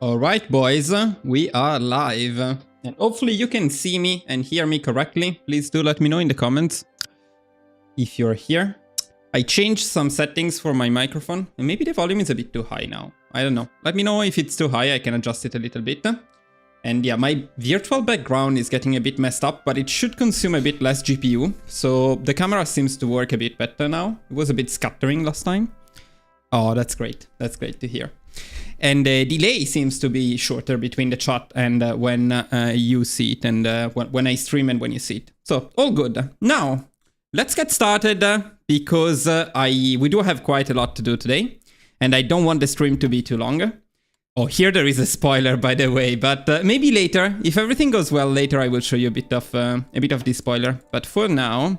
Alright boys, we are live. And hopefully you can see me and hear me correctly. Please do let me know in the comments if you're here. I changed some settings for my microphone and maybe the volume is a bit too high now. I don't know. Let me know if it's too high, I can adjust it a little bit. And yeah, my virtual background is getting a bit messed up, but it should consume a bit less GPU. So the camera seems to work a bit better now. It was a bit scattering last time. Oh, that's great. That's great to hear. And the delay seems to be shorter between the chat and when you see it and when I stream and when you see it. So all good. Now, let's get started because we do have quite a lot to do today. And I don't want the stream to be too long. Oh, here there is a spoiler, by the way, but maybe later, if everything goes well later, I will show you a bit of the spoiler. But for now,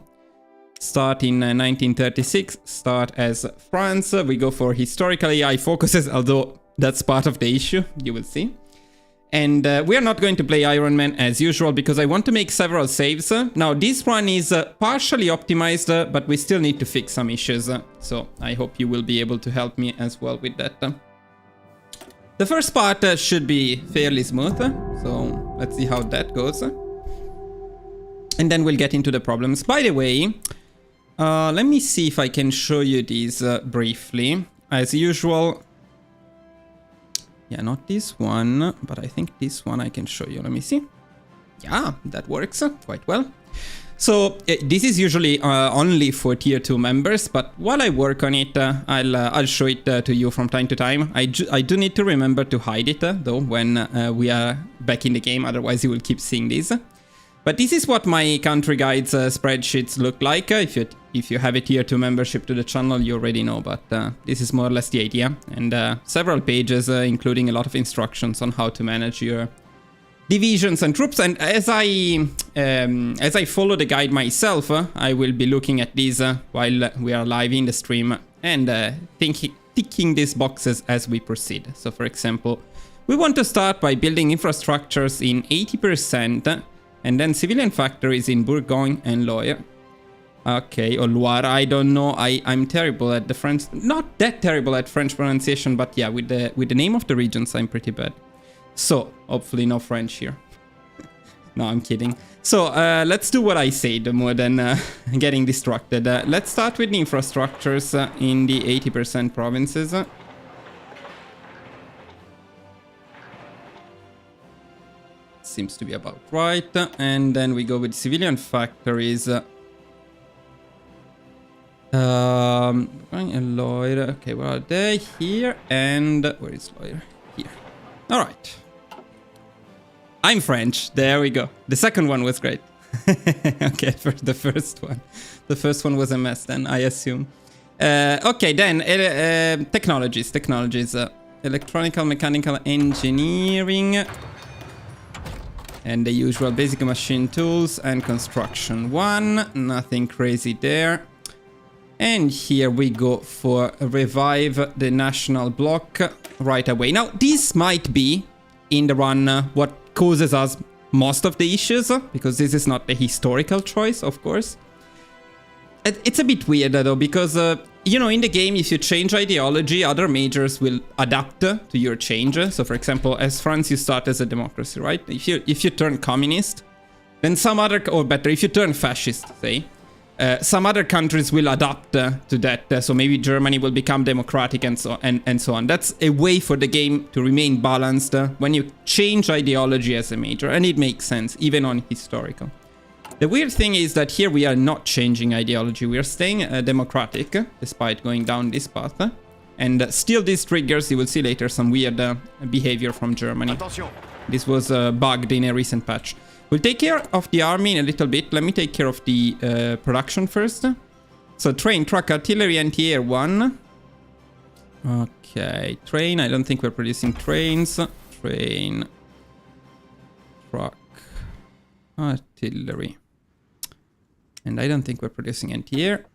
start in 1936, start as France. We go for historical AI focuses, although that's part of the issue, you will see. And we are not going to play Iron Man as usual because I want to make several saves. Now, this one is partially optimized, but we still need to fix some issues. So I hope you will be able to help me as well with that. The first part should be fairly smooth, so let's see how that goes. And then we'll get into the problems. By the way, let me see if I can show you these briefly. As usual, yeah, not this one, but I think this one I can show you. Let me see. Yeah, that works quite well. So this is usually only for tier 2 members, but while I work on it, I'll show it to you from time to time. I do need to remember to hide it though when we are back in the game, otherwise you will keep seeing this. But this is what my country guides spreadsheets look like. If you have a tier 2 membership to the channel, you already know, but this is more or less the idea. And several pages, including a lot of instructions on how to manage your divisions and troops. And as I follow the guide myself, I will be looking at these while we are live in the stream and ticking these boxes as we proceed. So for example, we want to start by building infrastructures in 80% and then civilian factories in Bourgogne and Loire. Okay, or Loire, I don't know. I'm terrible at the French, not that terrible at French pronunciation, but yeah, with the name of the regions, I'm pretty bad. So, hopefully no French here. No, I'm kidding. So, let's do what I said more than getting distracted. Let's start with the infrastructures in the 80% provinces. Seems to be about right. And then we go with civilian factories. Loire. Okay, where are they? Here. And where is Loire? Here. All right. I'm French. There we go. The second one was great. Okay, for the first one. The first one was a mess then, I assume. Okay, then technologies. Electronical, mechanical engineering. And the usual basic machine tools and construction 1. Nothing crazy there. And here we go for revive the national bloc right away. Now, this might be in the run what causes us most of the issues, because this is not a historical choice, of course. It's a bit weird though, because you know, in the game, if you change ideology, other majors will adapt to your change. So for example, as France, you start as a democracy, right? If you turn communist, then some other, or better, if you turn fascist, say, some other countries will adapt to that. So maybe Germany will become democratic and so on. That's a way for the game to remain balanced when you change ideology as a major, and it makes sense even on historical. The weird thing is that here we are not changing ideology. We are staying democratic despite going down this path. And still this triggers, you will see later, some weird behavior from Germany. Attention. This was bugged in a recent patch. We'll take care of the army in a little bit. Let me take care of the production first. So train, truck, artillery, anti-air 1. Okay, train. I don't think we're producing trains. Train, truck, artillery. And I don't think we're producing anti-air.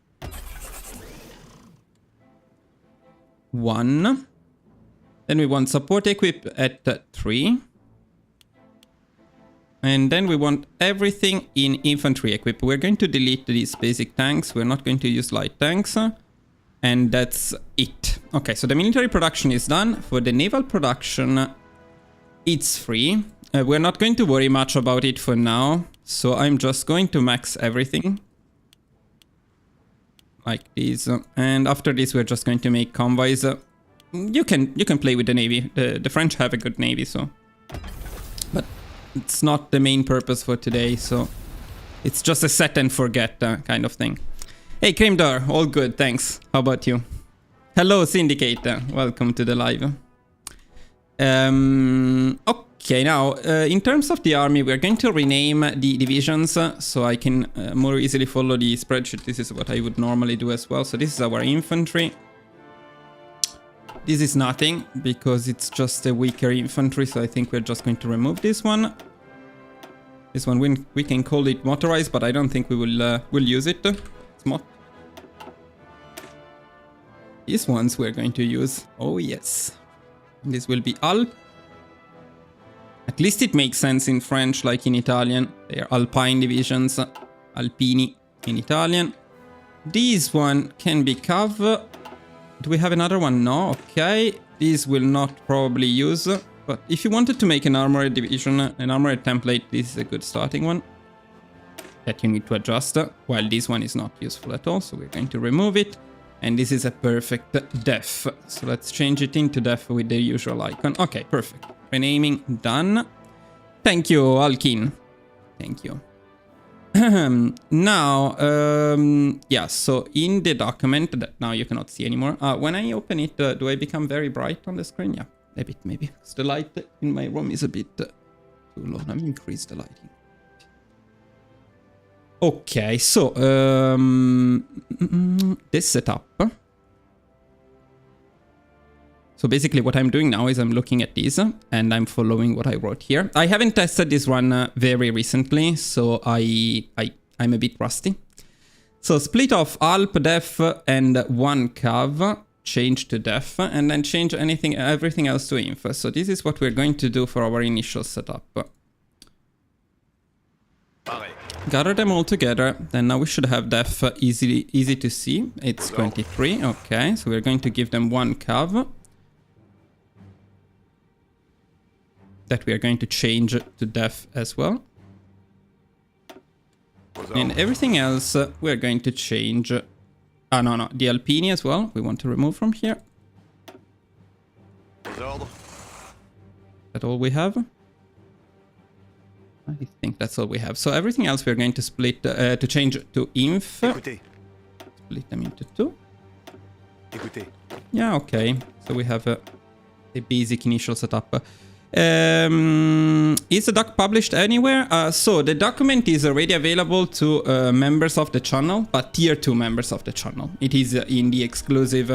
1. Then we want support equip at 3. And then we want everything in infantry equip. We're going to delete these basic tanks. We're not going to use light tanks. And that's it. Okay, so the military production is done. For the naval production, it's free. We're not going to worry much about it for now. So I'm just going to max everything. Like this. And after this, we're just going to make convoys. You can play with the navy. The French have a good navy, so. But it's not the main purpose for today, so. It's just a set and forget kind of thing. Hey, Creamdor, all good, thanks. How about you? Hello, Syndicate. Welcome to the live. Okay, now, in terms of the army, we're going to rename the divisions so I can more easily follow the spreadsheet. This is what I would normally do as well. So this is our infantry. This is nothing because it's just a weaker infantry, so I think we're just going to remove this one. This one we can call it motorized, but I don't think we will use it. It's mod. These ones we're going to use. Oh yes. This will be Alp. At least it makes sense in French like in Italian. They are Alpine divisions. Alpini in Italian. This one can be Cav. Do we have another one? No. Okay. This will not probably use. But if you wanted to make an armored division, an armored template, this is a good starting one. That you need to adjust. While this one is not useful at all. So we're going to remove it. And this is a perfect def. So let's change it into def with the usual icon. Okay, perfect. Renaming done. Thank you, Alkin. Thank you. Now, yeah, so in the document that now you cannot see anymore. When I open it, do I become very bright on the screen? Yeah, a bit maybe. Because the light in my room is a bit too low. Let me increase the lighting. Okay, so this setup. So basically what I'm doing now is I'm looking at these and I'm following what I wrote here. I haven't tested this one very recently, so I'm a bit rusty. So split off Alp, Def, and one Cav, change to Def, and then change everything else to Inf. So this is what we're going to do for our initial setup. Gather them all together, then now we should have Def easy to see. It's 23, okay, so we're going to give them one Cav. That we are going to change to Def as well. And everything else we're going to change. No, the Alpini as well. We want to remove from here. That all we have? I think that's all we have. So everything else we're going to split, to change to Inf. Split them into two. Yeah, okay. So we have a basic initial setup. Is the doc published anywhere? So the document is already available to members of the channel, but tier 2 members of the channel. It is in the exclusive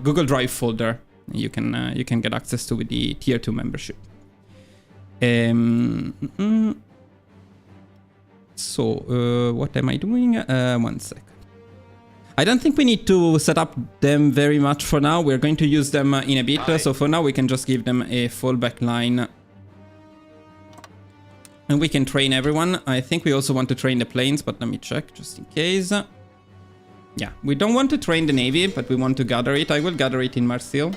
Google Drive folder. You can get access to with the tier 2 membership. So what am I doing? 1 sec. I don't think we need to set up them very much for now. We're going to use them in a bit. So for now, we can just give them a fallback line. And we can train everyone. I think we also want to train the planes, but let me check just in case. Yeah, we don't want to train the navy, but we want to gather it. I will gather it in Marseille.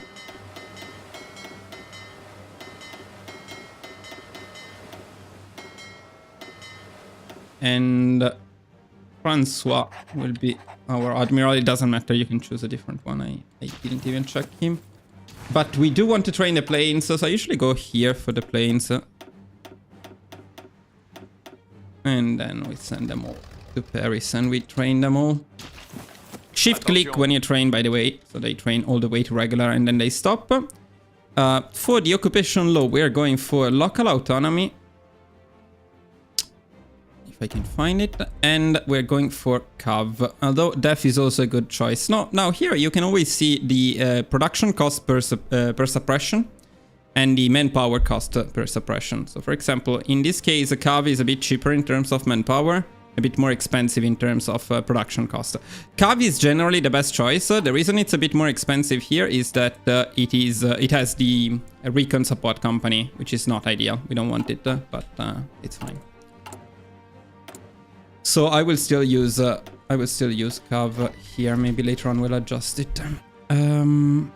And Francois will be our admiral. It doesn't matter, you can choose a different one. I didn't even check him. But we do want to train the planes, so I usually go here for the planes. And then we send them all to Paris and we train them all. Shift click when you train, by the way, so they train all the way to regular and then they stop. For the occupation law, we are going for local autonomy. I can find it, and we're going for Cav, although Def is also a good choice. Now here you can always see the production cost per suppression and the manpower cost per suppression. So for example, in this case, a Cav is a bit cheaper in terms of manpower, a bit more expensive in terms of production cost. Cav is generally the best choice. The reason it's a bit more expensive here is that it has the recon support company, which is not ideal. We don't want it, but it's fine. So I will still use Cav here. Maybe later on we'll adjust it. And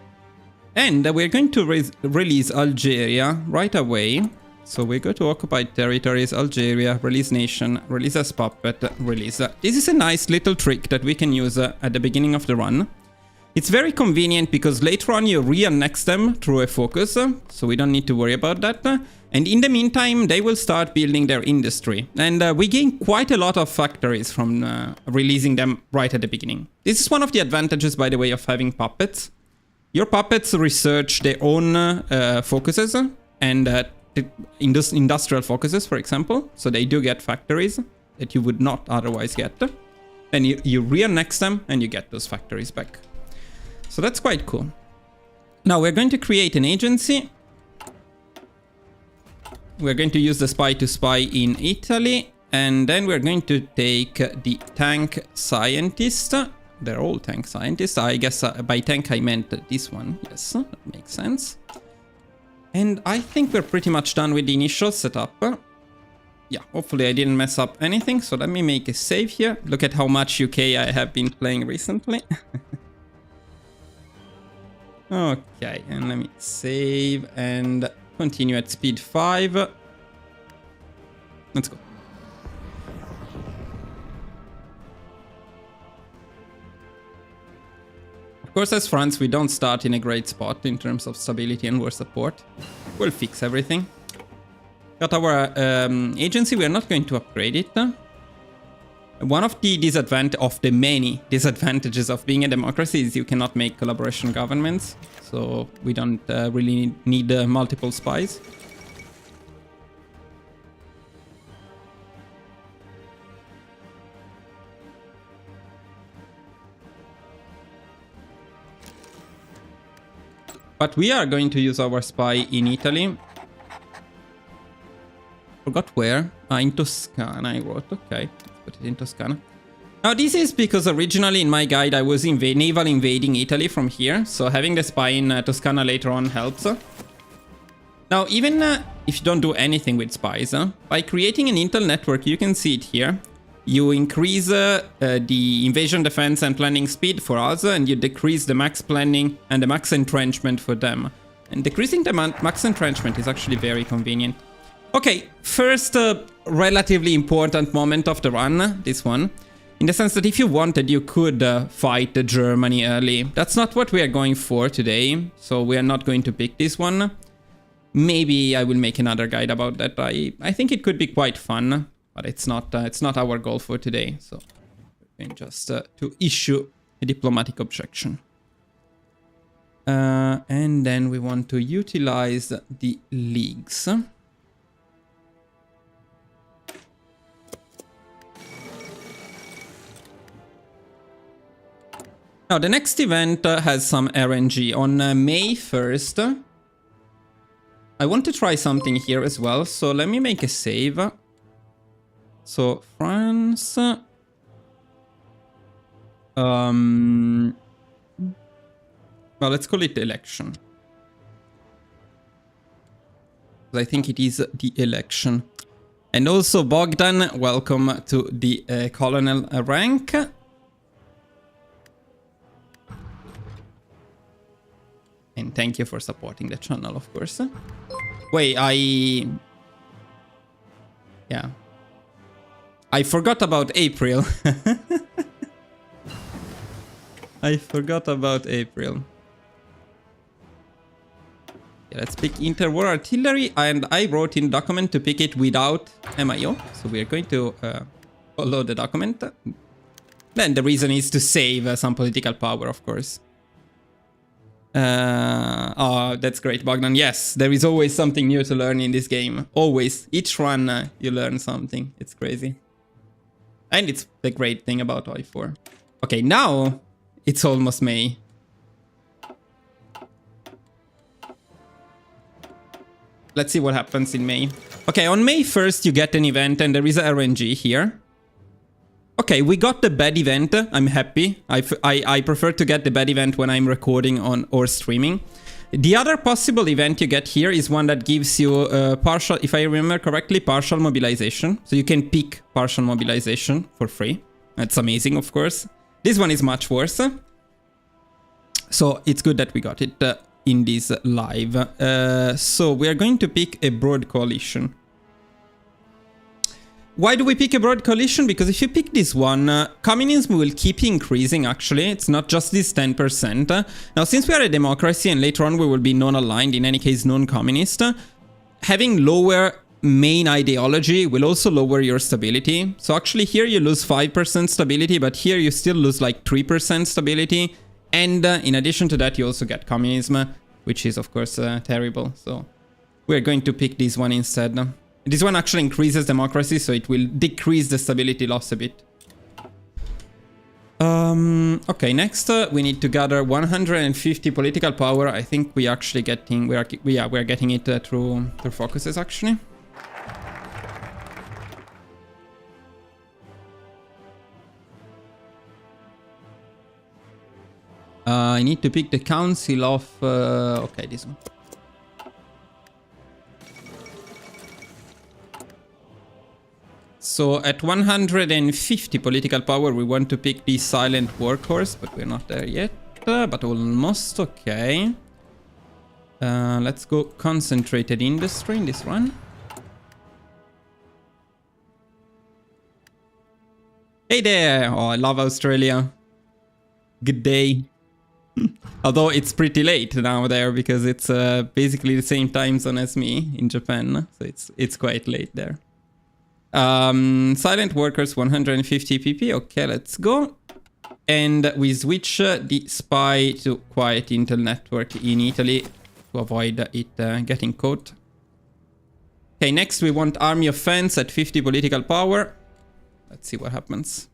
And we're going to release Algeria right away. So we go to occupied territories, Algeria, release nation, release as puppet, release. This is a nice little trick that we can use at the beginning of the run. It's very convenient because later on you re-annex them through a focus, so we don't need to worry about that. And in the meantime, they will start building their industry. And we gain quite a lot of factories from releasing them right at the beginning. This is one of the advantages, by the way, of having puppets. Your puppets research their own focuses and industrial focuses, for example. So they do get factories that you would not otherwise get. And you re-annex them and you get those factories back. So that's quite cool. Now we're going to create an agency. We're going to use the spy to spy in Italy. And then we're going to take the tank scientist. They're all tank scientists. I guess by tank I meant this one. Yes, that makes sense. And I think we're pretty much done with the initial setup. Yeah, hopefully I didn't mess up anything. So let me make a save here. Look at how much UK I have been playing recently. Okay, and let me save and continue at speed 5. Let's go. Of course, as France, we don't start in a great spot in terms of stability and war support. We'll fix everything. Got our agency, we are not going to upgrade it. One of the many disadvantages of being a democracy is you cannot make collaboration governments. So we don't really need multiple spies. But we are going to use our spy in Italy. Forgot where. In Toscana I wrote. Okay. Put it in Toscana. Now this is because originally in my guide I was naval invading Italy from here, so having the spy in Toscana later on helps. Now even if you don't do anything with spies, by creating an intel network, you can see it here, you increase the invasion defense and planning speed for us, and you decrease the max planning and the max entrenchment for them. And decreasing the max entrenchment is actually very convenient. Okay, first relatively important moment of the run, this one. In the sense that if you wanted, you could fight Germany early. That's not what we are going for today, so we are not going to pick this one. Maybe I will make another guide about that. I think it could be quite fun, but it's not our goal for today. So we're going just to issue a diplomatic objection. And then we want to utilize the leagues. Now, the next event has some RNG. On May 1st, I want to try something here as well. So let me make a save. So France... well, let's call it election. I think it is the election. And also Bogdan, welcome to the colonel rank. And thank you for supporting the channel, of course. Wait, yeah. I forgot about April. I forgot about April. Yeah, let's pick interwar artillery, and I wrote in document to pick it without MIO. So we are going to follow the document. Then the reason is to save some political power, of course. Oh, that's great, Bogdan. Yes, there is always something new to learn in this game. Always. Each run, you learn something. It's crazy. And it's the great thing about I4. Okay, now it's almost May. Let's see what happens in May. Okay, on May 1st, you get an event, and there is a RNG here. Okay, we got the bad event. I'm happy. I prefer to get the bad event when I'm recording on or streaming. The other possible event you get here is one that gives you partial, if I remember correctly, partial mobilization. So you can pick partial mobilization for free. That's amazing, of course. This one is much worse. So it's good that we got it. in this live. So we are going to pick a broad coalition. Why do we pick a broad coalition? Because if you pick this one, communism will keep increasing, actually. It's not just this 10%. Now, since we are a democracy and later on we will be non-aligned, in any case non-communist, having lower main ideology will also lower your stability. So actually here you lose 5% stability, but here you still lose like 3% stability. And in addition to that, you also get communism, which is of course terrible. So we're going to pick this one instead. This one actually increases democracy, so it will decrease the stability loss a bit. Okay, next we need to gather 150 political power. I think we actually getting we're getting it through focuses actually. I need to pick the council of okay, this one. So at 150 political power, we want to pick the silent workhorse, but we're not there yet, but almost okay. Let's go concentrated industry in this one. Hey there! Oh, I love Australia. Good day. Although it's pretty late now there because it's basically the same time zone as me in Japan, so it's quite late there. Silent workers 150 pp. Okay, let's go. And we switch the spy to quiet intel network in Italy to avoid it getting caught. Okay, next we want army offense at 50 political power. Let's see what happens.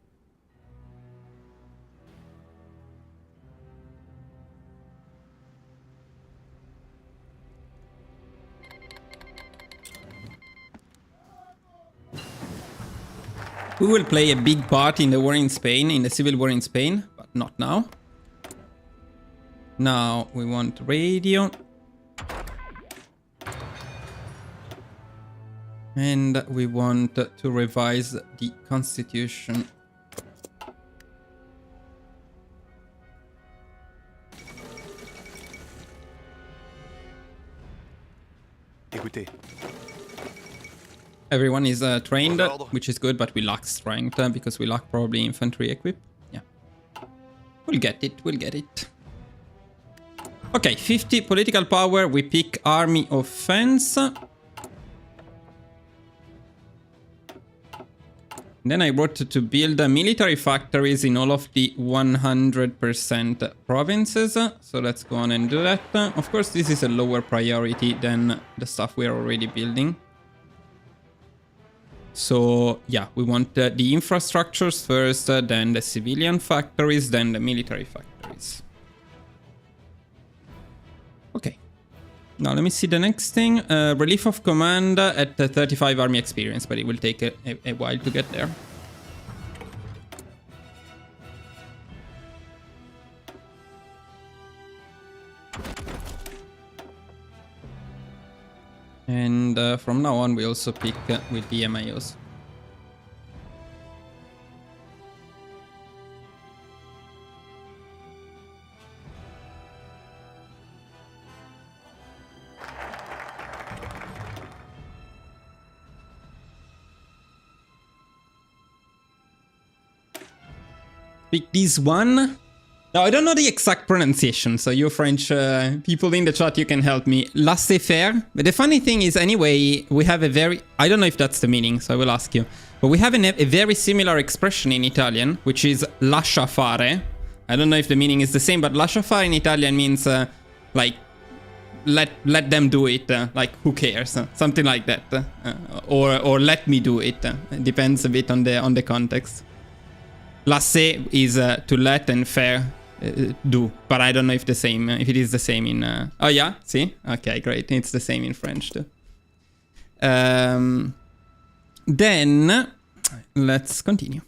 We will play a big part in the war in Spain, in the civil war in Spain, but not now. Now we want radio. And we want to revise the constitution. Écoutez. Everyone is trained, which is good, but we lack strength because we lack probably infantry equip. Yeah. We'll get it, we'll get it. Okay, 50 political power, we pick army offense. Then I wrote to build military factories in all of the 100% provinces. So let's go on and do that. Of course, this is a lower priority than the stuff we're already building. So yeah, we want the infrastructures first, then the civilian factories, then the military factories. Okay. Now let me see the next thing. Relief of command at 35 army experience, but it will take a while to get there. And from now on, we also pick with the MIOs. Pick this one. Now, I don't know the exact pronunciation, so you French people in the chat, you can help me. Laissez-faire. But the funny thing is, anyway, we have a very... I don't know if that's the meaning, so I will ask you. But we have a very similar expression in Italian, which is lascia fare. I don't know if the meaning is the same, but lascia fare in Italian means, like, let them do it, like, who cares? Something like that. Or let me do it. It depends a bit on the context. Laisser is to let and faire do, but I don't know if if it is the same in... Oh yeah, see? Okay, great. It's the same in French too. Then let's continue.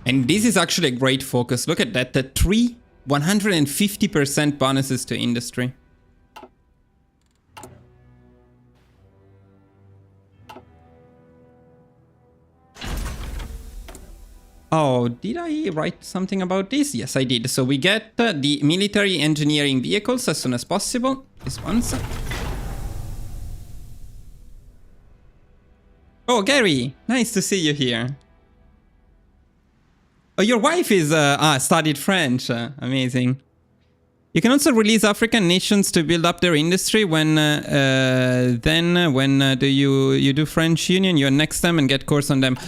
And this is actually a great focus. Look at that. The 150% bonuses to industry. Oh, did I write something about this? Yes, I did. So we get the military engineering vehicles as soon as possible. These ones. Oh, Gary, nice to see you here. Oh, your wife is studied French. Amazing. You can also release African nations to build up their industry. When do you do French Union? You annex them and get course on them.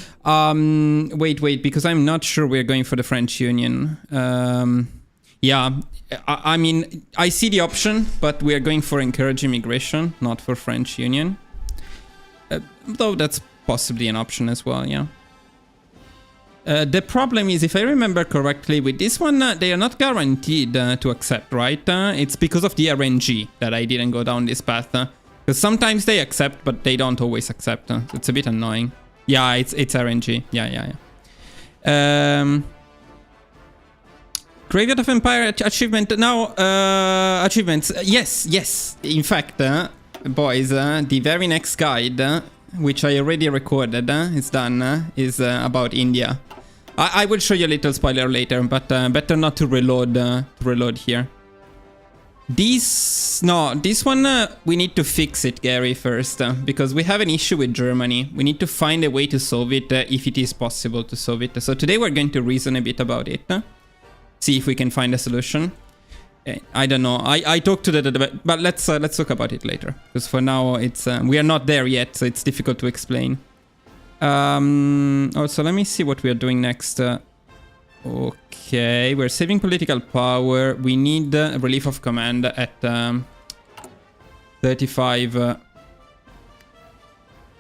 Wait, because I'm not sure we're going for the French Union. Yeah, I mean, I see the option, but we are going for encourage immigration, not for French Union. Though that's possibly an option as well, yeah. The problem is, if I remember correctly, with this one, they are not guaranteed to accept, right? It's because of the RNG that I didn't go down this path. Because sometimes they accept, but they don't always accept. It's a bit annoying. Yeah, it's RNG. Yeah. Graveyard of Empire achievement. Now, achievements. Yes. In fact, boys, the very next guide, which I already recorded, is done, is about India. I will show you a little spoiler later, but better not to reload here. This one, we need to fix it, Gary, first, because we have an issue with Germany. We need to find a way to solve it, if it is possible to solve it. So today we're going to reason a bit about it, see if we can find a solution. I don't know. I talked to the but let's talk about it later, because for now it's we are not there yet, so it's difficult to explain. Also, let me see what we are doing next. Okay, we're saving political power. We need relief of command at 35. Where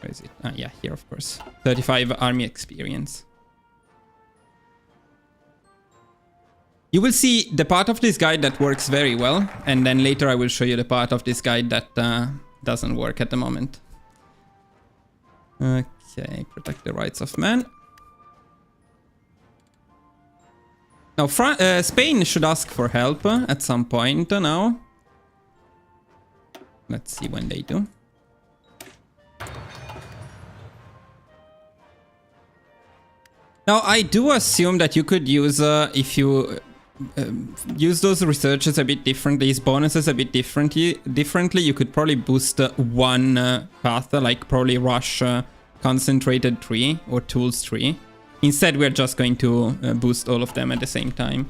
is it? Yeah, here, of course. 35 army experience. You will see the part of this guide that works very well, and then later I will show you the part of this guide that doesn't work at the moment. Okay, protect the rights of man. Now, Spain should ask for help at some point now. Let's see when they do. Now, I do assume that you could use, if you use those researches a bit differently, these bonuses a bit differently, you could probably boost one path, like probably rush concentrated 3 or tools 3. Instead, we're just going to boost all of them at the same time.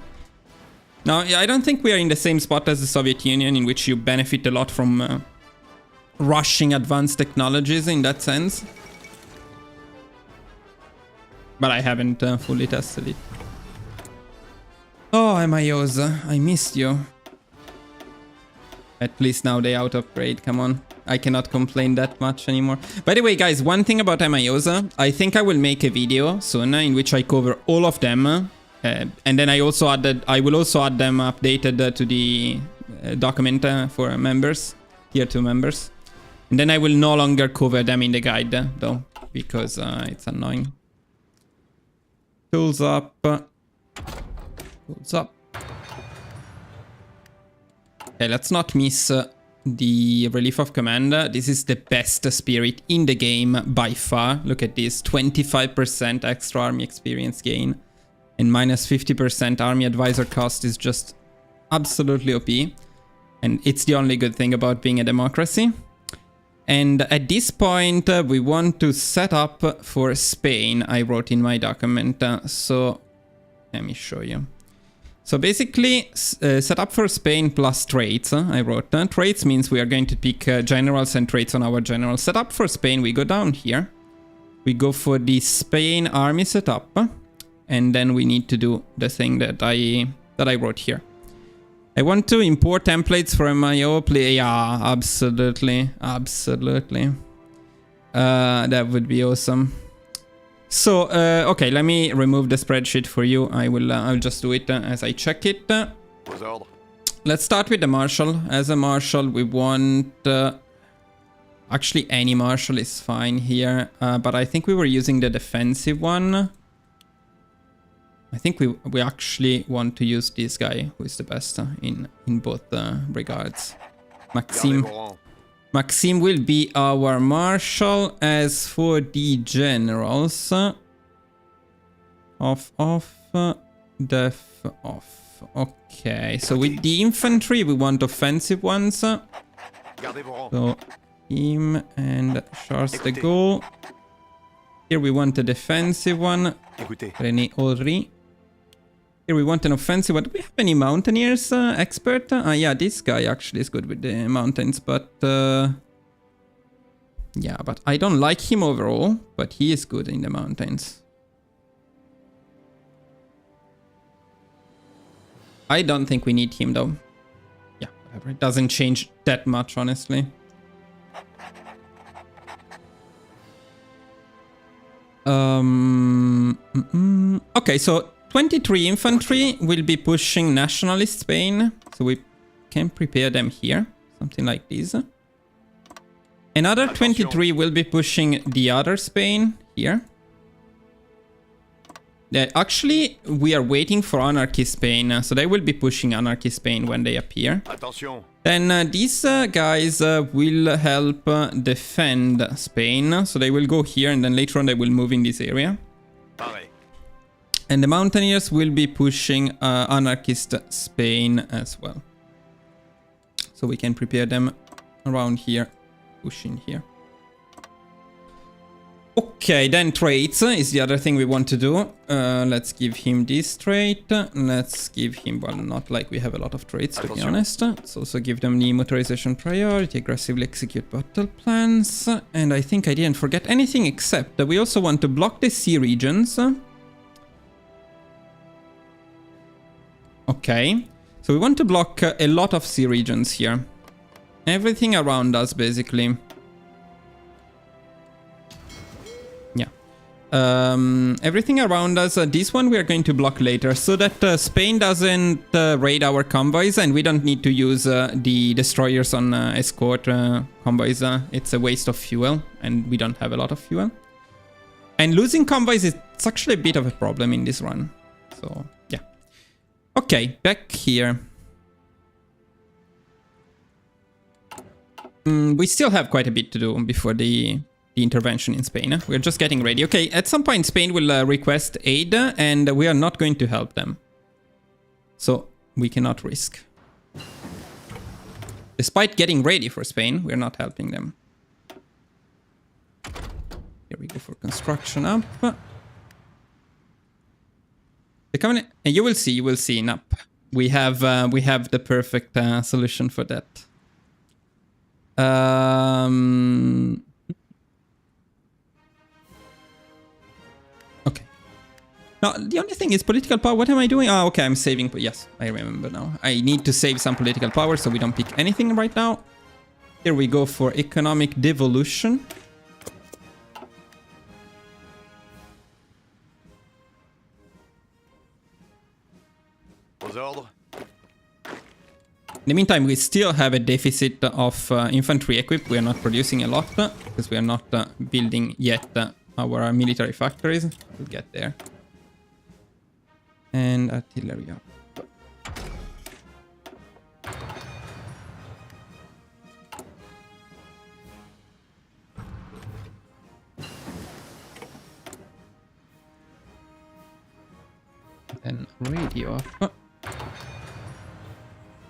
Now, I don't think we are in the same spot as the Soviet Union, in which you benefit a lot from rushing advanced technologies in that sense. But I haven't fully tested it. Oh, MIOs, I missed you. At least now they out-upgrade, come on. I cannot complain that much anymore. By the way, guys, one thing about MIOs, I think I will make a video soon in which I cover all of them. And then I will also add them updated to the document for members, tier 2 members. And then I will no longer cover them in the guide, though, because it's annoying. Tools up. Tools up. Okay, let's not miss the relief of command. This is the best spirit in the game by far. Look at this, 25% extra army experience gain and minus 50% army advisor cost is just absolutely OP. And it's the only good thing about being a democracy. And at this point, we want to set up for Spain, I wrote in my document. So let me show you. So basically, set up for Spain plus traits, I wrote. Traits means we are going to pick generals and traits on our generals. Set up for Spain, we go down here. We go for the Spain army setup. And then we need to do the thing that I wrote here. I want to import templates for MIO play. Yeah, absolutely. Absolutely. That would be awesome. So, okay, let me remove the spreadsheet for you. I'll just do it as I check it. Let's start with the Marshal. As a Marshal, we want... actually, any Marshal is fine here. But I think we were using the defensive one. I think we actually want to use this guy, who is the best in both regards. Maxime will be our Marshal. As for the generals, Off, def, off. Okay, so with the infantry, we want offensive ones. Gardez vos rangs. So, him and Charles de Gaulle. Here we want a defensive one. Écoutez. René Audry. Here we want an offensive one. Do we have any mountaineers expert? Yeah, this guy actually is good with the mountains, but... yeah, but I don't like him overall, but he is good in the mountains. I don't think we need him though. Yeah, whatever. It doesn't change that much, honestly. Okay, so 23 infantry will be pushing nationalist Spain. So we can prepare them here. Something like this. Another 23 will be pushing the other Spain here. Actually, we are waiting for Anarchy Spain, so they will be pushing Anarchy Spain when they appear. Attention. Then these guys will help defend Spain, so they will go here and then later on they will move in this area. Pareil. And the Mountaineers will be pushing Anarchist Spain as well. So we can prepare them around here, push in here. Okay, then traits is the other thing we want to do. Let's give him this trait. Let's give him, well, not like we have a lot of traits, to be honest. Let's also give them the motorization priority, aggressively execute battle plans. And I think I didn't forget anything except that we also want to block the sea regions. Okay, so we want to block a lot of sea regions here. Everything around us, basically. Everything around us, this one we are going to block later, so that Spain doesn't raid our convoys and we don't need to use the destroyers on escort convoys. It's a waste of fuel and we don't have a lot of fuel. And losing convoys is actually a bit of a problem in this run. So, yeah. Okay, back here. We still have quite a bit to do before the intervention in Spain. We're just getting ready. Okay, at some point Spain will request aid and we are not going to help them. So we cannot risk. Despite getting ready for Spain, we're not helping them. Here we go for construction up. And you will see in up. We have the perfect solution for that. Okay. Now, the only thing is political power. What am I doing? Oh, okay, I'm saving. Yes, I remember now. I need to save some political power, so we don't pick anything right now. Here we go for economic devolution. Aux ordres. In the meantime, we still have a deficit of infantry equip. We are not producing a lot because we are not building yet our military factories. We'll get there. And artillery up. Then radio up.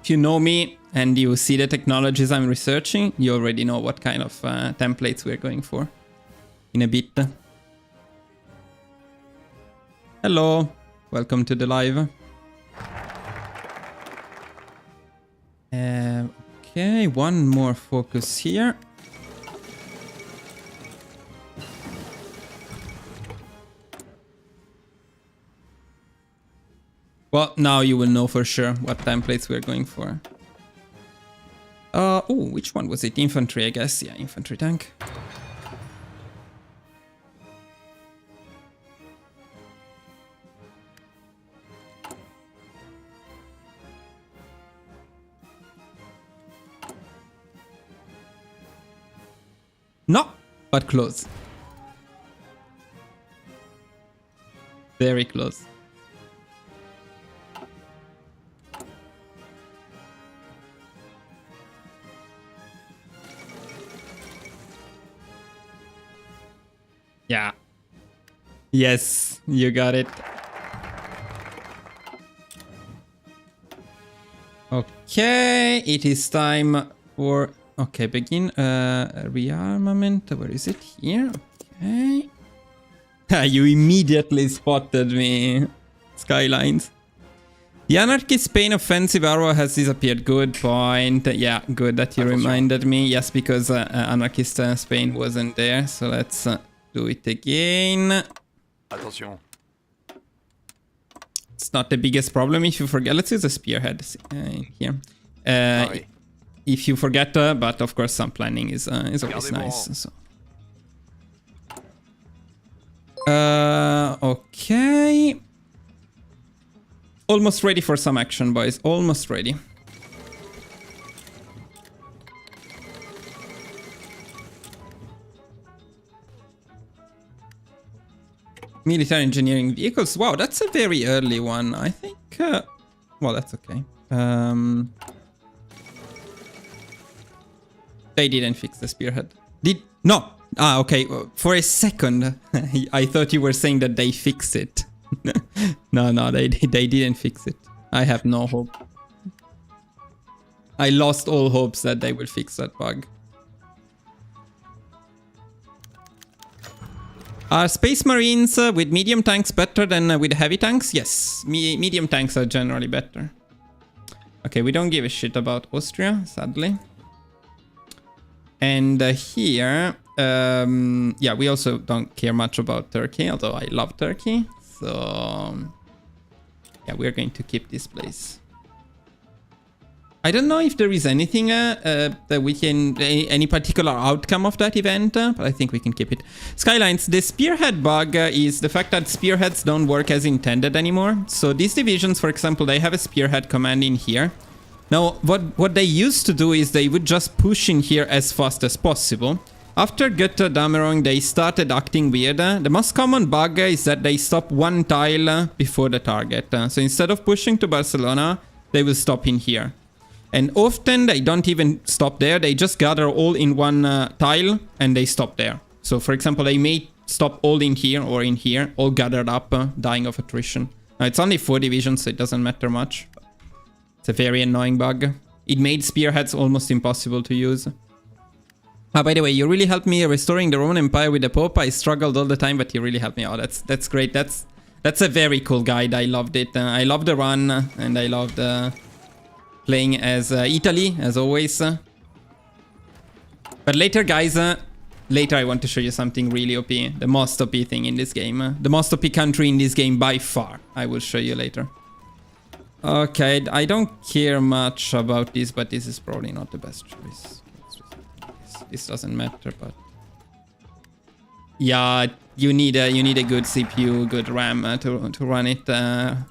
If you know me and you see the technologies I'm researching, you already know what kind of templates we're going for in a bit. Hello, welcome to the live. Okay, one more focus here. Well, now you will know for sure what templates we're going for. Oh, which one was it? Infantry, I guess. Yeah, infantry tank. No, but close. Very close. Yeah. Yes, you got it. Okay, it is time for... Okay, begin rearmament. Where is it? Here. Okay. You immediately spotted me, Skylines. The Anarchist Spain offensive arrow has disappeared. Good point. Yeah, good that you reminded me. Yes, because Anarchist Spain wasn't there. So let's do it again. Attention. It's not the biggest problem if you forget. Let's use a spearhead here. If you forget, but of course some planning is always nice. So. Okay. Almost ready for some action, boys. Almost ready. Military engineering vehicles. Wow, that's a very early one. I think... well, that's okay. They didn't fix the spearhead. No! Ah, okay. For a second, I thought you were saying that they fixed it. No, they didn't fix it. I have no hope. I lost all hopes that they will fix that bug. Are Space Marines with medium tanks better than with heavy tanks? Yes, medium tanks are generally better. Okay, we don't give a shit about Austria, sadly. And here, yeah, we also don't care much about Turkey, although I love Turkey. So, yeah, we're going to keep this place. I don't know if there is anything that we can, any particular outcome of that event, but I think we can keep it. Skylines, the spearhead bug is the fact that spearheads don't work as intended anymore. So these divisions, for example, they have a spearhead command in here. Now, what they used to do is they would just push in here as fast as possible. After Götter Damerung, they started acting weird. The most common bug is that they stop one tile before the target. So instead of pushing to Barcelona, they will stop in here. And often they don't even stop there. They just gather all in one tile and they stop there. So for example, they may stop all in here or in here, all gathered up, dying of attrition. Now it's only 4 divisions, so it doesn't matter much. It's a very annoying bug. It made spearheads almost impossible to use. By the way, you really helped me restoring the Roman Empire with the Pope. I struggled all the time, but you really helped me out. That's great. That's a very cool guide. I loved it. I loved the run, and I loved playing as Italy, as always. But later, guys, later I want to show you something really OP. The most OP thing in this game. The most OP country in this game by far. I will show you later. Okay, I don't care much about this, but this is probably not the best choice. This doesn't matter, but... Yeah, you need a good CPU, good RAM to run it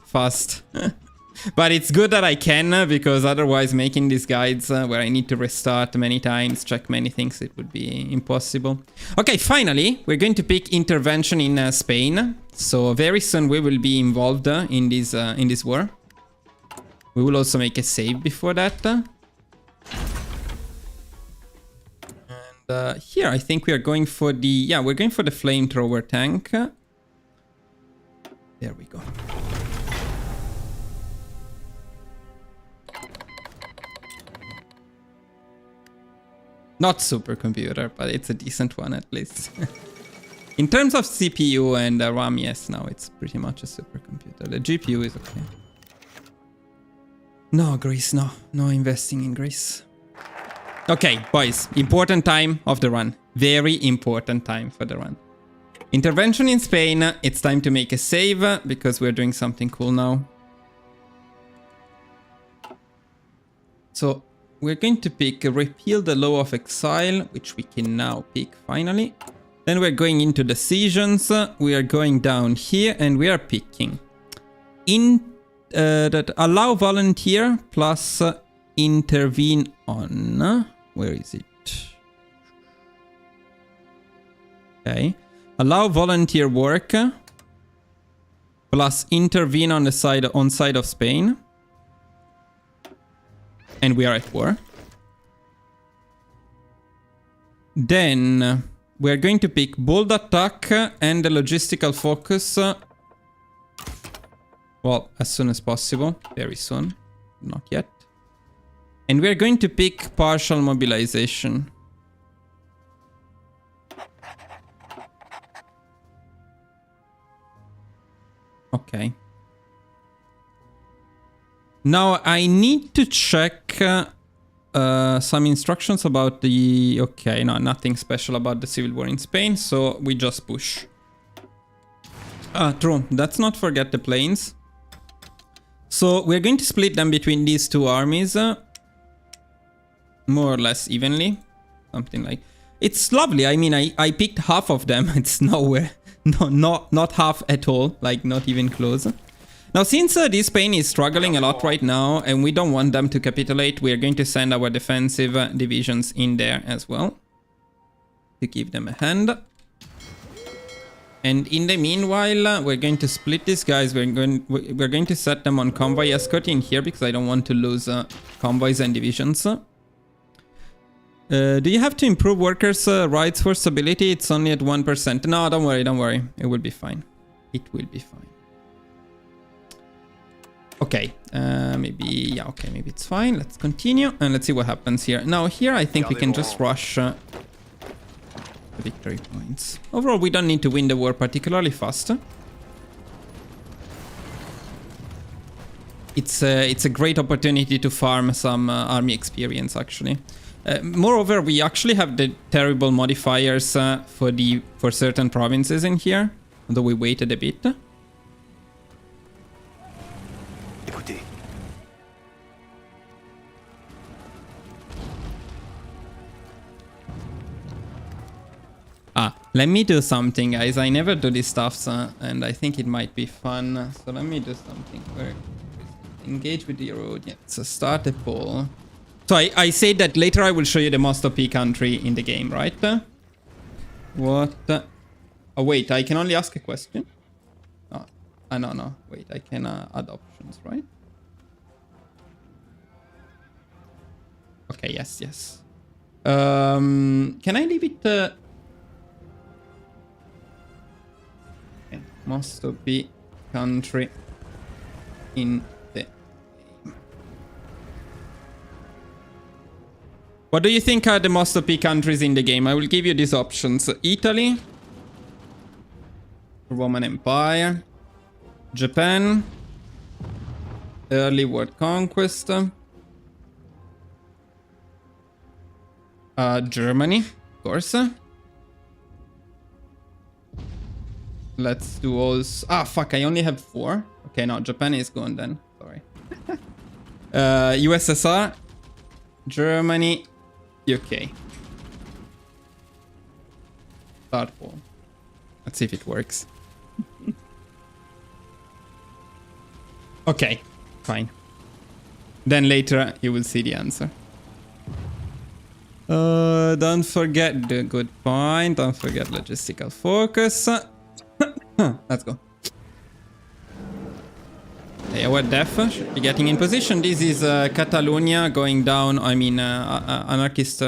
fast. But it's good that I can, because otherwise making these guides where I need to restart many times, check many things, it would be impossible. Okay, finally, we're going to pick intervention in Spain. So very soon we will be involved in this war. We will also make a save before that. And here I think we are going for the... Yeah, we're going for the flamethrower tank. There we go. Not supercomputer, but it's a decent one at least. In terms of CPU and RAM, yes, now it's pretty much a supercomputer. The GPU is okay. No, Greece, no. No investing in Greece. Okay, boys, important time of the run. Very important time for the run. Intervention in Spain. It's time to make a save because we're doing something cool now. So we're going to pick repeal the law of exile, which we can now pick finally. Then we're going into decisions. We are going down here and we are picking that allow volunteer plus intervene on. Where is it? Okay. Allow volunteer work plus intervene on the side of Spain. And we are at war. Then we are going to pick bold attack and the logistical focus. Well, as soon as possible. Very soon. Not yet. And we're going to pick partial mobilization. Okay. Now I need to check some instructions about the... Okay, no, nothing special about the civil war in Spain, so we just push. Ah, true. Let's not forget the planes. So we're going to split them between these two armies. More or less evenly. Something like... It's lovely. I mean, I picked half of them. It's nowhere. No, not half at all. Like, not even close. Now, since this Spain is struggling a lot right now, and we don't want them to capitulate, we are going to send our defensive divisions in there as well. To give them a hand. And in the meanwhile, we're going to split these guys. We're going to set them on convoy escort in here, because I don't want to lose convoys and divisions. Do you have to improve workers' rights for stability? It's only at 1%. No, don't worry, don't worry. It will be fine. It will be fine. Okay, maybe it's fine. Let's continue and let's see what happens here. Now here I think we can just rush the victory points. Overall, we don't need to win the war particularly fast. It's a great opportunity to farm some army experience, actually. Moreover, we actually have the terrible modifiers for certain provinces in here, although we waited a bit. Écoutez. Let me do something, guys. I never do these stuffs, and I think it might be fun. So let me do something. Engage with your audience. So start a poll. So I say that later I will show you the most OP country in the game, right? What? Oh, wait, I can only ask a question? Oh, no. Wait, I can add options, right? Okay, yes. Can I leave it... Okay, most OP country in... What do you think are the most OP countries in the game? I will give you these options. Italy, Roman Empire, Japan, early world conquest, Germany, of course. Let's do also... Ah, fuck, I only have 4. Okay, no, Japan is gone then. Sorry. USSR, Germany, UK. Start poll. Let's see if it works. Okay, fine. Then later you will see the answer. Don't forget the good point. Don't forget logistical focus. Let's go. Okay, our def should be getting in position. This is Catalonia going down. I mean, anarchist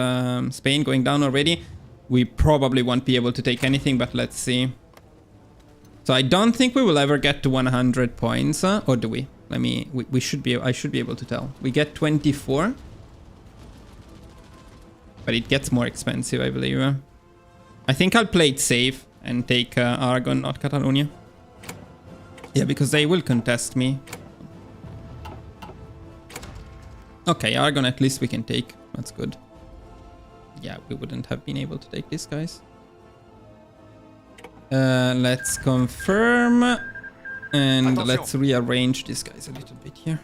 Spain going down already. We probably won't be able to take anything, but let's see. So I don't think we will ever get to 100 points, or do we? Let me. We should be. I should be able to tell. We get 24, but it gets more expensive, I believe. I think I'll play it safe and take Aragon, not Catalonia. Yeah, because they will contest me. Okay, Aragon at least we can take. That's good. Yeah, we wouldn't have been able to take these guys. Let's confirm. And Attention. let's rearrange these guys a little bit here.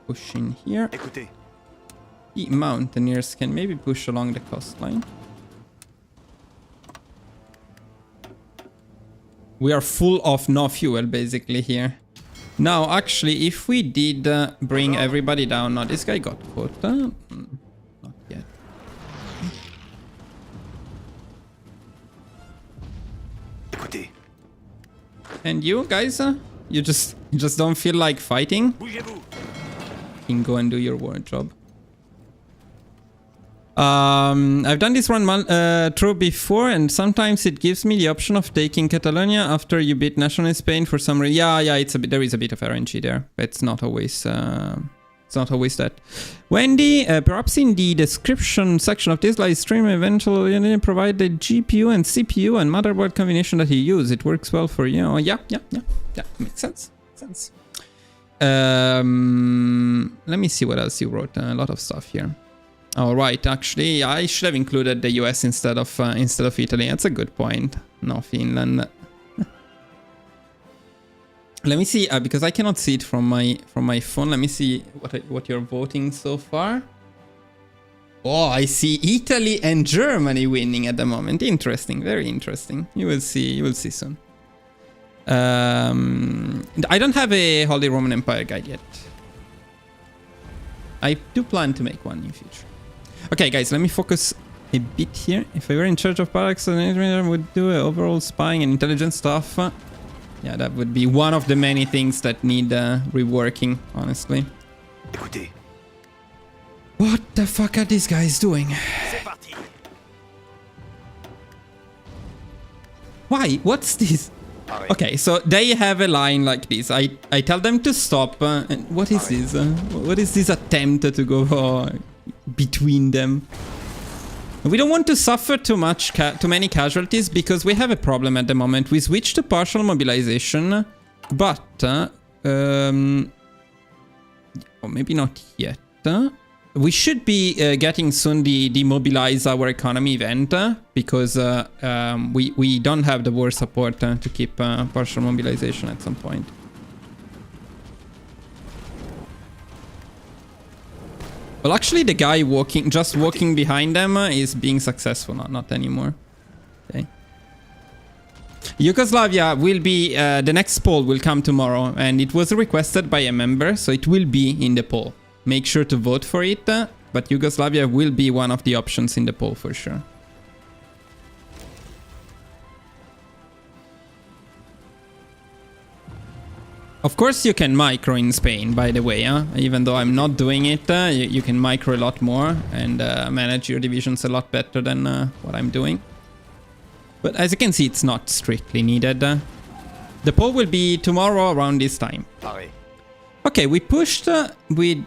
Push in here. Écoutez. The mountaineers can maybe push along the coastline. We are full of no fuel, basically, here. Now, actually, if we did bring everybody down... No, this guy got caught. Not yet. Écoutez. And you, guys? You just don't feel like fighting? Bougez-vous. You can go and do your war job. I've done this one through before, and sometimes it gives me the option of taking Catalonia after you beat nationalist Spain for some reason. Yeah, it's a bit. There is a bit of RNG there. It's not always. It's not always that. Wendy, perhaps in the description section of this live stream, eventually provide the GPU and CPU and motherboard combination that you use. It works well for you. Oh, yeah. Makes sense. Let me see what else you wrote. A lot of stuff here. All right, actually, I should have included the US instead of Italy. That's a good point. No, Finland. Let me see, because I cannot see it from my phone. Let me see what you're voting so far. Oh, I see Italy and Germany winning at the moment. Interesting, very interesting. You will see soon. I don't have a Holy Roman Empire guide yet. I do plan to make one in future. Okay, guys, let me focus a bit here. If I were in charge of barracks, I would do overall spying and intelligence stuff. Yeah, that would be one of the many things that need reworking, honestly. Écoutez. What the fuck are these guys doing? Why? What's this? Okay, so they have a line like this. I tell them to stop. And what is this? What is this attempt to go between them? We don't want to suffer too many casualties because we have a problem at the moment. We switched to partial mobilization, but or maybe not yet. We should be getting soon the demobilize our economy event because we don't have the war support to keep partial mobilization at some point. Well, actually, the guy just walking behind them is being successful. Not anymore. Okay. Yugoslavia will be the next poll will come tomorrow, and it was requested by a member, so it will be in the poll. Make sure to vote for it, but Yugoslavia will be one of the options in the poll for sure. Of course, you can micro in Spain, by the way, even though I'm not doing it, you can micro a lot more and manage your divisions a lot better than what I'm doing. But as you can see, it's not strictly needed. The poll will be tomorrow around this time. Okay, we pushed with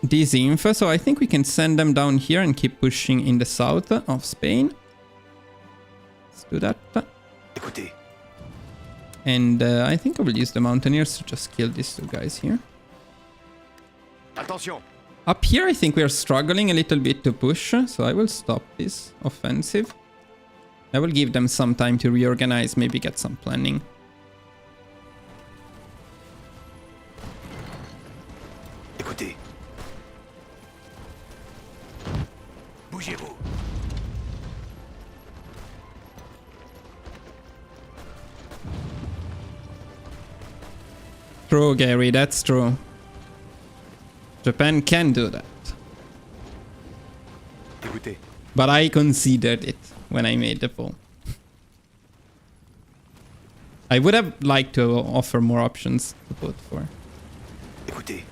this info, so I think we can send them down here and keep pushing in the south of Spain. Let's do that. Écoutez. And I think I will use the mountaineers to just kill these two guys here. Attention. Up here, I think we are struggling a little bit to push, so I will stop this offensive. I will give them some time to reorganize, maybe get some planning. Écoutez. Bougez-vous. True, Gary, that's true. Japan can do that. Écoutez. But I considered it when I made the poll. I would have liked to offer more options to vote for. Écoutez.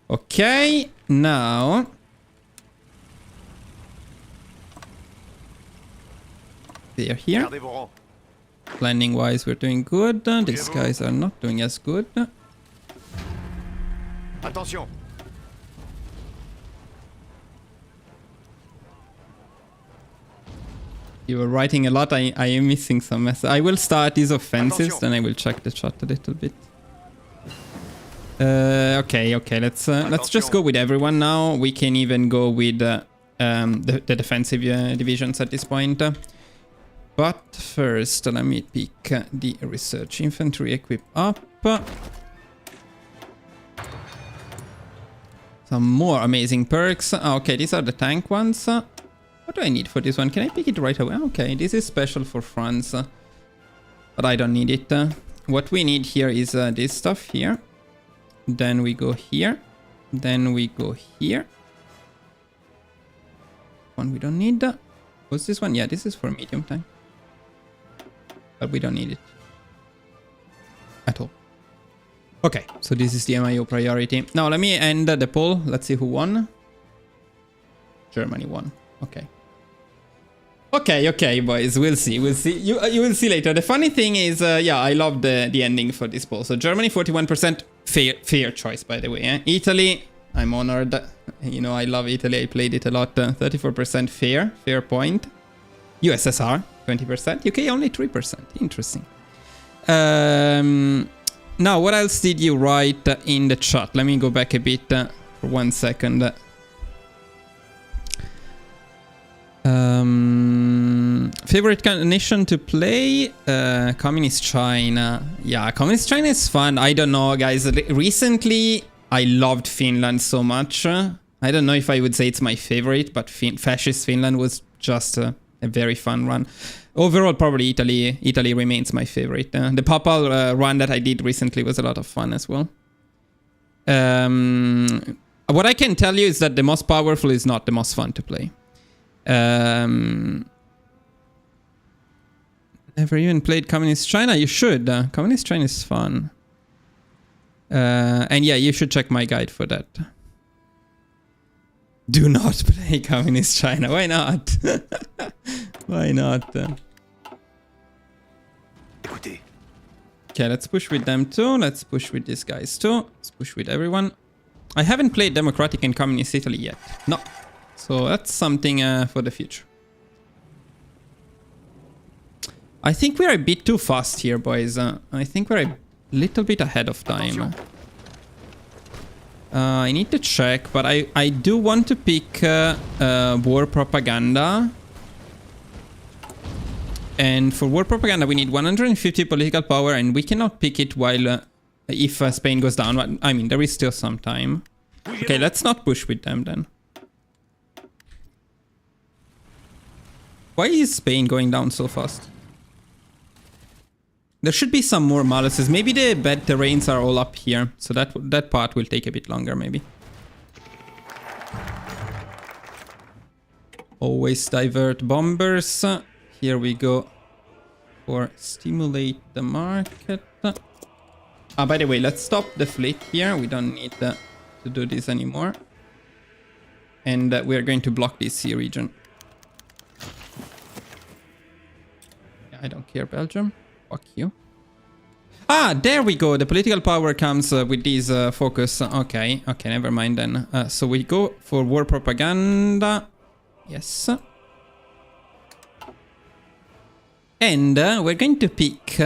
Okay, now... They are here. Gardez vos rangs. Planning wise, we're doing good. These guys are not doing as good. Attention. You were writing a lot. I am missing some messages. I will start these offensives, then I will check the chat a little bit. Okay. Let's just go with everyone now. We can even go with the defensive divisions at this point. But first, let me pick the research infantry, equip up. Some more amazing perks. Okay, these are the tank ones. What do I need for this one? Can I pick it right away? Okay, this is special for France. But I don't need it. What we need here is this stuff here. Then we go here. Then we go here. One we don't need. What's this one? Yeah, this is for medium tank. But we don't need it at all. Okay, so this is the MIO priority. Now let me end the poll. Let's see who won. Germany won. Okay. Okay, boys. We'll see. You will see later. The funny thing is, yeah, I love the ending for this poll. So Germany 41%, fair choice, by the way. Eh? Italy, I'm honored. You know, I love Italy. I played it a lot. 34% fair point. USSR 20%. UK only 3%. Interesting. Now, what else did you write in the chat? Let me go back a bit for 1 second. Favorite nation to play? Communist China. Yeah, Communist China is fun. I don't know, guys. Recently, I loved Finland so much. I don't know if I would say it's my favorite, but Fascist Finland was just a very fun run. Overall, probably Italy remains my favorite. The Papal run that I did recently was a lot of fun as well. What I can tell you is that the most powerful is not the most fun to play. Never even played Communist China? You should. Communist China is fun. And yeah, you should check my guide for that. Do not play Communist China. Why not? Why not? Écoutez. Okay, let's push with them too. Let's push with these guys too. Let's push with everyone. I haven't played Democratic and Communist Italy yet. No. So that's something for the future. I think we're a bit too fast here, boys. I think we're a little bit ahead of time. I need to check, but I do want to pick war propaganda. And for war propaganda, we need 150 political power, and we cannot pick it while if Spain goes down. I mean, there is still some time. Okay, let's not push with them then. Why is Spain going down so fast? There should be some more malices. Maybe the bad terrains are all up here, so that part will take a bit longer, maybe. Always divert bombers. Here we go for stimulate the market. By the way, let's stop the fleet here. We don't need to do this anymore. And we're going to block this sea region. I don't care, Belgium. Fuck you. Ah, there we go. The political power comes with this focus. Okay, never mind then. So we go for war propaganda. Yes. And we're going to pick...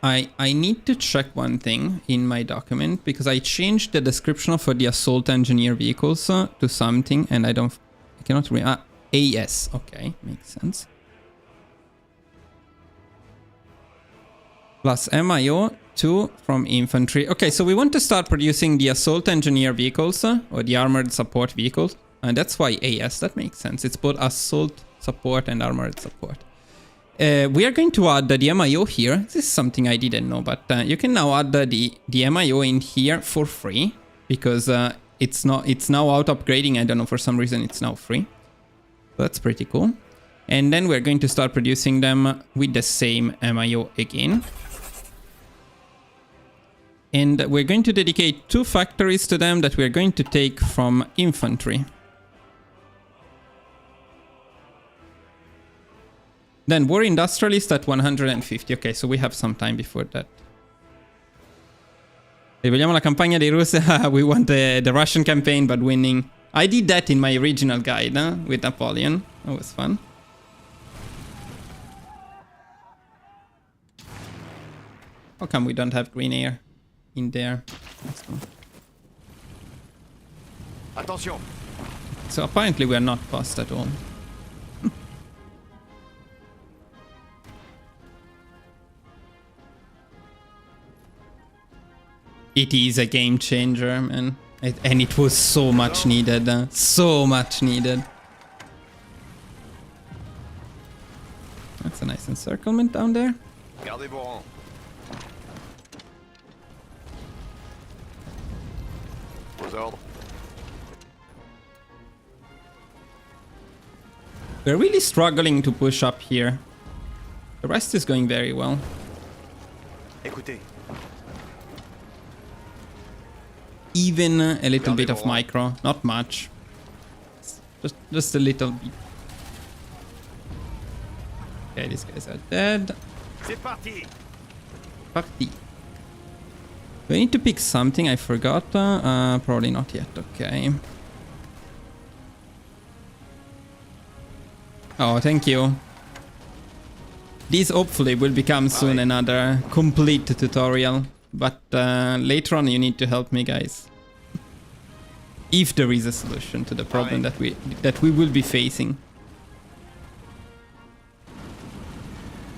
I need to check one thing in my document, because I changed the description for the assault engineer vehicles to something, and I cannot read... AS. Okay, makes sense. Plus MIO 2 from infantry. Okay, so we want to start producing the assault engineer vehicles or the armored support vehicles. And that's why AS, that makes sense. It's both assault support and armored support. We are going to add the MIO here. This is something I didn't know, but you can now add the MIO in here for free, because it's now out upgrading. I don't know, for some reason it's now free. That's pretty cool. And then we're going to start producing them with the same MIO again. And we're going to dedicate 2 factories to them that we're going to take from infantry. Then war industrialist at 150. Okay, so we have some time before that. Vogliamo la campagna dei Russi. We want the Russian campaign, but winning. I did that in my original guide with Napoleon. That was fun. How come we don't have green air in there? Let's go. Attention. So apparently we are not fast at all. It is a game changer, man. And it was so much needed. So much needed. That's a nice encirclement down there. Gardez vos rangs. Vos ordres. We're really struggling to push up here. The rest is going very well. Écoutez. even a little bit of micro, not much. Just a little bit. Okay, these guys are dead. C'est parti. Parti. Do I need to pick something? I forgot. Probably not yet. Okay. Oh, thank you. This hopefully will become soon another complete tutorial. But later on you need to help me, guys. If there is a solution to the problem that we will be facing.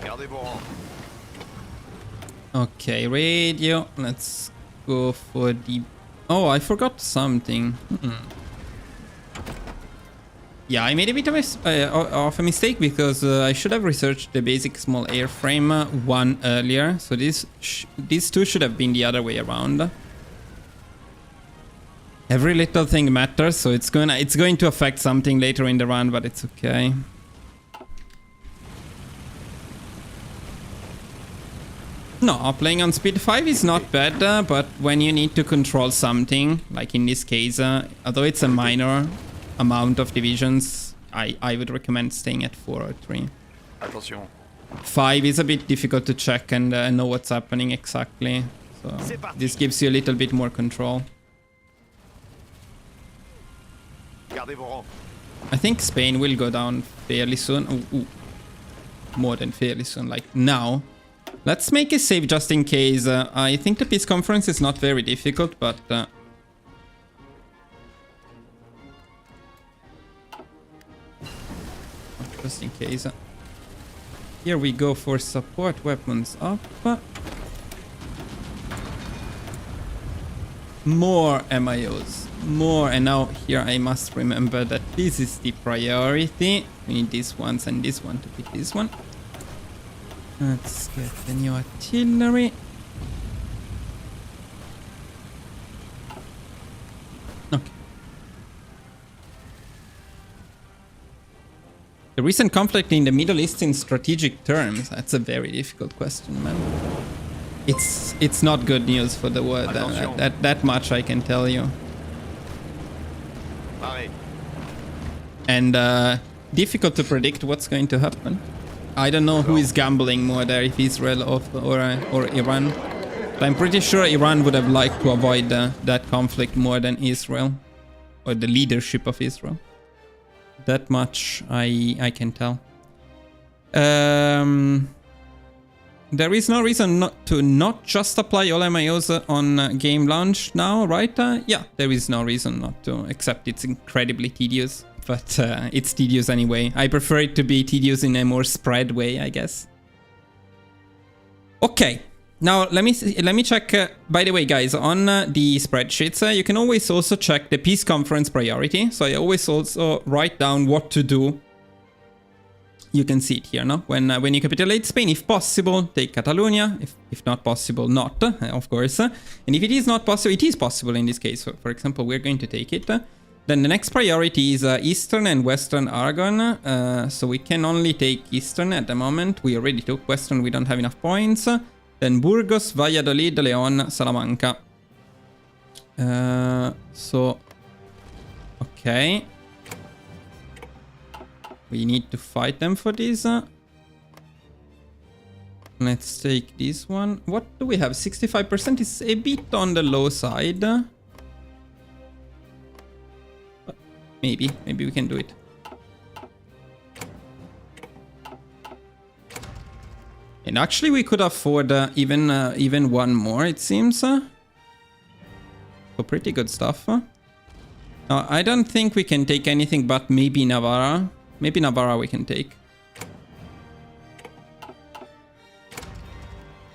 Gardez vos rangs. Okay, radio. Let's go for the... Oh, I forgot something. Yeah, I made a bit of a mistake because I should have researched the basic small airframe one earlier. So these two should have been the other way around. Every little thing matters, so it's going to affect something later in the run, but it's okay. No, playing on speed 5 is not bad, but when you need to control something, like in this case, although it's a minor amount of divisions, I would recommend staying at 4 or 3. Attention. 5 is a bit difficult to check and know what's happening exactly, so this gives you a little bit more control. Gardez vos rangs. I think Spain will go down fairly soon. Ooh. More than fairly soon, like now. Let's make a save just in case. I think the peace conference is not very difficult, but... just in case. Here we go for support weapons up. More MIOs. More, and now here I must remember that this is the priority. We need these ones and this one to pick this one. Let's get the new artillery. Okay. The recent conflict in the Middle East in strategic terms. That's a very difficult question, man. It's not good news for the world. That much I can tell you. And difficult to predict what's going to happen. I don't know who is gambling more there, if Israel or Iran. But I'm pretty sure Iran would have liked to avoid that conflict more than Israel. Or the leadership of Israel. That much I can tell. There is no reason not just apply all MIOs on game launch now, right? Yeah, there is no reason not to, except it's incredibly tedious. But it's tedious anyway. I prefer it to be tedious in a more spread way, I guess. Okay, now let me check. By the way, guys, on the spreadsheets, you can always also check the peace conference priority. So I always also write down what to do. You can see it here, no? When you capitulate Spain, if possible, take Catalonia. If not possible, not, of course. And if it is not possible, it is possible in this case. So, for example, we're going to take it. Then the next priority is Eastern and Western Aragon. So we can only take Eastern at the moment. We already took Western, we don't have enough points. Then Burgos, Valladolid, León, Salamanca. Okay. We need to fight them for this. Let's take this one. What do we have? 65% is a bit on the low side. Maybe we can do it. And actually we could afford even one more, it seems. So pretty good stuff. I don't think we can take anything but maybe Navarra. Maybe Navarra we can take.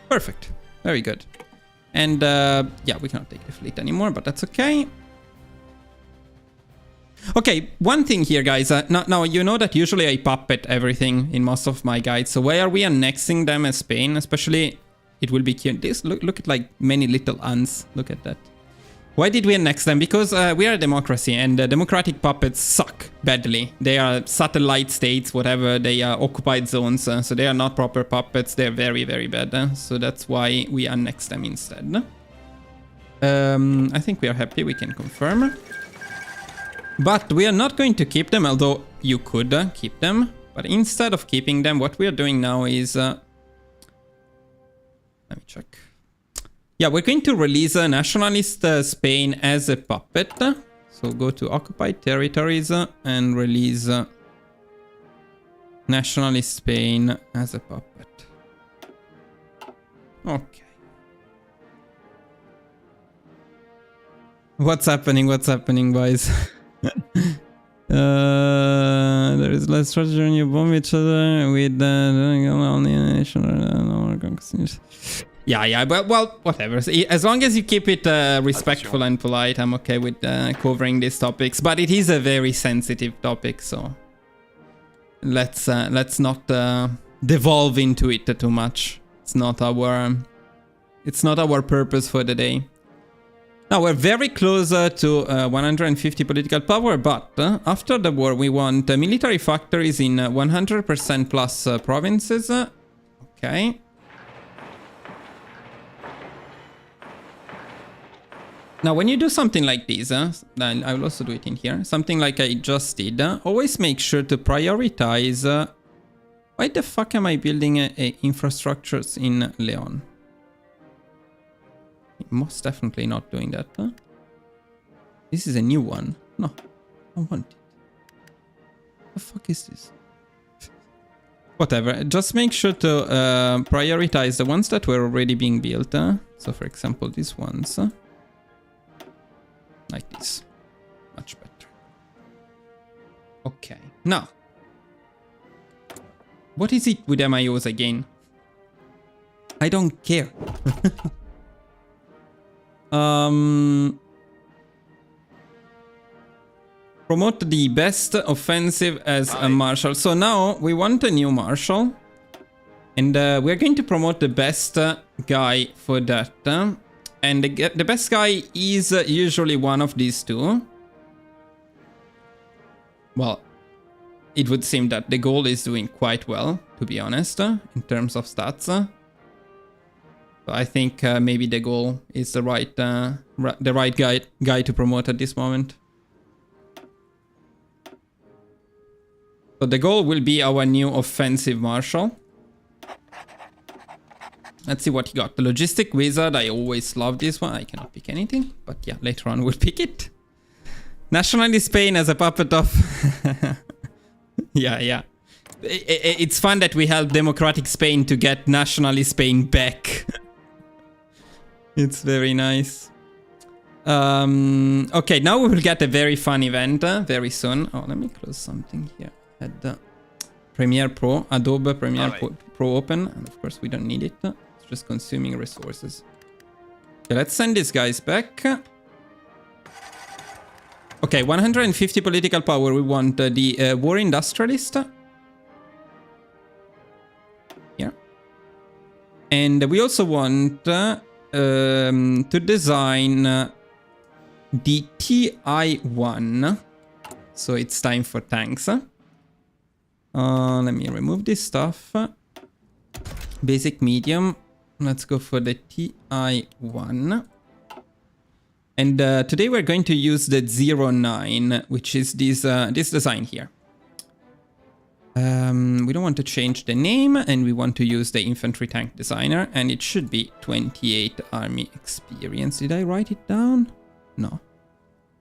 Perfect. Very good. And yeah, we cannot take the fleet anymore, but that's okay. Okay, one thing here, guys. Now, you know that usually I puppet everything in most of my guides. So why are we annexing them as Spain? Especially, it will be cute. This look at like many little ants. Look at that. Why did we annex them? Because we are a democracy and democratic puppets suck badly. They are satellite states, whatever. They are occupied zones. So they are not proper puppets. They're very, very bad. So that's why we annex them instead. I think we are happy, we can confirm. But we are not going to keep them, although you could keep them. But instead of keeping them, what we are doing now is... let me check. Yeah, we're going to release Nationalist Spain as a puppet. So go to Occupied Territories and release Nationalist Spain as a puppet. Okay. What's happening, guys? There is less strategy when you bomb each other with yeah, but well, whatever. As long as you keep it respectful and polite, I'm okay with covering these topics. But it is a very sensitive topic, so let's not devolve into it too much. It's not our purpose for the day. Now, we're very close to 150 political power, but after the war, we want military factories in 100% plus provinces. Okay. Now, when you do something like this, I will also do it in here, something like I just did, always make sure to prioritize... why the fuck am I building infrastructures in Leon? Most definitely not doing that. Huh? This is a new one. No, I don't want it. The fuck is this? Whatever. Just make sure to prioritize the ones that were already being built. So, for example, these ones. Like this. Much better. Okay. Now. What is it with MIOs again? I don't care. Promote the best offensive as a marshal. So now we want a new marshal. And we're going to promote the best guy for that. And the best guy is usually one of these two. Well, it would seem that the goal is doing quite well, to be honest, in terms of stats. I think maybe the goal is the right guy to promote at this moment. So the goal will be our new offensive marshal. Let's see what he got. The logistic wizard. I always love this one. I cannot pick anything, but yeah, later on we'll pick it. Nationalist Spain as a puppet of. yeah. It's fun that we help Democratic Spain to get Nationalist Spain back. It's very nice. Okay, now we will get a very fun event very soon. Oh, let me close something here. At the Premiere Pro, Adobe Premiere Pro open. And of course, we don't need it. It's just consuming resources. Okay, let's send these guys back. Okay, 150 political power. We want the war industrialist. Here. And we also want... to design the TI-1. So it's time for tanks. Let me remove this stuff. Basic medium. Let's go for the TI-1. And today we're going to use the 09, which is this design here. We don't want to change the name, and we want to use the infantry tank designer, and it should be 28 army experience. Did I write it down? No.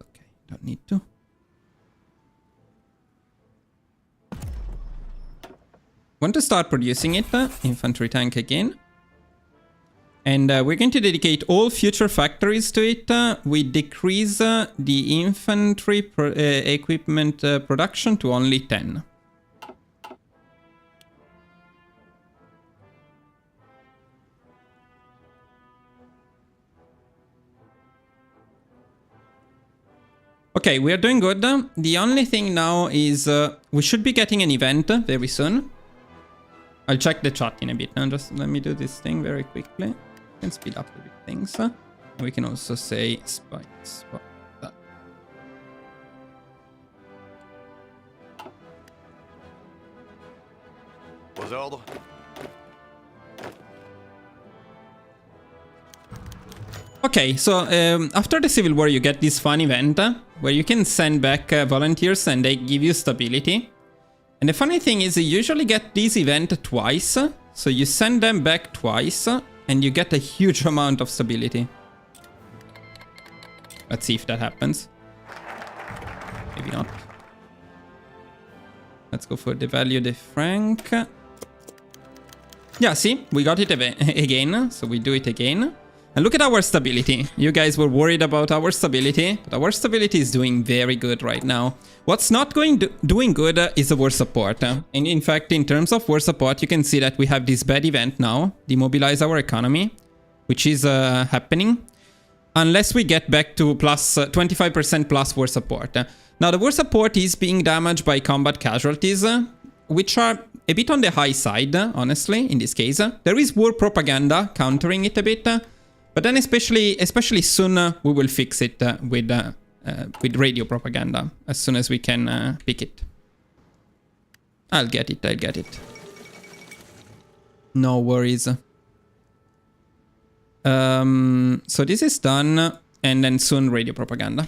Okay, don't need to. Want to start producing it, infantry tank again. And we're going to dedicate all future factories to it. We decrease the infantry equipment production to only 10. Okay, we are doing good. The only thing now is we should be getting an event very soon. I'll check the chat in a bit. Now just let me do this thing very quickly. I can speed up a bit things. We can also say spike. Aux ordres. Okay, so after the Civil War, you get this fun event where you can send back volunteers and they give you stability. And the funny thing is you usually get this event twice. So you send them back twice and you get a huge amount of stability. Let's see if that happens. Maybe not. Let's go for the value de franc. Yeah, see, we got it again, so we do it again. And look at our stability. You guys were worried about our stability, but our stability is doing very good right now. What's not doing good is the war support. And in fact, in terms of war support, you can see that we have this bad event now, demobilize our economy, which is happening, unless we get back to plus 25% plus war support. Now, the war support is being damaged by combat casualties, which are a bit on the high side, honestly, in this case. There is war propaganda countering it a bit, but then especially soon we will fix it with radio propaganda as soon as we can pick it. I'll get it. No worries. So this is done, and then soon radio propaganda.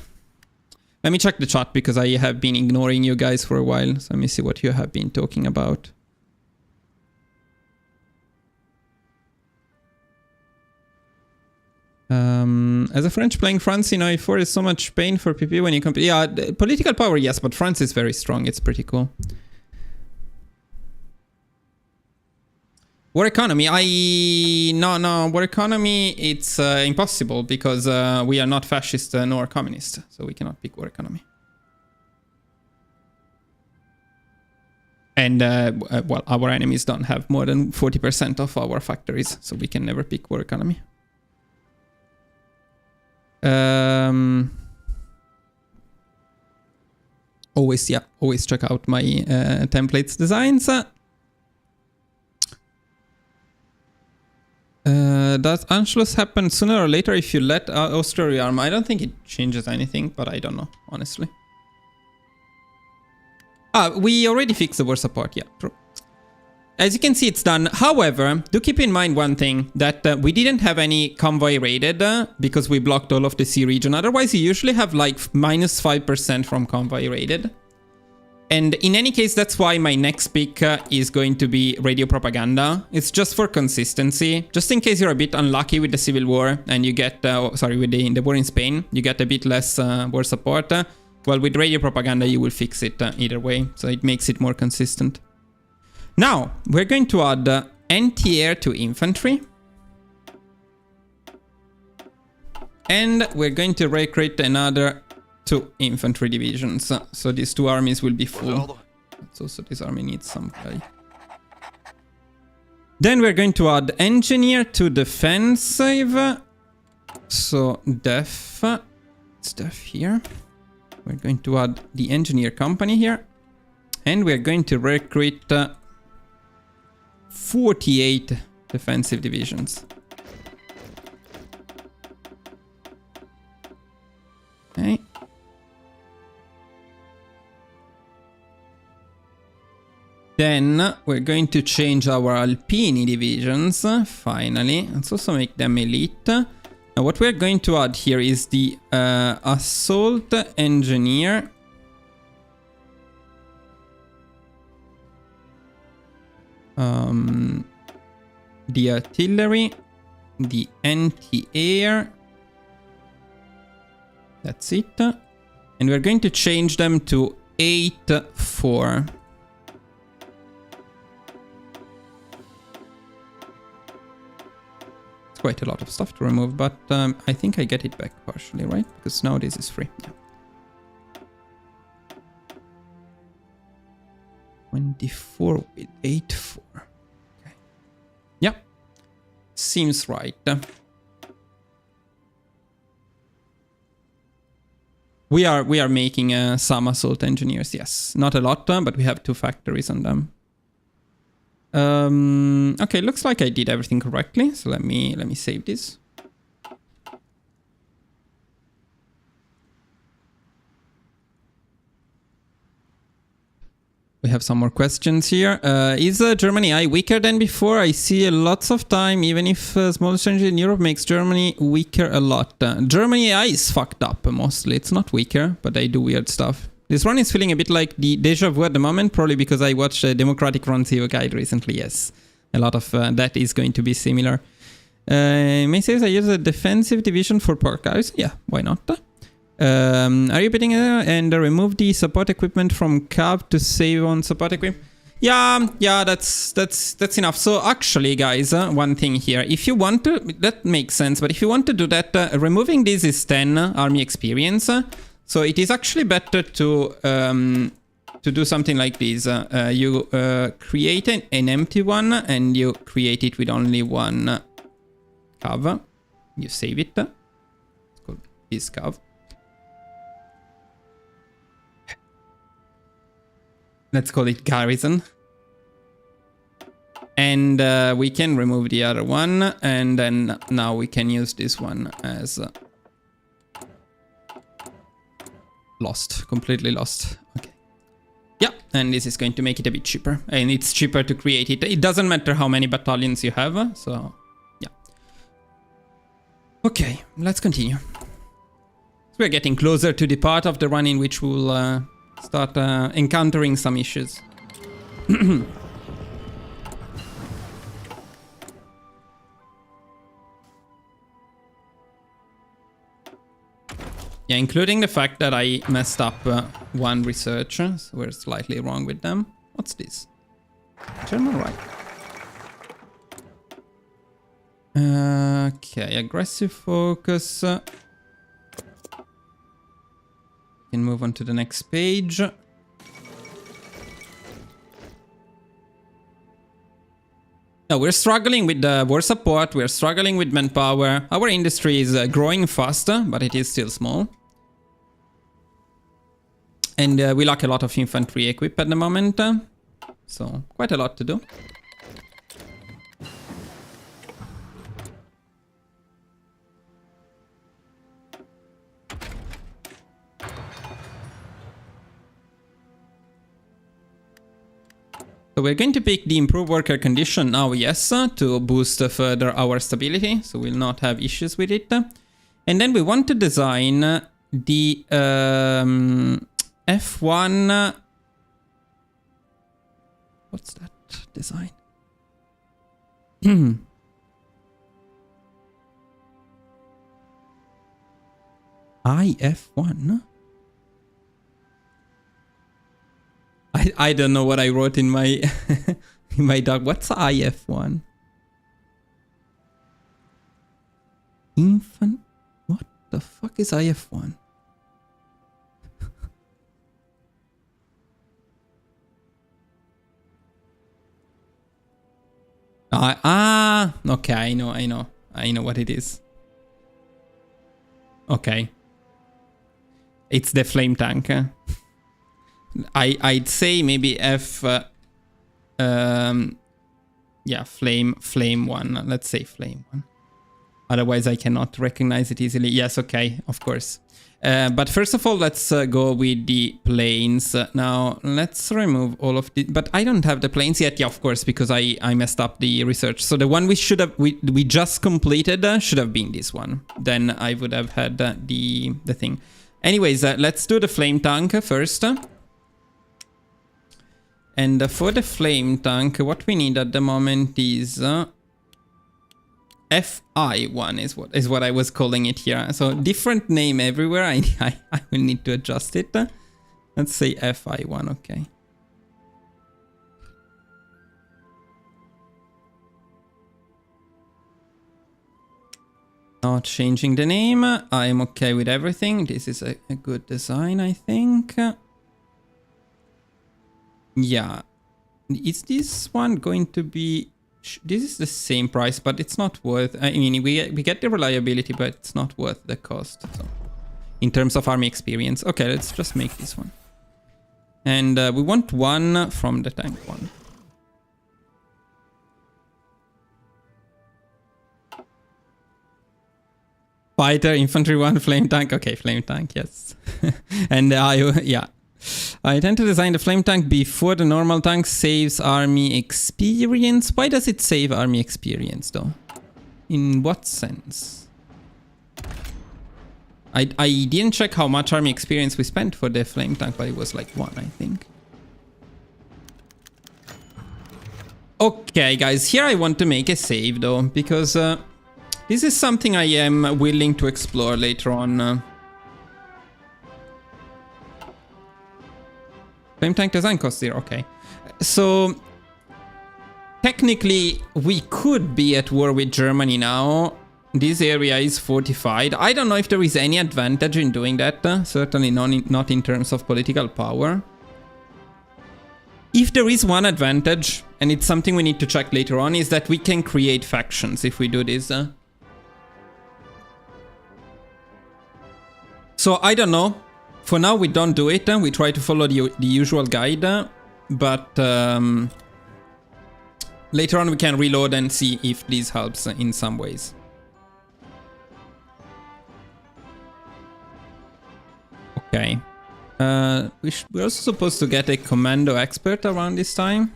Let me check the chat because I have been ignoring you guys for a while. So let me see what you have been talking about. As a French playing France in I4 is so much pain for PP when you compete. Yeah, political power, yes, but France is very strong. It's pretty cool. War economy, no, war economy, it's impossible because we are not fascist nor communist, so we cannot pick war economy. And, well, our enemies don't have more than 40% of our factories, so we can never pick war economy. Always check out my templates designs. Does Anschluss happen sooner or later if you let Austria rearm? I don't think it changes anything, but I don't know, honestly. We already fixed the war support, yeah, true. As you can see, it's done. However, do keep in mind one thing, that we didn't have any convoy raided because we blocked all of the sea region. Otherwise, you usually have like minus 5% from convoy raided. And in any case, that's why my next pick is going to be radio propaganda. It's just for consistency. Just in case you're a bit unlucky with the Civil War and you get, with the war in Spain, you get a bit less war support. Well, with radio propaganda, you will fix it either way. So it makes it more consistent. Now, we're going to add anti-air to infantry. And we're going to recruit another 2 infantry divisions. So these 2 armies will be full. So this army needs some guy. Then we're going to add engineer to defensive. So def. It's def here. We're going to add the engineer company here. And we're going to recruit 48 defensive divisions. Okay. Then we're going to change our Alpini divisions, finally. Let's also make them elite. Now what we're going to add here is the assault engineer. The artillery, the anti-air. That's it. And we're going to change them to 8-4. It's quite a lot of stuff to remove, but I think I get it back partially, right? Because now this is free. Yeah. 24 with 8-4. Okay. Yeah. Seems right. We are making some assault engineers, yes. Not a lot, but we have 2 factories on them. Okay, looks like I did everything correctly. So let me save this. We have some more questions here. Is Germany AI weaker than before? I see lots of time, even if small change in Europe makes Germany weaker a lot. Germany AI is fucked up mostly. It's not weaker, but they do weird stuff. This run is feeling a bit like the deja vu at the moment, probably because I watched a Democratic Run CEO guide recently. Yes, a lot of that is going to be similar. May says I use a defensive division for park cars. Yeah, why not? Are you betting and remove the support equipment from cab to save on support equipment? Yeah, that's enough. So actually, guys, one thing here. If you want to, that makes sense. But if you want to do that, removing this is 10 army experience. So it is actually better to do something like this. You create an empty one and you create it with only one cav. You save it. It's called this cav. Let's call it garrison. And we can remove the other one. And then now we can use this one as lost. Completely lost. Okay. Yeah, and this is going to make it a bit cheaper. And it's cheaper to create it. It doesn't matter how many battalions you have. So, yeah. Okay, let's continue. So we're getting closer to the part of the run in which we'll start encountering some issues. Yeah, including the fact that I messed up one research, so we're slightly wrong with them. What's this? German right. Okay, aggressive focus. Can move on to the next page. Now we're struggling with the war support, we're struggling with manpower. Our industry is growing faster, but it is still small. And we lack a lot of infantry equip at the moment. So quite a lot to do. So we're going to pick the improved worker condition now, yes, to boost further our stability, so we'll not have issues with it. And then we want to design the F1... What's that design? IF1? I don't know what I wrote in my in my doc. What's IF1? Infant? What the fuck is IF1? Okay, I know what it is. Okay. It's the flame tank. I'd say maybe F, yeah, flame one. Let's say flame one. Otherwise, I cannot recognize it easily. Yes, okay, of course. But first of all, let's go with the planes. Now, let's remove all of the... But I don't have the planes yet. Yeah, of course, because I messed up the research. So the one we should have... We just completed should have been this one. Then I would have had the thing. Anyways, let's do the flame tank first. And for the flame tank, what we need at the moment is FI1 is what I was calling it here. So different name everywhere. I will need to adjust it. Let's say FI1, okay. Not changing the name. I'm okay with everything. This is a good design, I think. Yeah, is this one going to be... This is the same price, but it's not worth... I mean, we get the reliability, but it's not worth the cost. So, in terms of army experience. Okay, let's just make this one. And we want one from the tank one. Fighter, infantry one, flame tank. Okay, flame tank, yes. And yeah. I tend to design the flame tank before the normal tank. Saves army experience. Why does it save army experience though? In what sense? I didn't check how much army experience we spent for the flame tank, but it was like 1, I think. Okay, guys, here I want to make a save though, because this is something I am willing to explore later on. Flame tank design cost 0, okay. So, technically, we could be at war with Germany now. This area is fortified. I don't know if there is any advantage in doing that. Certainly not in terms of political power. If there is one advantage, and it's something we need to check later on, is that we can create factions if we do this. So, I don't know. For now, we don't do it. We try to follow the usual guide. But later on, we can reload and see if this helps in some ways. Okay. We're also supposed to get a commando expert around this time.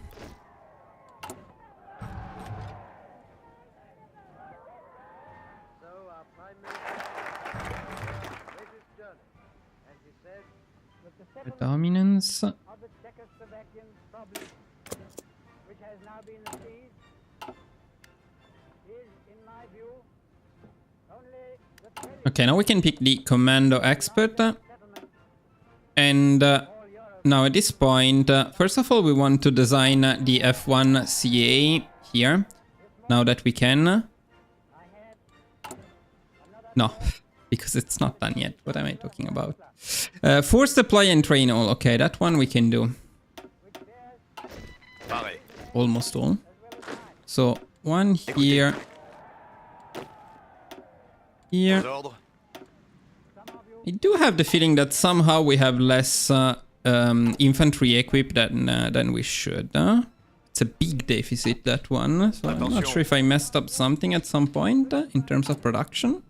The dominance. Okay, now we can pick the commando expert. And now at this point, first of all, we want to design the F1 CA here. Now that we can. No, because it's not done yet. What am I talking about? Force deploy and train all. Okay, that one we can do. Almost all. So one here. Here. I do have the feeling that somehow we have less infantry equipped than we should. It's a big deficit, that one. So I'm not sure if I messed up something at some point in terms of production.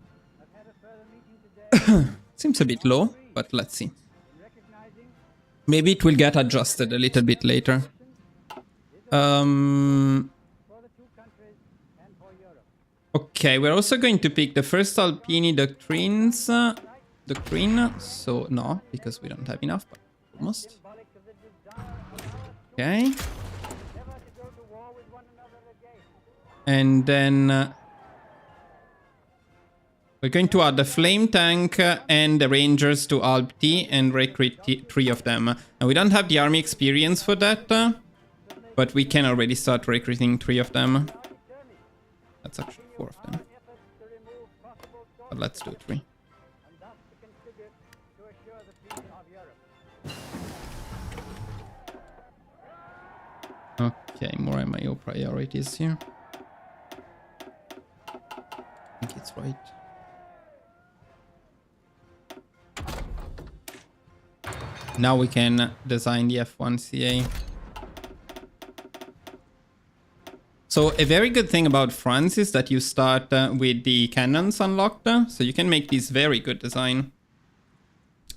Seems a bit low, but let's see. Maybe it will get adjusted a little bit later. Okay, we're also going to pick the first Alpini doctrine, so no, because we don't have enough, but almost. Okay. And then we're going to add the flame tank and the rangers to Alp T and recruit 3 of them. And we don't have the army experience for that, but we can already start recruiting 3 of them. That's actually 4 of them. But let's do 3. Okay, more MIO priorities here. I think it's right. Now we can design the F1 CA. So a very good thing about France is that you start with the cannons unlocked, so you can make this very good design.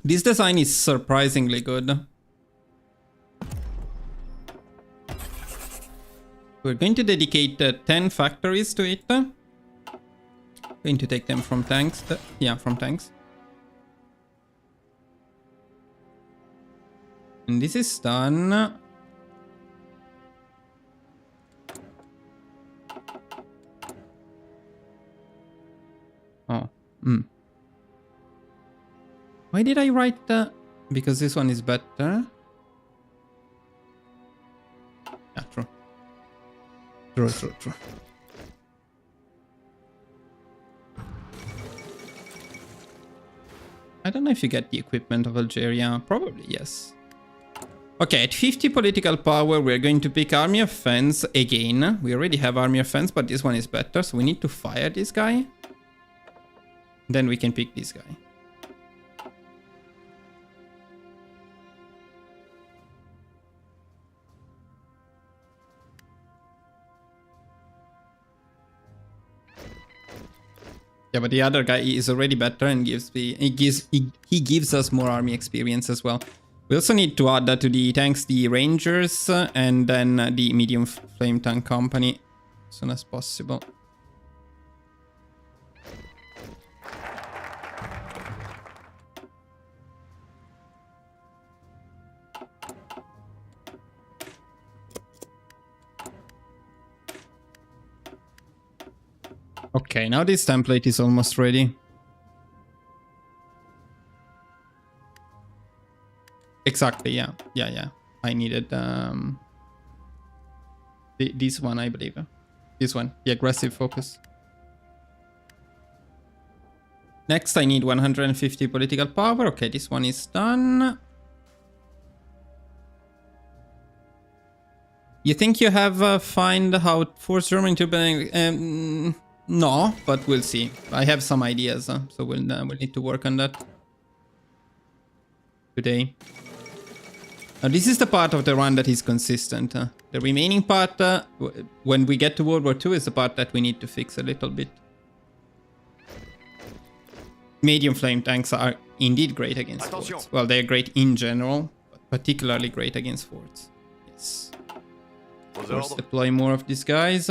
This design is surprisingly good. We're going to dedicate 10 factories to it. Going to take them from tanks. Yeah, from tanks. And this is done. Oh, Why did I write because this one is better? Yeah, true. True. I don't know if you get the equipment of Algeria. Probably, yes. Okay, at 50 political power, we're going to pick Army of Fence again. We already have Army of Fence, but this one is better, so we need to fire this guy. Then we can pick this guy. Yeah, but the other guy is already better and gives me he gives us more army experience as well. We also need to add that to the tanks, the Rangers, and then the medium flame tank company as soon as possible. Okay, now this template is almost ready. Exactly, yeah. Yeah. I needed this one, I believe. This one, the aggressive focus. Next, I need 150 political power. Okay, this one is done. You think you have find how to force Germany to... no, but we'll see. I have some ideas, so we'll need to work on that today. Now, this is the part of the run that is consistent. The remaining part, when we get to World War II, is the part that we need to fix a little bit. Medium flame tanks are indeed great against forts. Well, they're great in general, but particularly great against forts. Yes. Of course, deploy more of these guys.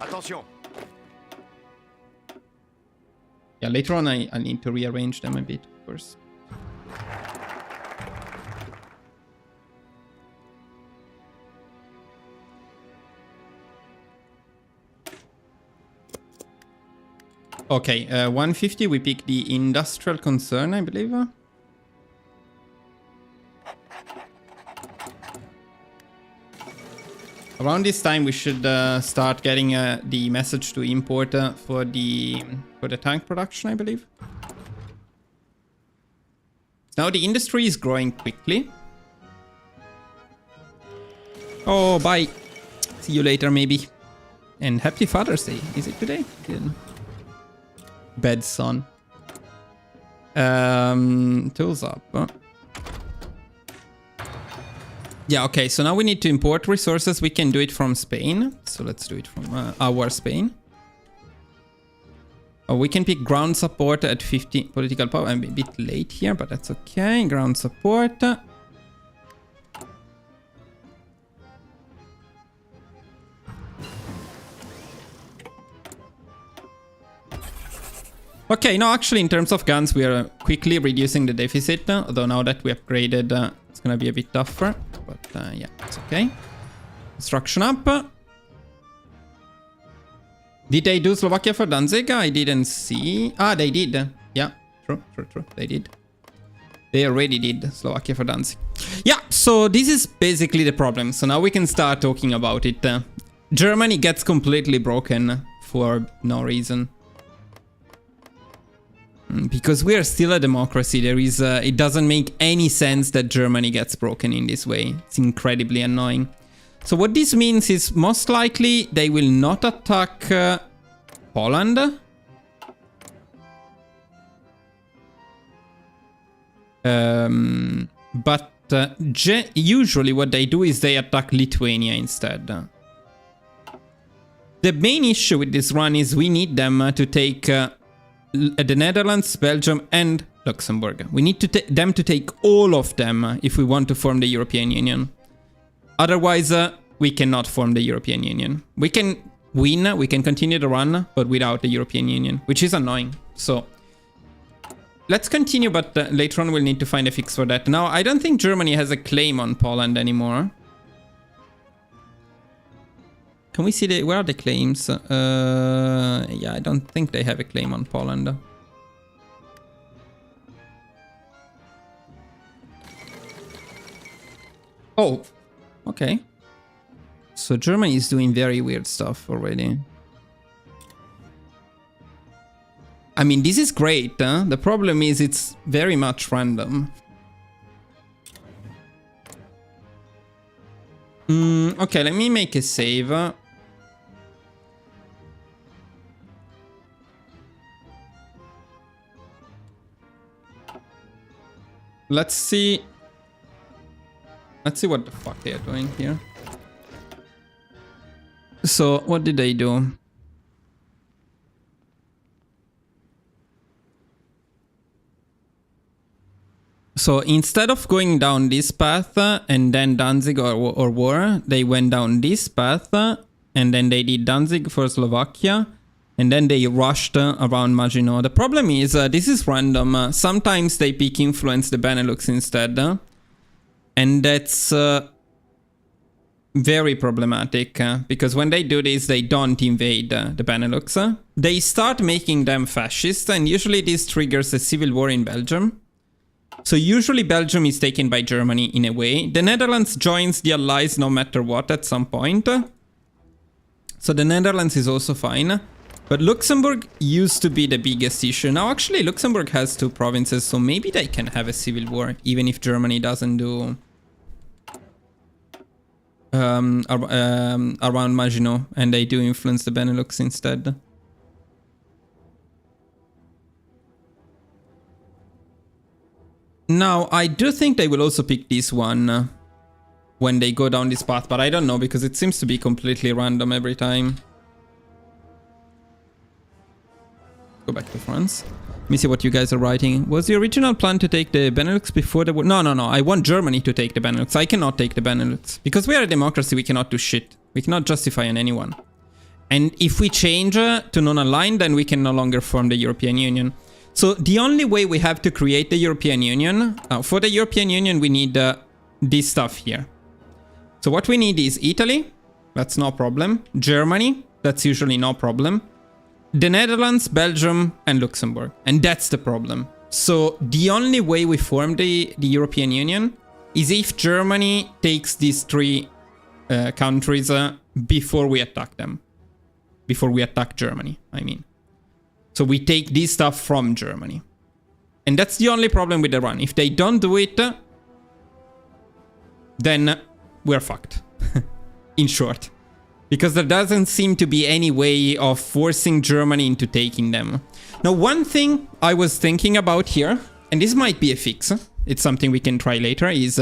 Attention. Yeah, later on I need to rearrange them a bit, of course. Okay, 150, we pick the industrial concern, I believe. Around this time, we should start getting the message to import for the tank production, I believe. Now the industry is growing quickly. Oh, bye. See you later, maybe. And happy Father's Day. Is it today? Yeah. Bad son. Tools up. Yeah, okay, so now we need to import resources. We can do it from Spain. So let's do it from our Spain. Oh, we can pick ground support at 50 political power. I'm a bit late here, but that's okay. Ground support. Okay, no, actually, in terms of guns, we are quickly reducing the deficit. Although now that we upgraded, it's gonna be a bit tougher. But yeah, it's okay. Construction up. Did they do Slovakia for Danzig? I didn't see. Ah, they did. Yeah, true. They did. They already did Slovakia for Danzig. Yeah, so this is basically the problem. So now we can start talking about it. Germany gets completely broken for no reason. Because we are still a democracy, there is it doesn't make any sense that Germany gets broken in this way. It's incredibly annoying. So what this means is most likely they will not attack Poland. But usually what they do is they attack Lithuania instead. The main issue with this run is we need them to take the Netherlands, Belgium and Luxembourg. We need them to take all of them if we want to form the European Union. Otherwise, we cannot form the European Union. We can win, we can continue the run, but without the European Union, which is annoying. So let's continue, but later on we'll need to find a fix for that. Now, I don't think Germany has a claim on Poland anymore. Can we see where are the claims? Yeah, I don't think they have a claim on Poland. Oh, okay. So Germany is doing very weird stuff already. I mean, this is great. The problem is it's very much random. Okay, let me make a save. Let's see what the fuck they are doing here. So, what did they do? So instead of going down this path and then Danzig or war, they went down this path and then they did Danzig for Slovakia and then they rushed around Maginot. The problem is this is random. Sometimes they pick influence the Benelux instead. And that's very problematic because when they do this, they don't invade the Benelux. They start making them fascist and usually this triggers a civil war in Belgium. So usually Belgium is taken by Germany in a way. The Netherlands joins the Allies no matter what at some point. So the Netherlands is also fine. But Luxembourg used to be the biggest issue. Now actually Luxembourg has 2 provinces, so maybe they can have a civil war even if Germany doesn't do around Maginot and they do influence the Benelux instead. Now, I do think they will also pick this one when they go down this path, but I don't know because it seems to be completely random every time. Go back to France. Let me see what you guys are writing. Was the original plan to take the Benelux before the war? No. I want Germany to take the Benelux. I cannot take the Benelux. Because we are a democracy, we cannot do shit. We cannot justify on anyone. And if we change to non-aligned, then we can no longer form the European Union. So the only way we have to create the European Union, for the European Union, we need this stuff here. So what we need is Italy, that's no problem. Germany, that's usually no problem. The Netherlands, Belgium, and Luxembourg. And that's the problem. So the only way we form the European Union is if Germany takes these 3 countries before we attack them. Before we attack Germany, I mean. So we take this stuff from Germany. And that's the only problem with the run. If they don't do it, then we're fucked. In short. Because there doesn't seem to be any way of forcing Germany into taking them. Now, one thing I was thinking about here, and this might be a fix, it's something we can try later, is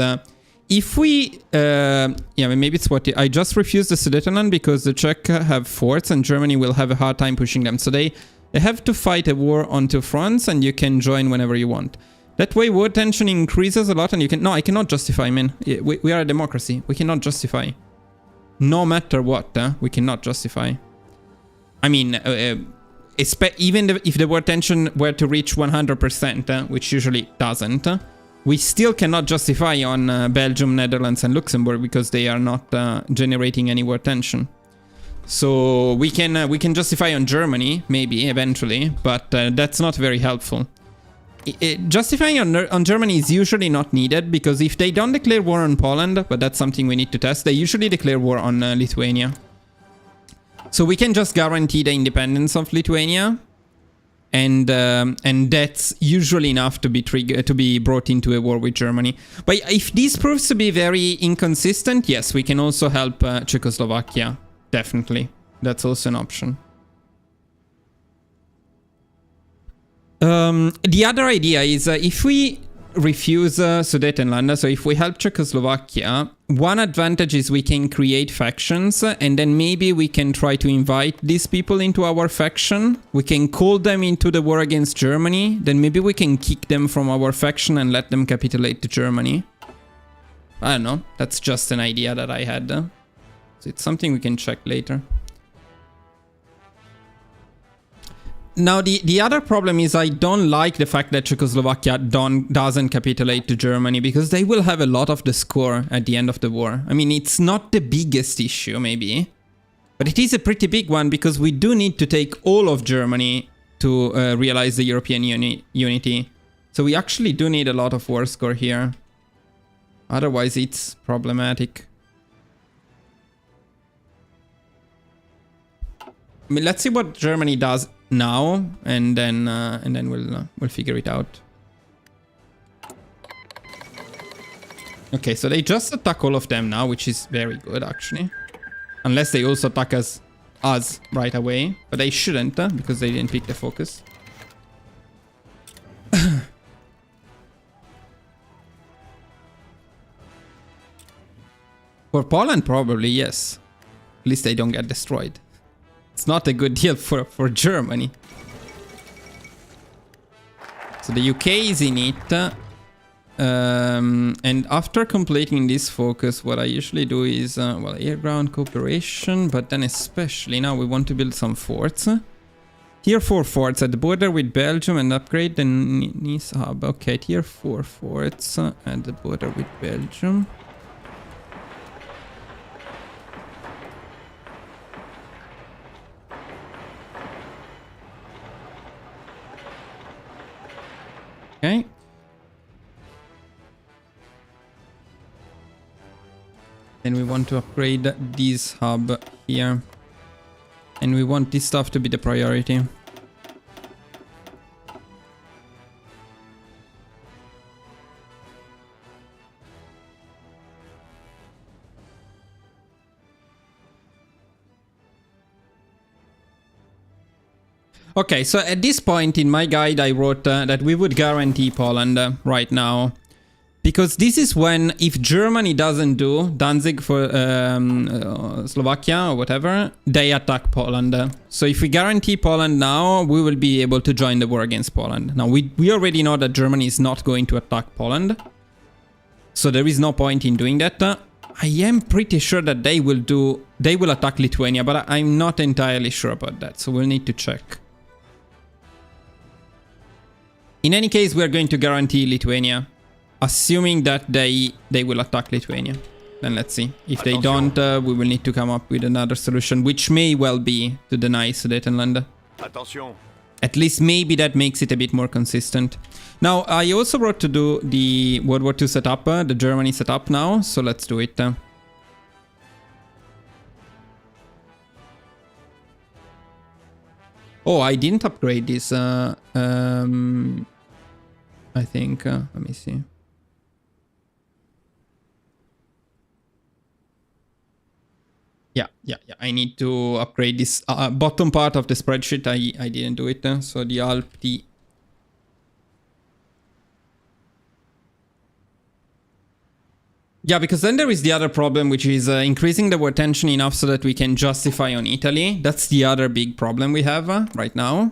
if we... yeah, maybe it's what... I just refused the Sudetenland because the Czech have forts and Germany will have a hard time pushing them. So they have to fight a war onto France and you can join whenever you want. That way war tension increases a lot and you can... No, I cannot justify, man. We are a democracy. We cannot justify. No matter what, we cannot justify. I mean, even if the war tension were to reach 100%, which usually doesn't, we still cannot justify on Belgium, Netherlands, and Luxembourg because they are not generating any war tension. So we can justify on Germany, maybe, eventually, but that's not very helpful. Justifying on Germany is usually not needed because if they don't declare war on Poland, but that's something we need to test, they usually declare war on Lithuania. So we can just guarantee the independence of Lithuania, and that's usually enough to be brought into a war with Germany. But if this proves to be very inconsistent, yes, we can also help Czechoslovakia. Definitely, that's also an option. The other idea is if we refuse Sudetenland, so if we help Czechoslovakia, one advantage is we can create factions and then maybe we can try to invite these people into our faction. We can call them into the war against Germany, then maybe we can kick them from our faction and let them capitulate to Germany. I don't know, that's just an idea that I had. So it's something we can check later. Now, the other problem is I don't like the fact that Czechoslovakia doesn't capitulate to Germany because they will have a lot of the score at the end of the war. I mean, it's not the biggest issue, maybe, but it is a pretty big one because we do need to take all of Germany to realize the European unity. So we actually do need a lot of war score here. Otherwise, it's problematic. I mean, let's see what Germany does now, and then we'll figure it out. Okay, so they just attack all of them now, which is very good actually. Unless they also attack us right away, but they shouldn't because they didn't pick the focus. For Poland, probably yes. At least they don't get destroyed. It's not a good deal for Germany. So the UK is in it. And after completing this focus, what I usually do is, well, air-ground cooperation, but then especially now we want to build some forts. Tier 4 forts at the border with Belgium and upgrade the Nice hub. Okay, tier 4 forts at the border with Belgium. Okay. Then we want to upgrade this hub here. And we want this stuff to be the priority. Okay, so at this point in my guide I wrote that we would guarantee Poland right now. Because this is when, if Germany doesn't do Danzig for Slovakia or whatever, they attack Poland. So if we guarantee Poland now, we will be able to join the war against Poland. Now, we already know that Germany is not going to attack Poland. So there is no point in doing that. I am pretty sure that they will attack Lithuania, but I'm not entirely sure about that. So we'll need to check. In any case, we are going to guarantee Lithuania. Assuming that they will attack Lithuania. Then let's see. If they don't, we will need to come up with another solution, which may well be to deny Sudetenland. Attention. At least maybe that makes it a bit more consistent. Now, I also wrote to do the World War II setup, the Germany setup now, so let's do it. Oh, I didn't upgrade this, I think. Let me see. Yeah. I need to upgrade this bottom part of the spreadsheet. I didn't do it. So the Alp T. Yeah, because then there is the other problem, which is increasing the war tension enough so that we can justify on Italy. That's the other big problem we have right now.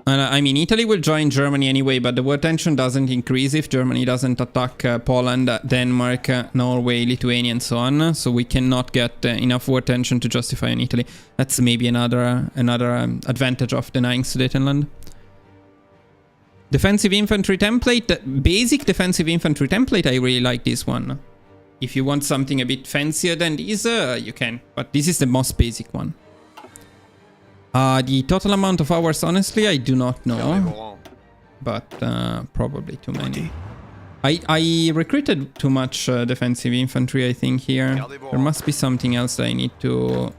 I mean, Italy will join Germany anyway, but the war tension doesn't increase if Germany doesn't attack Poland, Denmark, Norway, Lithuania, and so on. So we cannot get enough war tension to justify on Italy. That's maybe another advantage of denying Sudetenland. Defensive infantry template, basic defensive infantry template. I really like this one. If you want something a bit fancier than this, you can. But this is the most basic one. The total amount of hours, honestly, I do not know. But probably too many. I recruited too much defensive infantry, I think, here. There must be something else that I need to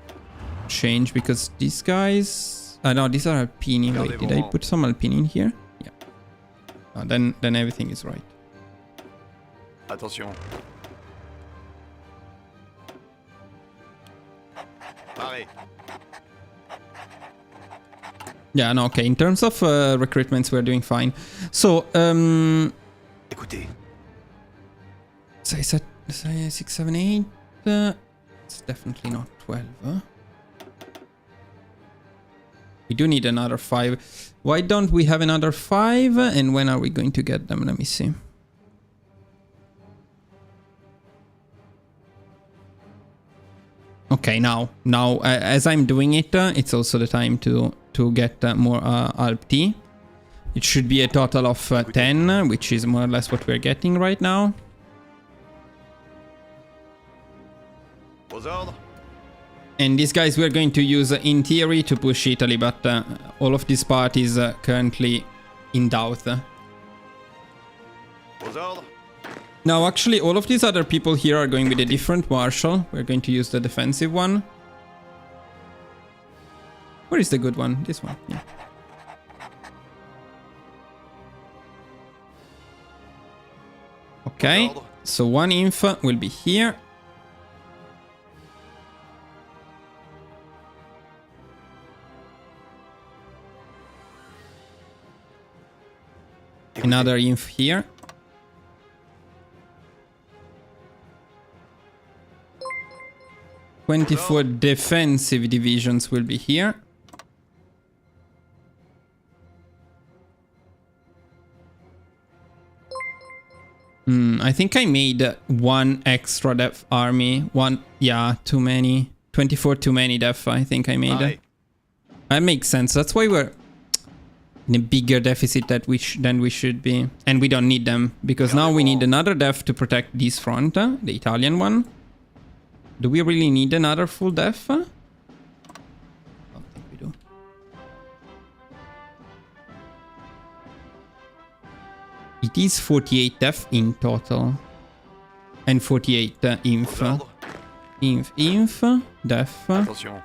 change, because these guys... no, these are Alpini. Wait, did I put some Alpini in here? Yeah. Then everything is right. Attention. Pareil. Yeah, no, okay. In terms of recruitments, we're doing fine. So, Écoutez. so I said 6, 7, 8. It's definitely not 12. Huh? We do need another 5. Why don't we have another 5? And when are we going to get them? Let me see. Okay, now as I'm doing it, it's also the time to get more Alp T. It should be a total of 10, which is more or less what we're getting right now. And these guys we're going to use in theory to push Italy, but all of this part is currently in doubt. Now, actually, all of these other people here are going with a different marshal. We're going to use the defensive one. Where is the good one? This one, yeah. Okay, so one inf will be here. Another inf here. "24 defensive divisions will be here. I think I made one extra def army. One, yeah, too many. 24 too many def, I think I made. Pareil. That makes sense. That's why we're in a bigger deficit that than we should be. And we don't need them, because now we need another def to protect this front, the Italian one. Do we really need another full def? I don't think we do. It is 48 def in total. And 48 inf. Aux ordres. Inf, def, Attention.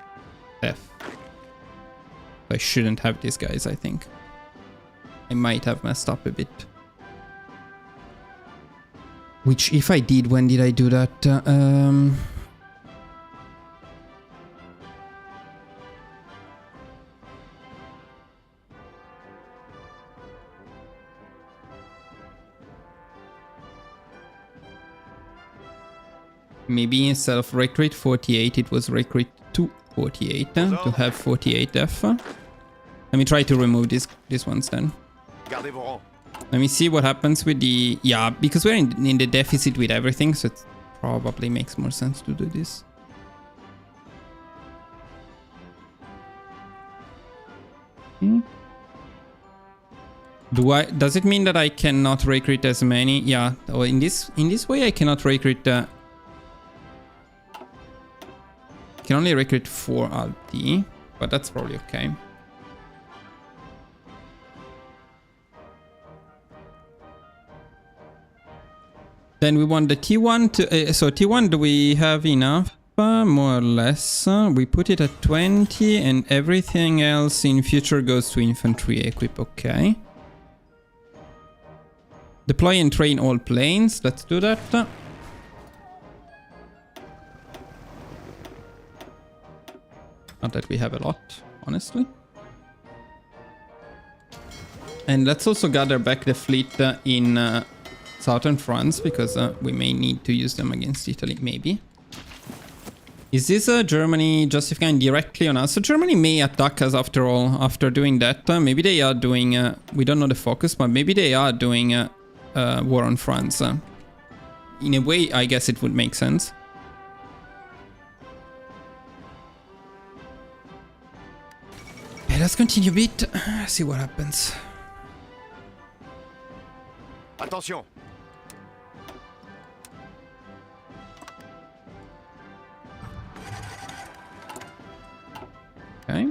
def. I shouldn't have these guys, I think. I might have messed up a bit. Which, if I did, when did I do that? Maybe instead of recruit 48, it was recruit to 48 to have 48 def. Let me try to remove these ones then. Gardez vos rangs. Let me see what happens with the... Yeah, because we're in the deficit with everything, so it probably makes more sense to do this. Does it mean that I cannot recruit as many? Yeah, oh, in this way I cannot recruit... can only recruit 4 Alti, but that's probably okay. Then we want the T1 to... so T1, do we have enough? More or less. We put it at 20 and everything else in future goes to infantry equip, okay. Deploy and train all planes, let's do that. Not that we have a lot, honestly. And let's also gather back the fleet in southern France, because we may need to use them against Italy, maybe. Is this Germany justifying directly on us? So Germany may attack us after all, after doing that. Maybe they are doing, we don't know the focus, but maybe they are doing war on France. In a way, I guess it would make sense. Let's continue a bit, see what happens. Attention. Okay.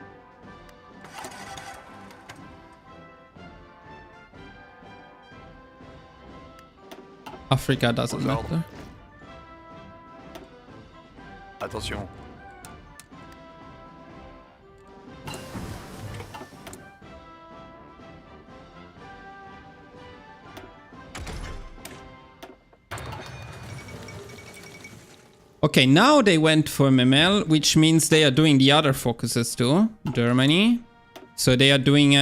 Africa doesn't Aux ordres. matter. Attention. Okay, now they went for Memel, which means they are doing the other focuses too. Germany. So they are doing...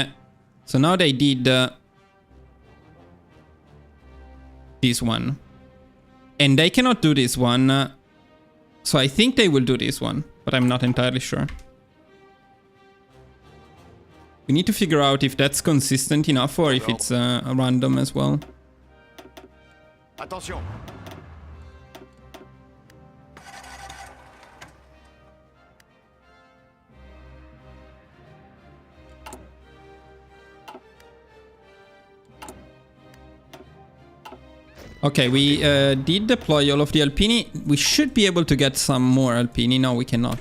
so now they did this one. And they cannot do this one. So I think they will do this one, but I'm not entirely sure. We need to figure out if that's consistent enough or if it's random as well. Attention. Okay, we did deploy all of the Alpini. We should be able to get some more Alpini. No, we cannot.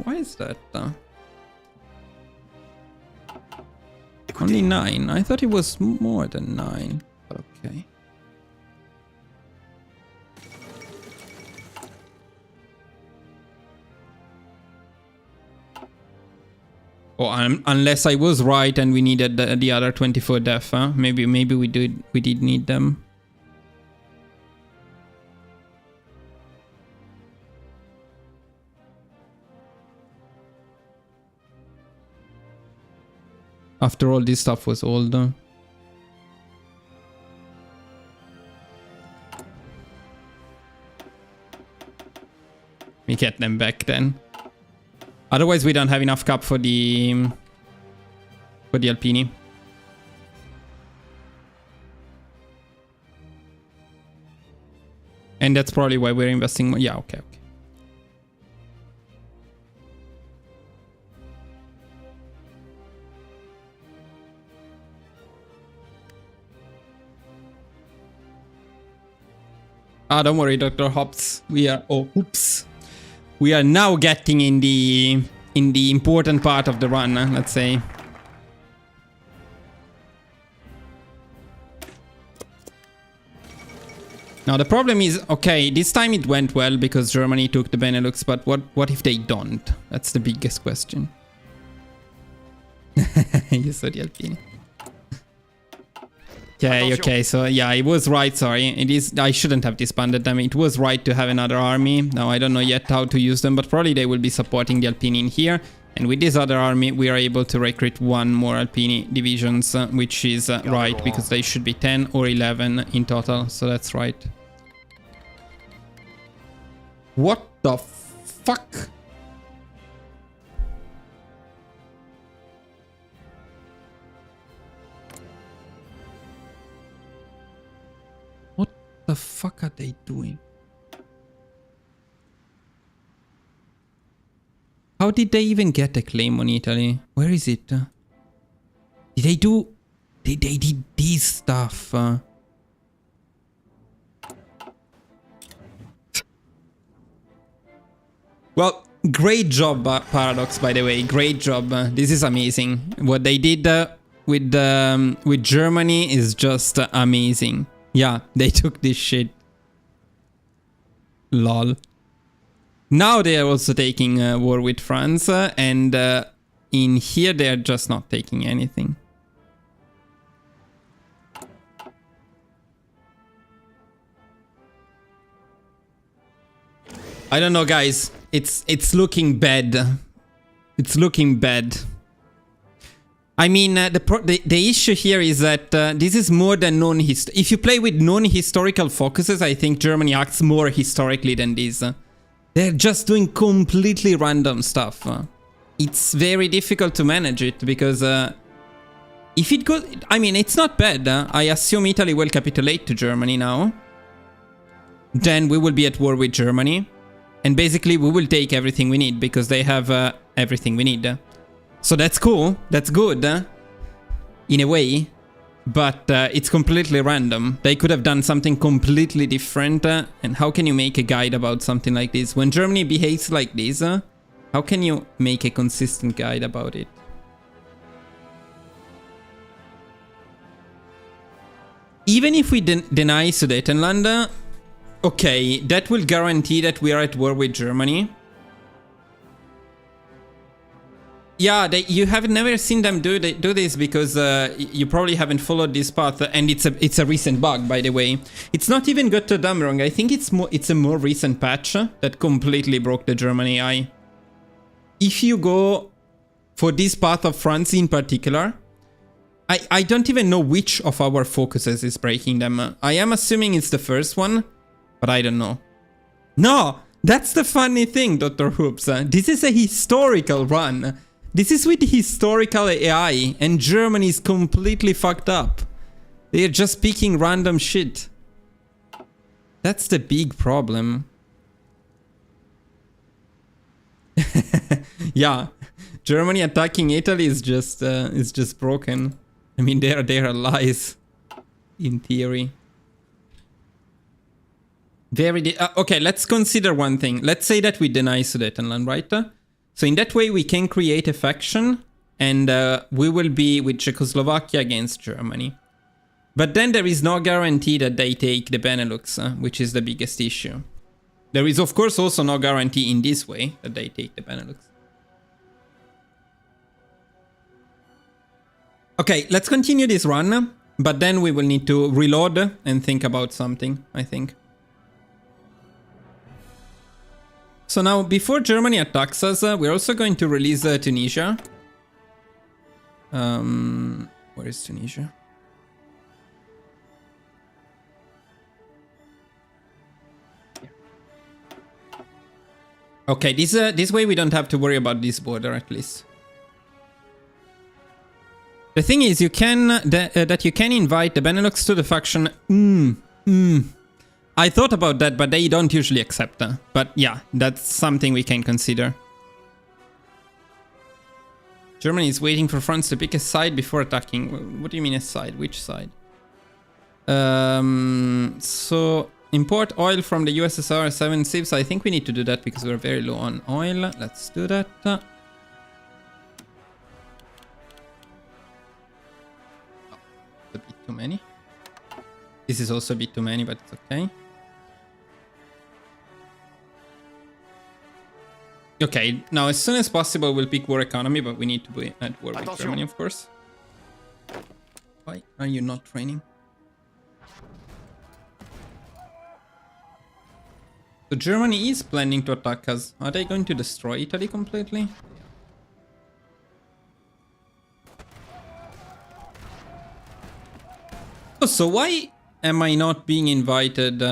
Why is that? Only 9. I thought it was more than 9. But okay. Oh, unless I was right and we needed the other 24 def, huh? Maybe we did need them. After all, this stuff was old. We get them back then. Otherwise, we don't have enough cap for the Alpini. And that's probably why we're investing more. Yeah, okay. Ah, don't worry, Dr. Hops. We are... Oh, oops. We are now getting in the important part of the run, let's say. Now the problem is, okay, this time it went well because Germany took the Benelux, but what if they don't? That's the biggest question. You saw the Alpini. Okay, so yeah, it was right, sorry. It is, I shouldn't have disbanded them. It was right to have another army. Now I don't know yet how to use them, but probably they will be supporting the Alpini in here. And with this other army, we are able to recruit one more Alpini divisions, which is right, because they should be 10 or 11 in total, so that's right. What the fuck? What the fuck are they doing? How did they even get a claim on Italy? Where is it? Did they do... They did this stuff. Well, great job, Paradox, by the way. Great job. This is amazing. What they did with Germany is just amazing. Yeah, they took this shit. Lol. Now they are also taking war with France, and in here they are just not taking anything. I don't know, guys. It's looking bad. It's looking bad. I mean, the issue here is that this is more than if you play with non-historical focuses, I think Germany acts more historically than this. They're just doing completely random stuff. It's very difficult to manage it because if it goes... I mean, it's not bad. I assume Italy will capitulate to Germany now. Then we will be at war with Germany. And basically we will take everything we need because they have everything we need. So that's cool. That's good. In a way. But it's completely random. They could have done something completely different. And how can you make a guide about something like this? When Germany behaves like this, how can you make a consistent guide about it? Even if we deny Sudetenland, okay, that will guarantee that we are at war with Germany. Yeah, you have never seen them do this because you probably haven't followed this path, and it's a recent bug, by the way. It's not even Götterdämmerung. I think it's a more recent patch that completely broke the German AI. If you go for this path of France in particular, I don't even know which of our focuses is breaking them. I am assuming it's the first one, but I don't know. No, that's the funny thing, Dr. Hoops. This is a historical run. This is with historical AI, and Germany is completely fucked up. They're just picking random shit. That's the big problem. Yeah, Germany attacking Italy is just broken. I mean, they're allies, in theory. Okay, let's consider one thing. Let's say that we deny Sudetenland, right? So in that way, we can create a faction, and we will be with Czechoslovakia against Germany. But then there is no guarantee that they take the Benelux, which is the biggest issue. There is, of course, also no guarantee in this way that they take the Benelux. Okay, let's continue this run, but then we will need to reload and think about something, I think. So now, before Germany attacks us, we're also going to release Tunisia. Where is Tunisia? Okay, this way we don't have to worry about this border, at least. The thing is, you can that you can invite the Benelux to the faction. I thought about that, but they don't usually accept that. But yeah, that's something we can consider. Germany is waiting for France to pick a side before attacking. What do you mean a side? Which side? So import oil from the USSR 7 sieves. I think we need to do that because we're very low on oil. Let's do that. Oh, a bit too many. This is also a bit too many, but it's okay. Okay, now as soon as possible we'll pick war economy, but we need to be at war with Germany, of course. Why are you not training? So Germany is planning to attack us. Are they going to destroy Italy completely? Oh, so why am I not being invited?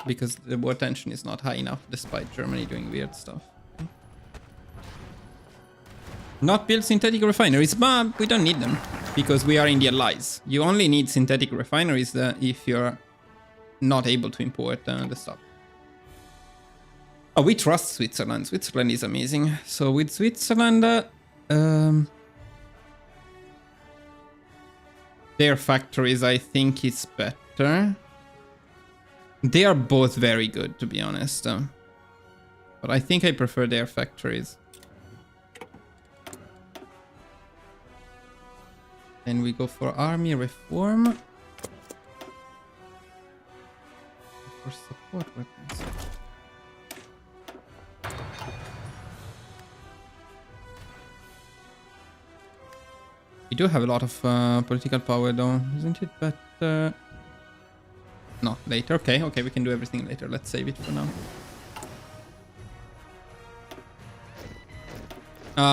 Because the war tension is not high enough despite Germany doing weird stuff. Okay. Not build synthetic refineries, but we don't need them because we are in the allies. You only need synthetic refineries if you're not able to import the stuff. Oh, we trust Switzerland. Switzerland is amazing. So with Switzerland, their factories, I think, is better. They are both very good, to be honest. But I think I prefer their factories. Then we go for army reform. For support weapons. We do have a lot of political power though, isn't it better? No, later. Okay, okay, we can do everything later. Let's save it for now.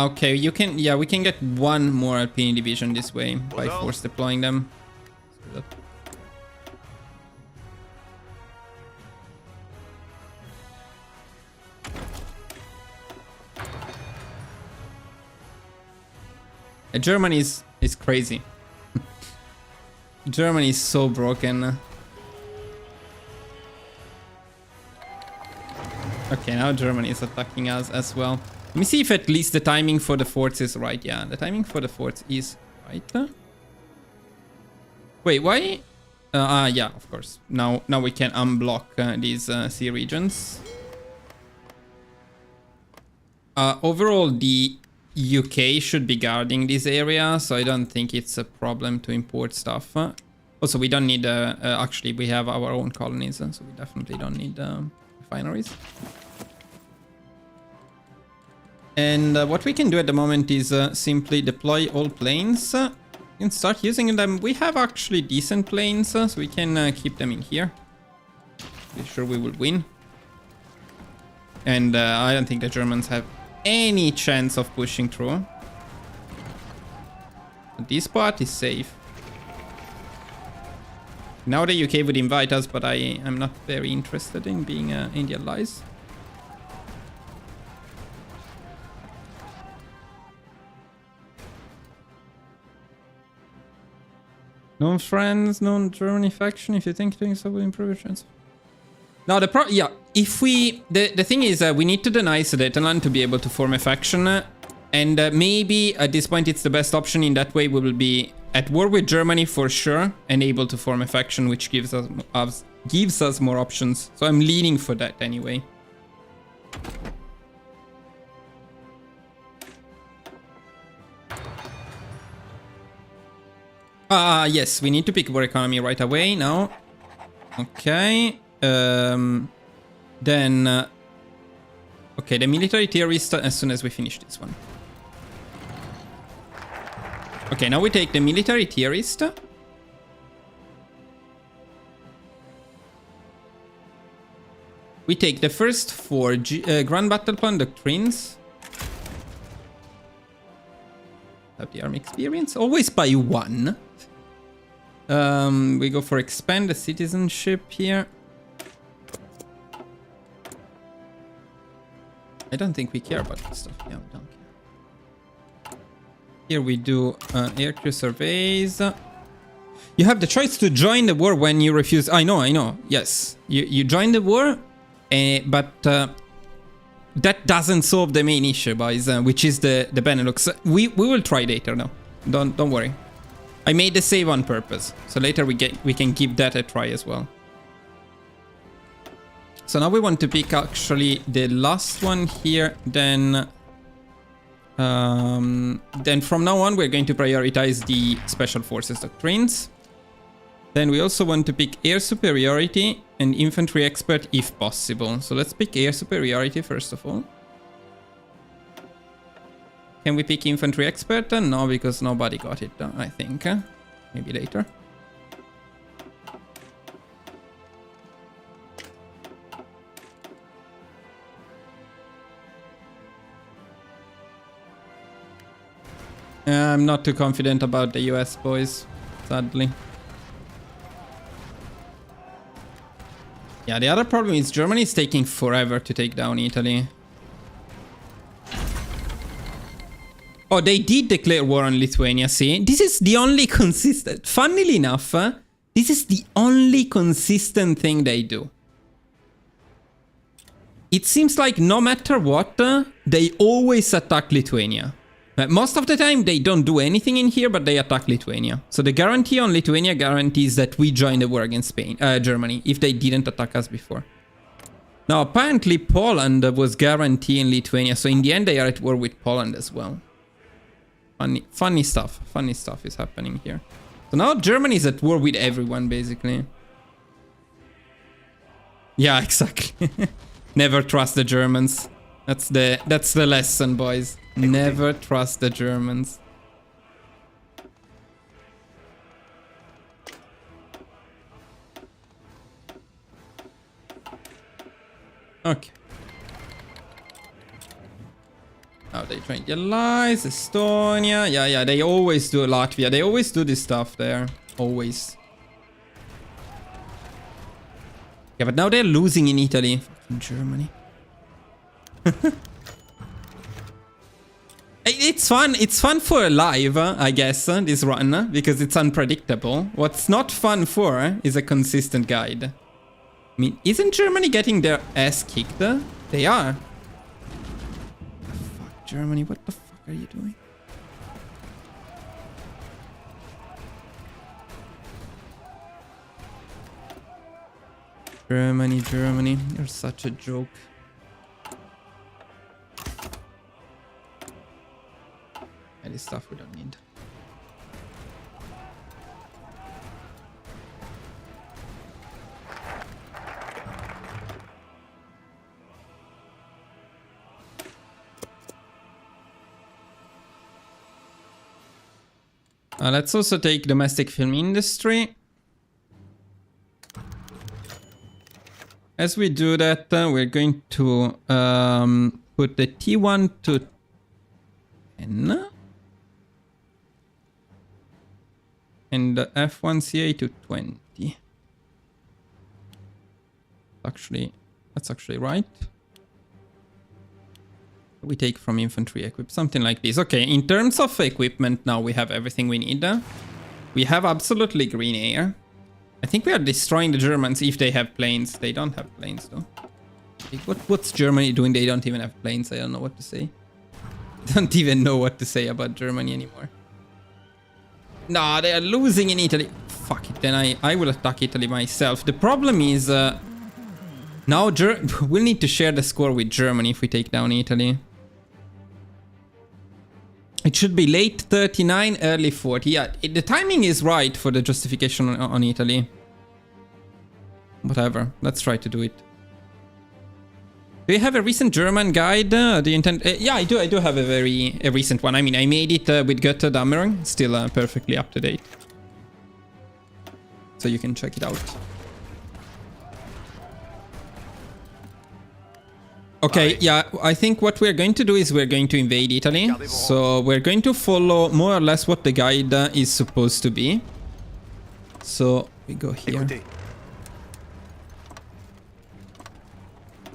Okay, you can, yeah, we can get one more Alpini division this way by force deploying them. Germany is crazy. Germany is so broken. Okay, now Germany is attacking us as well. Let me see if at least the timing for the forts is right. Yeah, the timing for the forts is right. Wait, why? Yeah, of course. Now we can unblock these sea regions. Overall, the UK should be guarding this area, so I don't think it's a problem to import stuff. Also, we don't need... actually, we have our own colonies, so we definitely don't need refineries. And what we can do at the moment is simply deploy all planes and start using them. We have actually decent planes, so we can keep them in here. Pretty sure we will win. And I don't think the Germans have any chance of pushing through. But this part is safe. Now the UK would invite us, but I'm not very interested in being in the allies. No friends, no Germany faction. If you think doing so will improve your chance. Now yeah, if we the thing is we need to deny Sudetenland to be able to form a faction, and maybe at this point it's the best option. In that way, we will be at war with Germany for sure and able to form a faction, which gives us more options. So I'm leaning for that anyway. Yes, we need to pick war economy right away now. Okay. Then... okay, the military theorist as soon as we finish this one. Okay, now we take the military theorist. We take the first 4 Grand Battle Plan Doctrines. Have the army experience. Always by 1. We go for expand the citizenship here. I don't think we care about this stuff. Yeah, we don't care. Here we do aircrew surveys. You have the choice to join the war when you refuse. I know. Yes. You join the war, but that doesn't solve the main issue, boys, which is the Benelux. We will try later now. Don't worry. I made the save on purpose, so later we can give that a try as well. So now we want to pick actually the last one here. Then from now on we're going to prioritize the special forces doctrines. Then we also want to pick air superiority and infantry expert if possible. So let's pick air superiority first of all. Can we pick infantry expert? No, because nobody got it, I think. Maybe later. I'm not too confident about the US, boys, sadly. Yeah, the other problem is Germany is taking forever to take down Italy. Oh, they did declare war on Lithuania, see? This is the only consistent... Funnily enough, this is the only consistent thing they do. It seems like no matter what, they always attack Lithuania. Most of the time, they don't do anything in here, but they attack Lithuania. So the guarantee on Lithuania guarantees that we join the war against Germany, if they didn't attack us before. Now, apparently Poland was guaranteeing Lithuania, so in the end they are at war with Poland as well. Funny stuff is happening here. So now Germany is at war with everyone, basically. Yeah, exactly. Never trust the Germans. That's the lesson, boys. Never trust the Germans. Okay. Now they train the allies, Estonia. Yeah, they always do Latvia. They always do this stuff there. Always. Yeah, but now they're losing in Italy. Fucking Germany. It's fun for live, I guess, this run, because it's unpredictable. What's not fun for is a consistent guide. I mean, isn't Germany getting their ass kicked? They are. Fuck, Germany, what the fuck are you doing? Germany, you're such a joke. This stuff we don't need. Let's also take domestic film industry. As we do that, we're going to put the T1 to 10. And the F1CA to 20. That's actually right. We take from infantry equip, something like this. Okay, in terms of equipment, now we have everything we need. We have absolutely green air. I think we are destroying the Germans if they have planes. They don't have planes though. What's Germany doing? They don't even have planes. I don't know what to say. Don't even know what to say about Germany anymore. No, they are losing in Italy. Fuck it, then I will attack Italy myself. The problem is, now we'll need to share the score with Germany if we take down Italy. It should be late 39, early 40. Yeah, the timing is right for the justification on Italy. Whatever, let's try to do it. Do you have a recent German guide? Do you intend? Yeah, I do have a recent one. I mean, I made it with Goethe Dammerung, still perfectly up to date. So you can check it out. Okay, yeah, I think what we're going to do is we're going to invade Italy. So we're going to follow more or less what the guide is supposed to be. So we go here.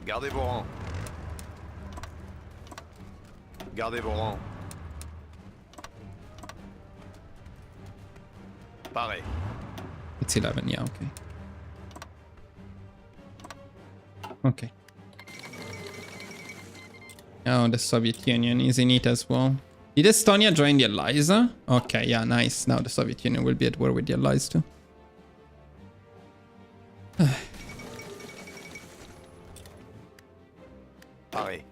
Gardez vos rangs. Gardez vos rangs. Pareil. It's 11, yeah, okay. Okay. Oh, the Soviet Union is in it as well. Did Estonia join the Allies? Okay, yeah, nice. Now the Soviet Union will be at war with the Allies too. Pareil.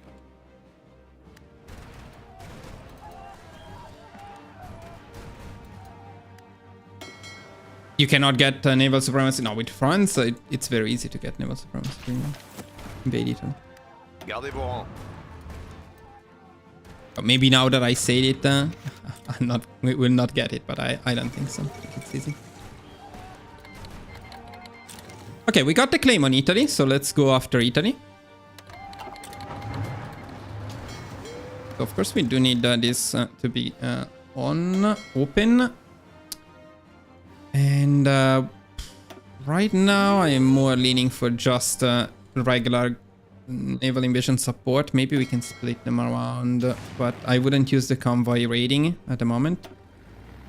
You cannot get naval supremacy. No, with France, it's very easy to get naval supremacy. Invade Italy. Gardez vos rangs. Maybe now that I said it, we will not get it, but I don't think so. I think it's easy. Okay, we got the claim on Italy, so let's go after Italy. So of course, we do need this to be open. And right now, I am more leaning for just regular naval invasion support. Maybe we can split them around, but I wouldn't use the convoy raiding at the moment.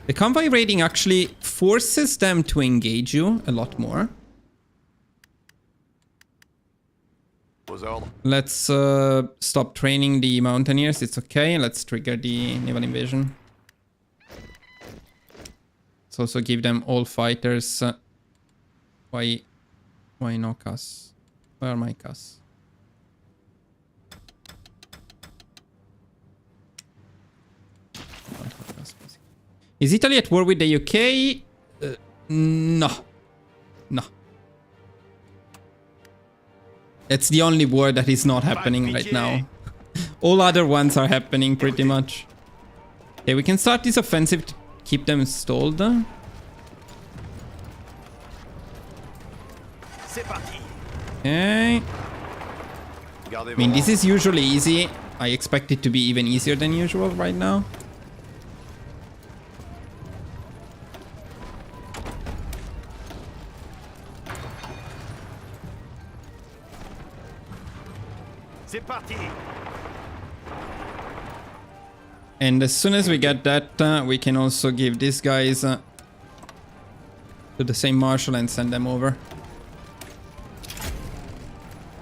The convoy raiding actually forces them to engage you a lot more. Aux ordres. Let's stop training the mountaineers. It's okay. Let's trigger the naval invasion. Let's also give them all fighters. Why no CAS? Where are my CAS? Is Italy at war with the UK? No. No. That's the only war that is not happening right now. All other ones are happening pretty much. Okay, we can start this offensive to keep them stalled. Okay. I mean, this is usually easy. I expect it to be even easier than usual right now. C'est parti. And as soon as we get that, we can also give these guys to the same marshal and send them over.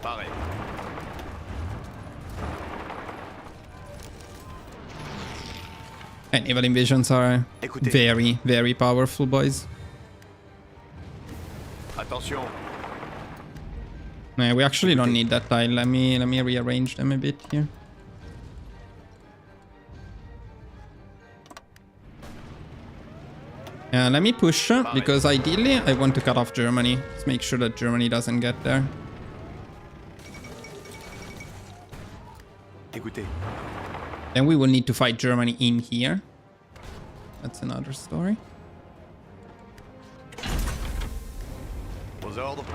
Pareil. And naval invasions are Écoutez. very, very powerful, boys. Attention. We actually don't need that tile. Let me rearrange them a bit here. Let me push because ideally I want to cut off Germany. Let's make sure that Germany doesn't get there. Écoutez. Then we will need to fight Germany in here. That's another story. Aux ordres.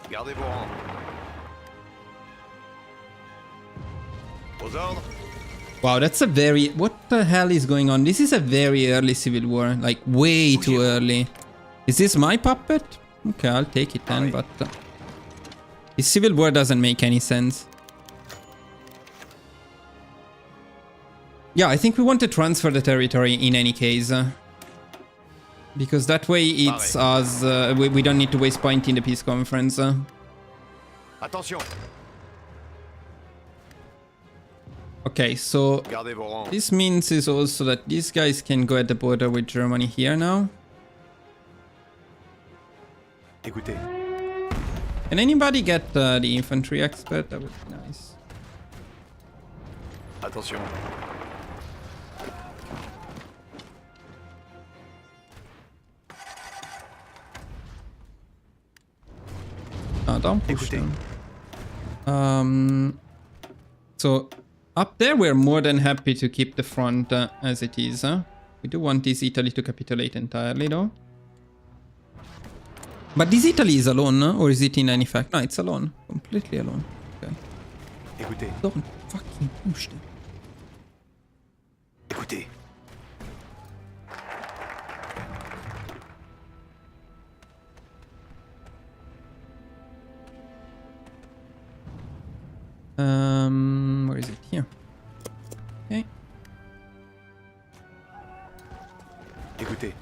Gardez vos rangs. Aux ordres. Wow, that's a very... What the hell is going on? This is a very early civil war. Like, way too early. Is this my puppet? Okay, I'll take it then, but... this civil war doesn't make any sense. Yeah, I think we want to transfer the territory in any case. Because that way it's us... we don't need to waste point in the peace conference. Attention. Okay, so... Gardez vos rangs. this means is also that these guys can go at the border with Germany here now. Écoutez. Can anybody get the infantry expert? That would be nice. Attention. No, don't push Écoutez. them. So up there we're more than happy to keep the front as it is. We do want this Italy to capitulate entirely though. But this Italy is alone, or is it in any fact? No, it's alone. Completely alone. Okay. Écoutez. Don't fucking push them. Écoutez. Where is it? Here. Okay. Écoutez.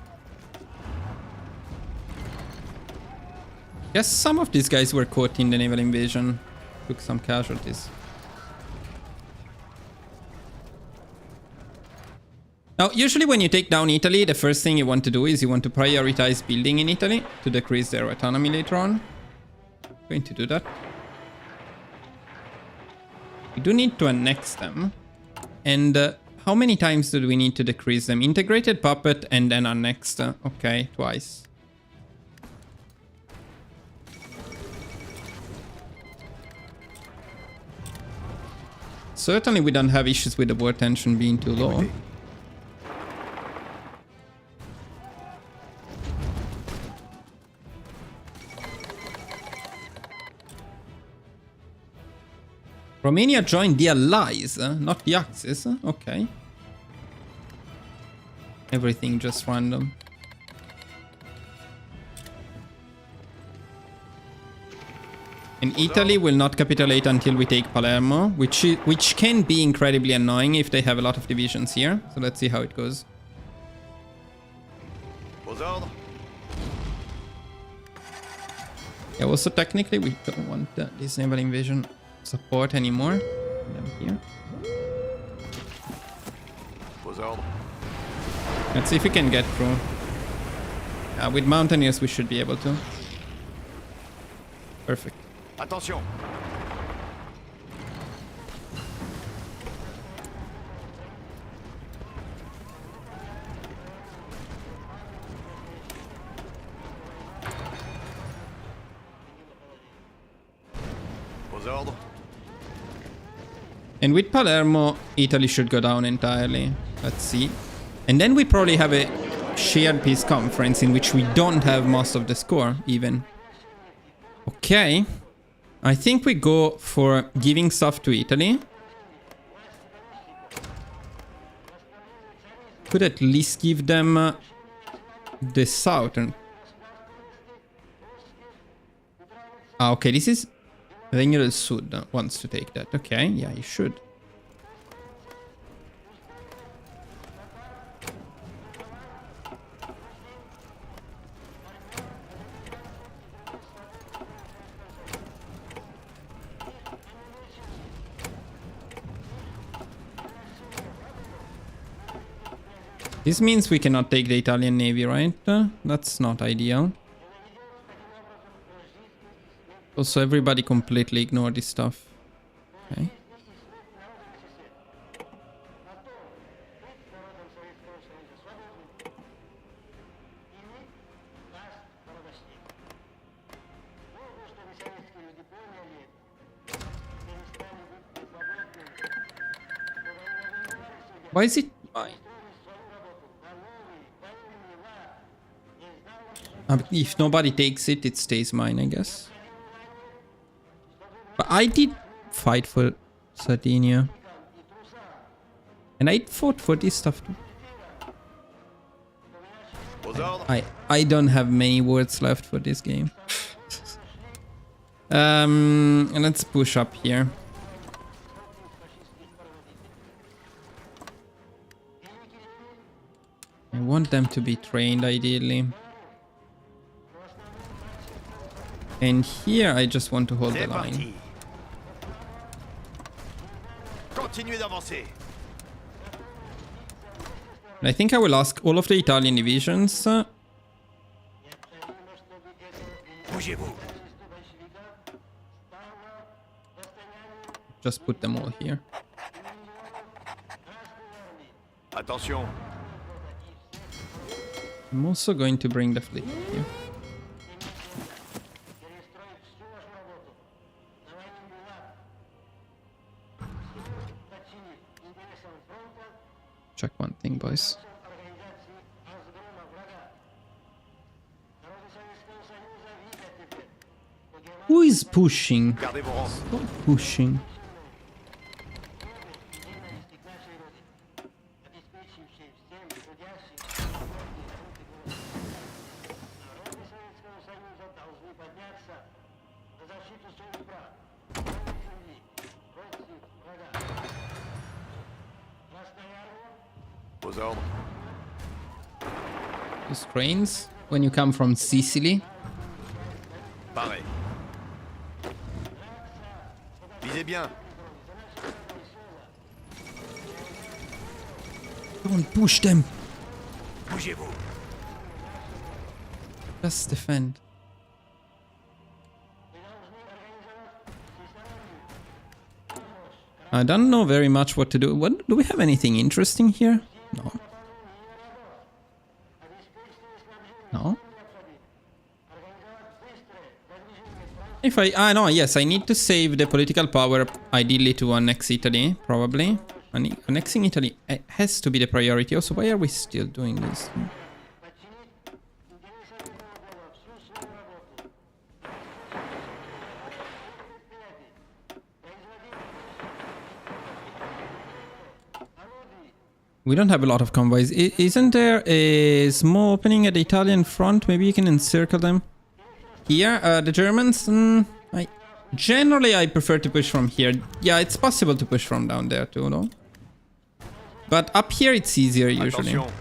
Yes, some of these guys were caught in the naval invasion. Took some casualties. Now, usually when you take down Italy, the first thing you want to do is you want to prioritize building in Italy to decrease their autonomy later on. I'm going to do that. We do need to annex them. And how many times do we need to decrease them? Integrated puppet and then annexed. Okay, twice. Certainly we don't have issues with the war tension being too low. Romania joined the Allies, not the Axis. Okay. Everything just random. And Italy will not capitulate until we take Palermo, which can be incredibly annoying if they have a lot of divisions here. So let's see how it goes. Aux ordres. Yeah, also technically we don't want this naval invasion support anymore. Them here. Aux ordres. Let's see if we can get through. With mountaineers we should be able to. Perfect. Attention. Aux ordres. And with Palermo, Italy should go down entirely. Let's see. And then we probably have a shared peace conference in which we don't have most of the score, even. Okay. I think we go for giving stuff to Italy. Could at least give them the southern. Ah, okay, this is... Regno del Sud wants to take that. Okay, yeah, you should. This means we cannot take the Italian Navy, right? That's not ideal. Also, everybody completely ignore this stuff. Okay. Why is it mine? If nobody takes it, it stays mine, I guess. But I did fight for Sardinia. And I fought for this stuff too. I don't have many words left for this game. And let's push up here. I want them to be trained ideally. And here I just want to hold the line. Continuez d'avancer. I think I will ask all of the Italian divisions. Bougez-vous. Just put them all here. Attention. I'm also going to bring the fleet here. Check one thing, boys. Who is pushing? Gardez vos rangs. Stop pushing. Aux ordres. Use cranes when you come from Sicily. Pareil. Visez bien. Don't push them. Bougez-vous. Just defend. I don't know very much what to do. What, do we have anything interesting here? No. No. If no, yes, I need to save the political power, ideally to annex Italy, probably. Annexing Italy has to be the priority. Also, why are we still doing this? We don't have a lot of convoys. Isn't there a small opening at the Italian front? Maybe you can encircle them. Here, the Germans, generally I prefer to push from here. Yeah, it's possible to push from down there too, no? But up here it's easier usually. Attention.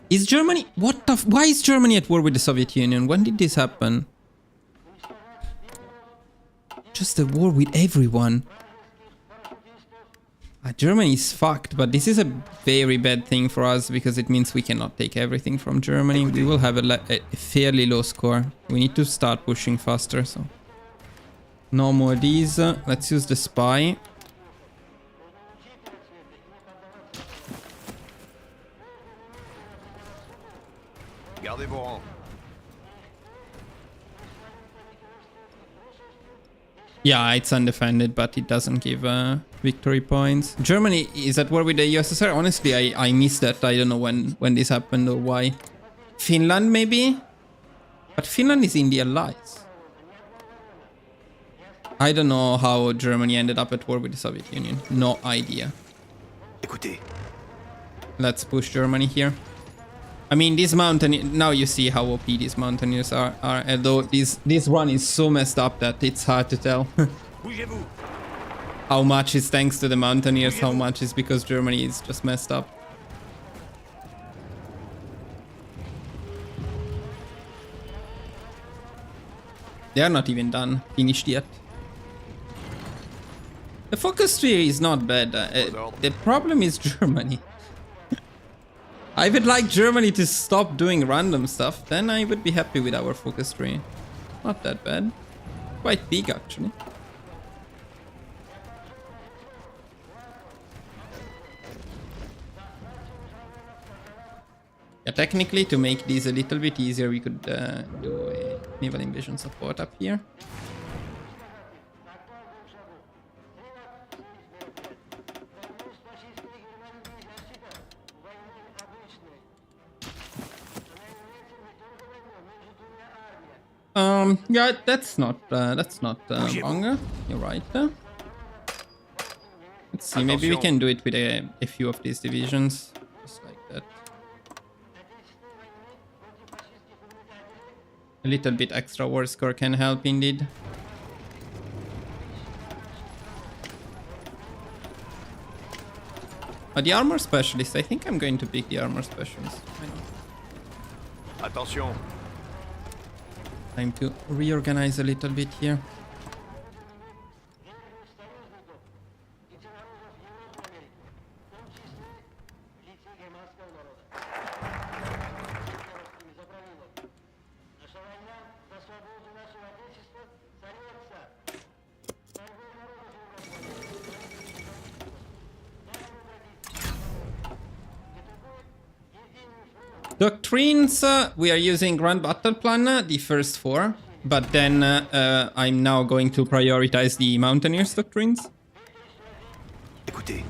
Is Germany... What the... Why is Germany at war with the Soviet Union? When did this happen? Just a war with everyone. Germany is fucked, but this is a very bad thing for us because it means we cannot take everything from Germany. We will have a fairly low score. We need to start pushing faster, so... No more these. Let's use the spy. Gardez vos rangs. Yeah, it's undefended, but it doesn't give victory points. Germany is at war with the USSR. Honestly, I missed that. I don't know when this happened or why. Finland, maybe? But Finland is in the Allies. I don't know how Germany ended up at war with the Soviet Union. No idea. Écoutez. Let's push Germany here. I mean, these mountain... Now you see how OP these mountaineers are. Although this run is so messed up that it's hard to tell. Bougez-vous. How much is thanks to the mountaineers, how much is because Germany is just messed up. They are not even done, finished yet. The focus tree is not bad. The problem is Germany. I would like Germany to stop doing random stuff, then I would be happy with our focus tree. Not that bad. Quite big actually. Yeah, technically to make these a little bit easier we could do a naval invasion support up here. Yeah, that's not wrong. You're right. Let's see, maybe we can do it with a few of these divisions, just like that. A little bit extra war score can help indeed. But the armor specialist, I think I'm going to pick the armor specialist. Attention. Time to reorganize a little bit here. Doctrines, we are using Grand Battle Plan, the first 4. But then I'm now going to prioritize the Mountaineers doctrines. Écoutez.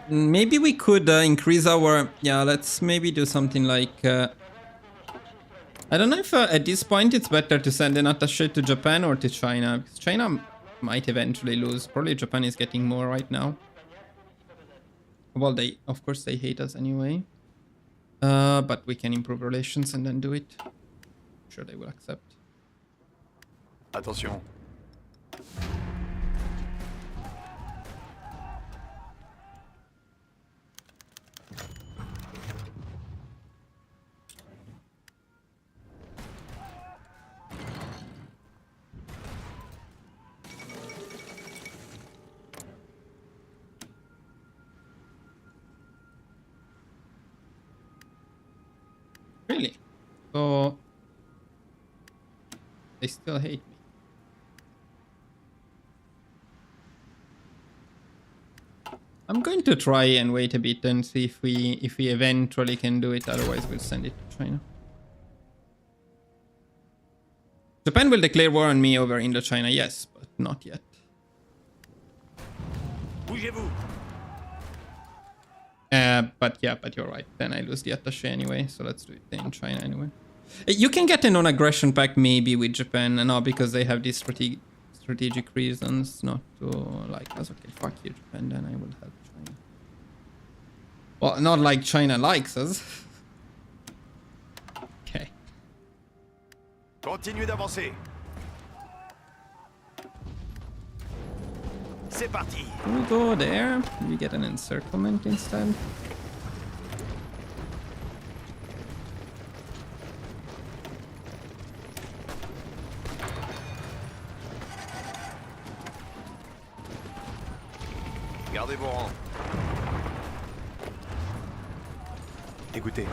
Maybe we could increase our... Yeah, let's maybe do something like... I don't know if at this point it's better to send an attaché to Japan or to China. Because China might eventually lose. Probably Japan is getting more right now. Well, of course they hate us anyway. But we can improve relations and then do it. sure they will accept. Attention. Really? So they still hate me. I'm going to try and wait a bit and see if we eventually can do it. Otherwise, we'll send it to China. Japan will declare war on me over Indochina, yes, but not yet. Bougez-vous. But you're right. Then I lose the attaché anyway, so let's do it in China anyway. You can get a non-aggression pact maybe with Japan, no, because they have these strategic reasons not to like us. Okay, fuck you, Japan, then I will help China. Well, not like China likes us. Okay. Continuez d'avancer. C'est parti. Can we go there? We get an encirclement instead. Gardez vos rangs. Écoutez.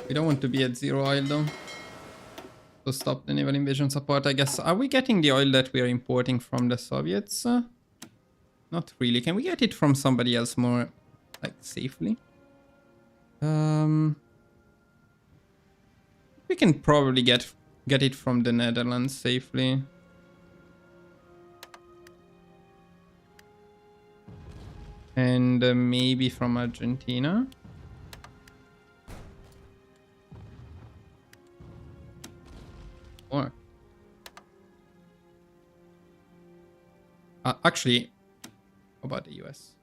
We don't want to be at 0 oil though. To stop the naval invasion support, I guess. Are we getting the oil that we are importing from the Soviets? Not really. Can we get it from somebody else more, like, safely? We can probably get it from the Netherlands safely. And maybe from Argentina. Or actually, how about the US?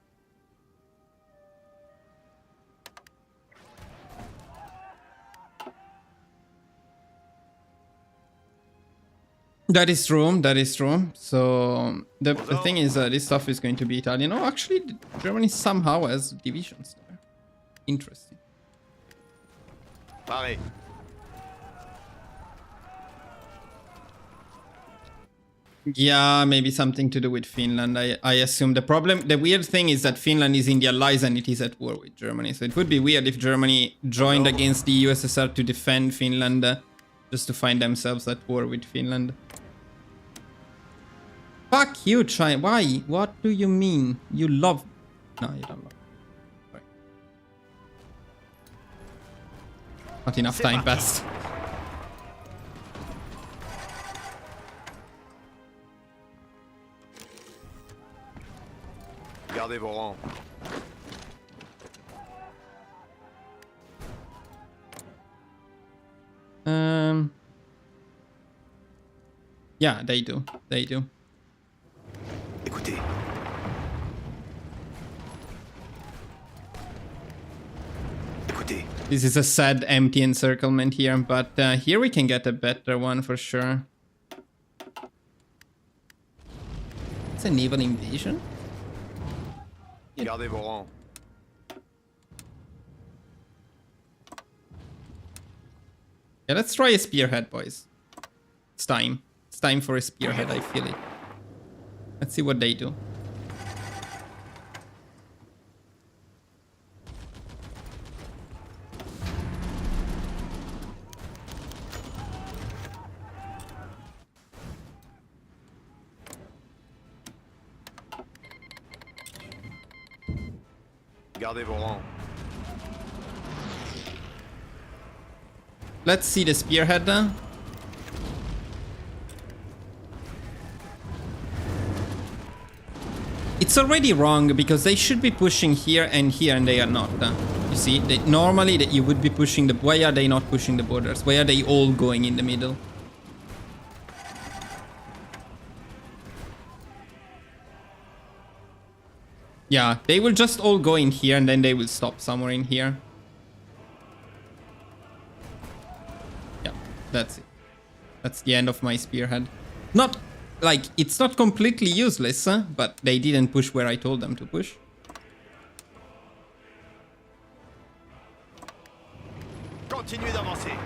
That is true. That is true. So the thing is, this stuff is going to be Italian. Oh, actually, Germany somehow has divisions there. Interesting. Pareil. Yeah, maybe something to do with Finland. I assume the weird thing is that Finland is in the Allies and it is at war with Germany. So it would be weird if Germany joined against the USSR to defend Finland, just to find themselves at war with Finland. Fuck you, China. Why? What do you mean? You love... No, you don't love... Sorry. Not enough time passed. Gardez vos rangs. Yeah, they do. They do. Écoutez. Écoutez. This is a sad empty encirclement here, but here we can get a better one for sure. It's a naval invasion? Gardez vos rangs. Yeah, let's try a spearhead, boys. It's time. It's time for a spearhead, I feel it. Let's see what they do. Gardez vos rangs. Let's see the spearhead. It's already wrong because they should be pushing here and they are not. You see, normally you would be pushing the... Why are they not pushing the borders? Why are they all going in the middle? Yeah, they will just all go in here and then they will stop somewhere in here. Yeah, that's it. That's the end of my spearhead. Not, like, it's not completely useless, but they didn't push where I told them to push. Continuez d'avancer.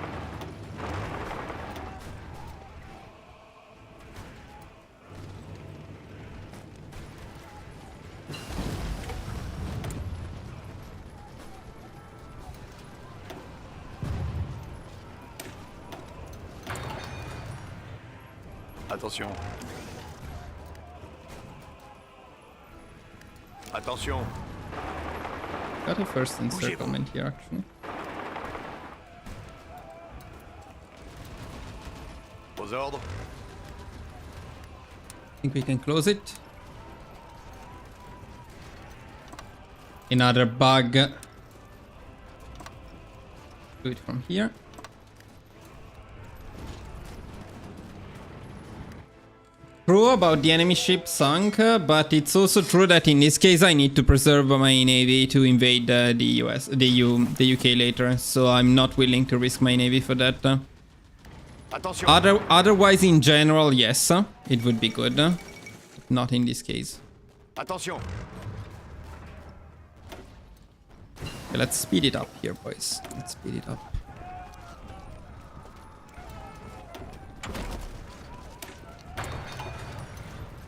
Attention. Attention. Got a first encirclement here, actually. Aux ordres. I think we can close it. Another bug. Do it from here. True about the enemy ship sunk, but it's also true that in this case I need to preserve my navy to invade the UK later, so I'm not willing to risk my navy for that. Attention. Otherwise, in general, yes, it would be good, but not in this case. Attention. Okay, let's speed it up here, boys. Let's speed it up.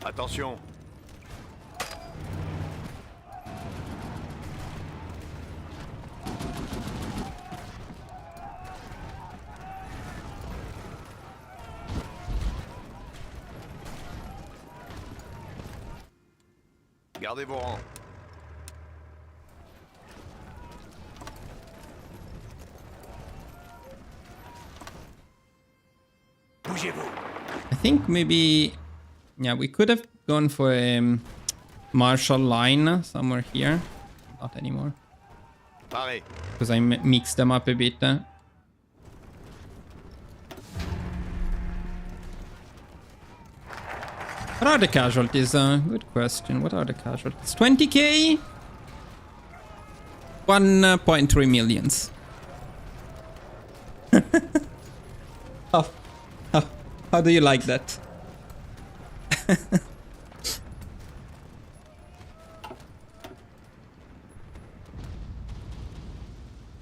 Attention. Gardez vos rangs. Bougez-vous. I think maybe, yeah, we could have gone for a martial line somewhere here. Not anymore, Parez. because I mixed them up a bit. What are the casualties? Good question. What are the casualties? 20k? 1.3 millions. How do you like that?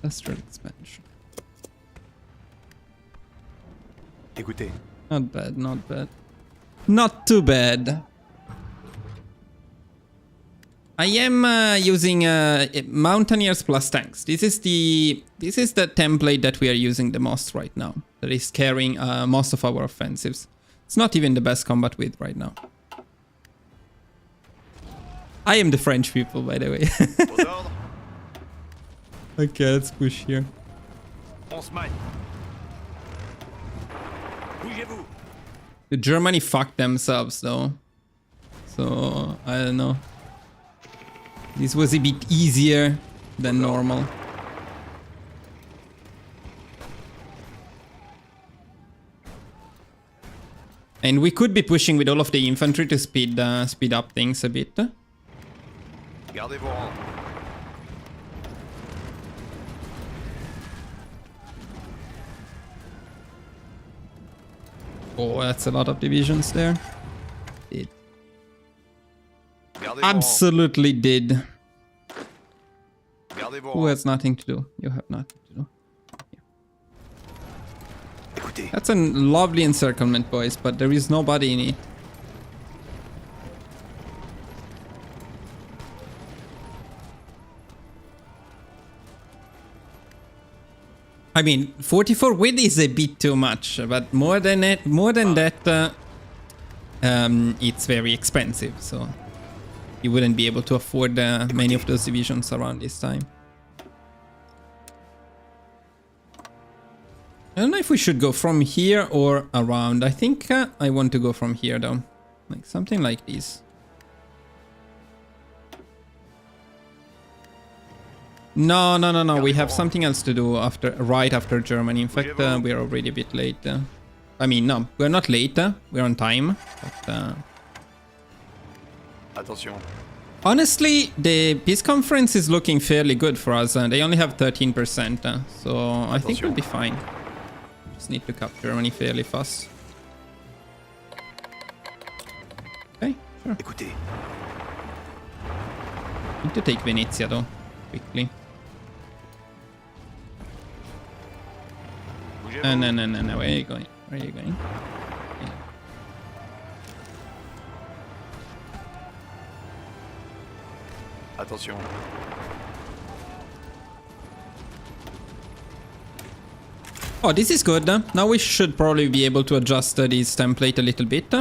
Industrial expansion. Écoutez. Not bad, not bad. Not too bad. I am using Mountaineers plus tanks. This is the template that we are using the most right now. That is carrying most of our offensives. It's not even the best combat with right now. I am the French people, by the way. Aux ordres. Okay, let's push here. On se maille. Bougez-vous. The Germany fucked themselves though. So, I don't know. This was a bit easier than normal. And we could be pushing with all of the infantry to speed up things a bit. Gardez vos rangs. Oh, that's a lot of divisions there. It Gardez vos rangs. absolutely did. Gardez vos Who rangs. has nothing to do? You have nothing to do. Écoutez. That's a lovely encirclement, boys, but there is nobody in it. I mean, 44 win is a bit too much, but more than that, it's very expensive. So you wouldn't be able to afford many of those divisions around this time. I don't know if we should go from here or around. I think I want to go from here though, like something like this. No. We have something else to do right after Germany. In fact, we are already a bit late. I mean, no, we're not late. We're on time. But, Attention. Honestly, the peace conference is looking fairly good for us. They only have 13%, so I think we'll be fine. Just need to capture Germany fairly fast. Okay, sure. Écoutez, Need to take Venezia though, quickly. bougez-vous. No. Where are you going? Where are you going? Attention. Oh, this is good. Now we should probably be able to adjust this template a little bit.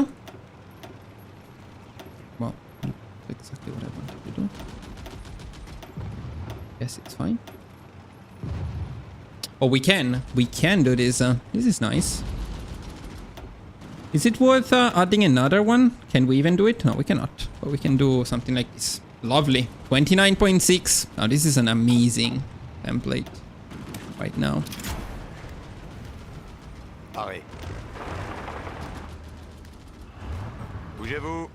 Well, that's exactly what I wanted to do. Yes, it's fine. Oh, we can. We can do this. This is nice. Is it worth adding another one? Can we even do it? No, we cannot. But we can do something like this. Lovely. 29.6. Now, this is an amazing template right now. Arrêt. Bougez-vous.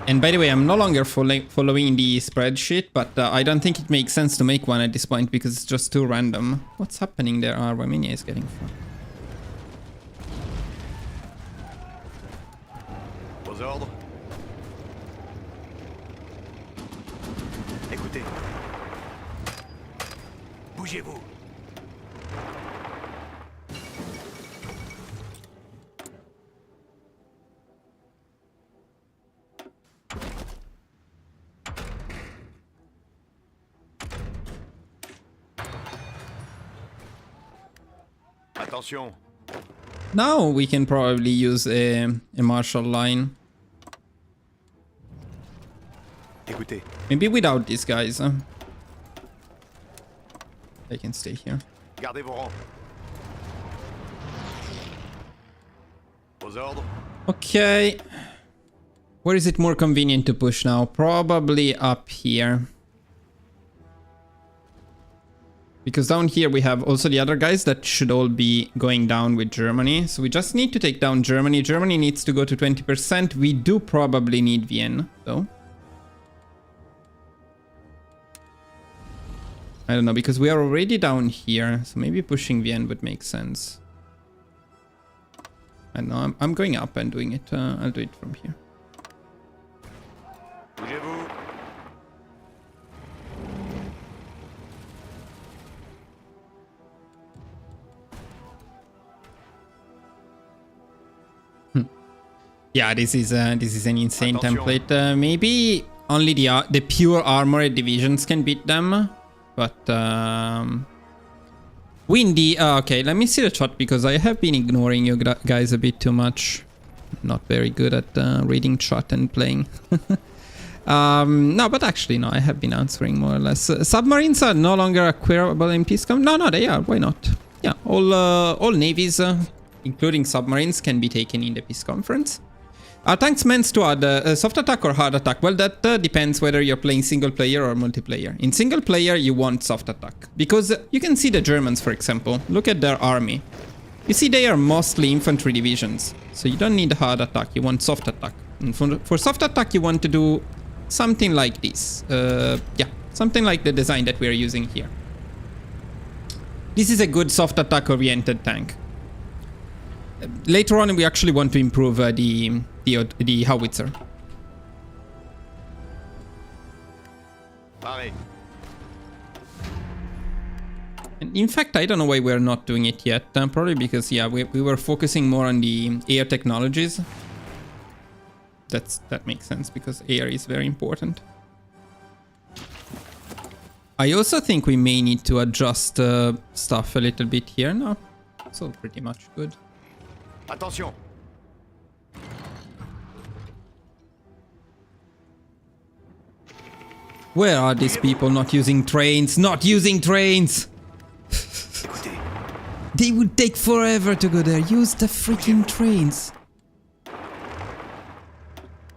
And by the way, I'm no longer following the spreadsheet, but I don't think it makes sense to make one at this point because it's just too random. What's happening there? Romania is getting far. Aux ordres. Écoutez. Bougez-vous. Attention. Now we can probably use a martial line. Écoutez. Maybe without these guys. They can stay here. Gardez vos rangs. Aux ordres. Okay. Where is it more convenient to push now? Probably up here. Because down here we have also the other guys that should all be going down with Germany. So we just need to take down Germany. Germany needs to go to 20%. We do probably need Vienna, though. I don't know, because we are already down here. So maybe pushing Vienna would make sense. I don't know, I'm going up and doing it. I'll do it from here. Bougez-vous. Yeah, this is an insane Attention. template. Maybe only the pure armored divisions can beat them, but windy. Okay, let me see the chat because I have been ignoring you guys a bit too much. Not very good at reading chat and playing. No, but actually no, I have been answering more or less. Submarines are no longer acquirable in peacecom. No, they are. Why not? Yeah, all navies, including submarines, can be taken in the peace conference. Tanks meant to add soft attack or hard attack? Well, that depends whether you're playing single player or multiplayer. In single player, you want soft attack. Because you can see the Germans, for example. Look at their army. You see they are mostly infantry divisions. So you don't need hard attack, you want soft attack. And for soft attack, you want to do something like this. Yeah, something like the design that we are using here. This is a good soft attack oriented tank. Later on, we actually want to improve the howitzer. Arrêt. And in fact, I don't know why we're not doing it yet. Probably because, yeah, we were focusing more on the air technologies. That makes sense because air is very important. I also think we may need to adjust stuff a little bit here. No, it's all pretty much good. Attention. Where are these people not using trains? Not using trains! Écoutez. They would take forever to go there. Use the freaking trains.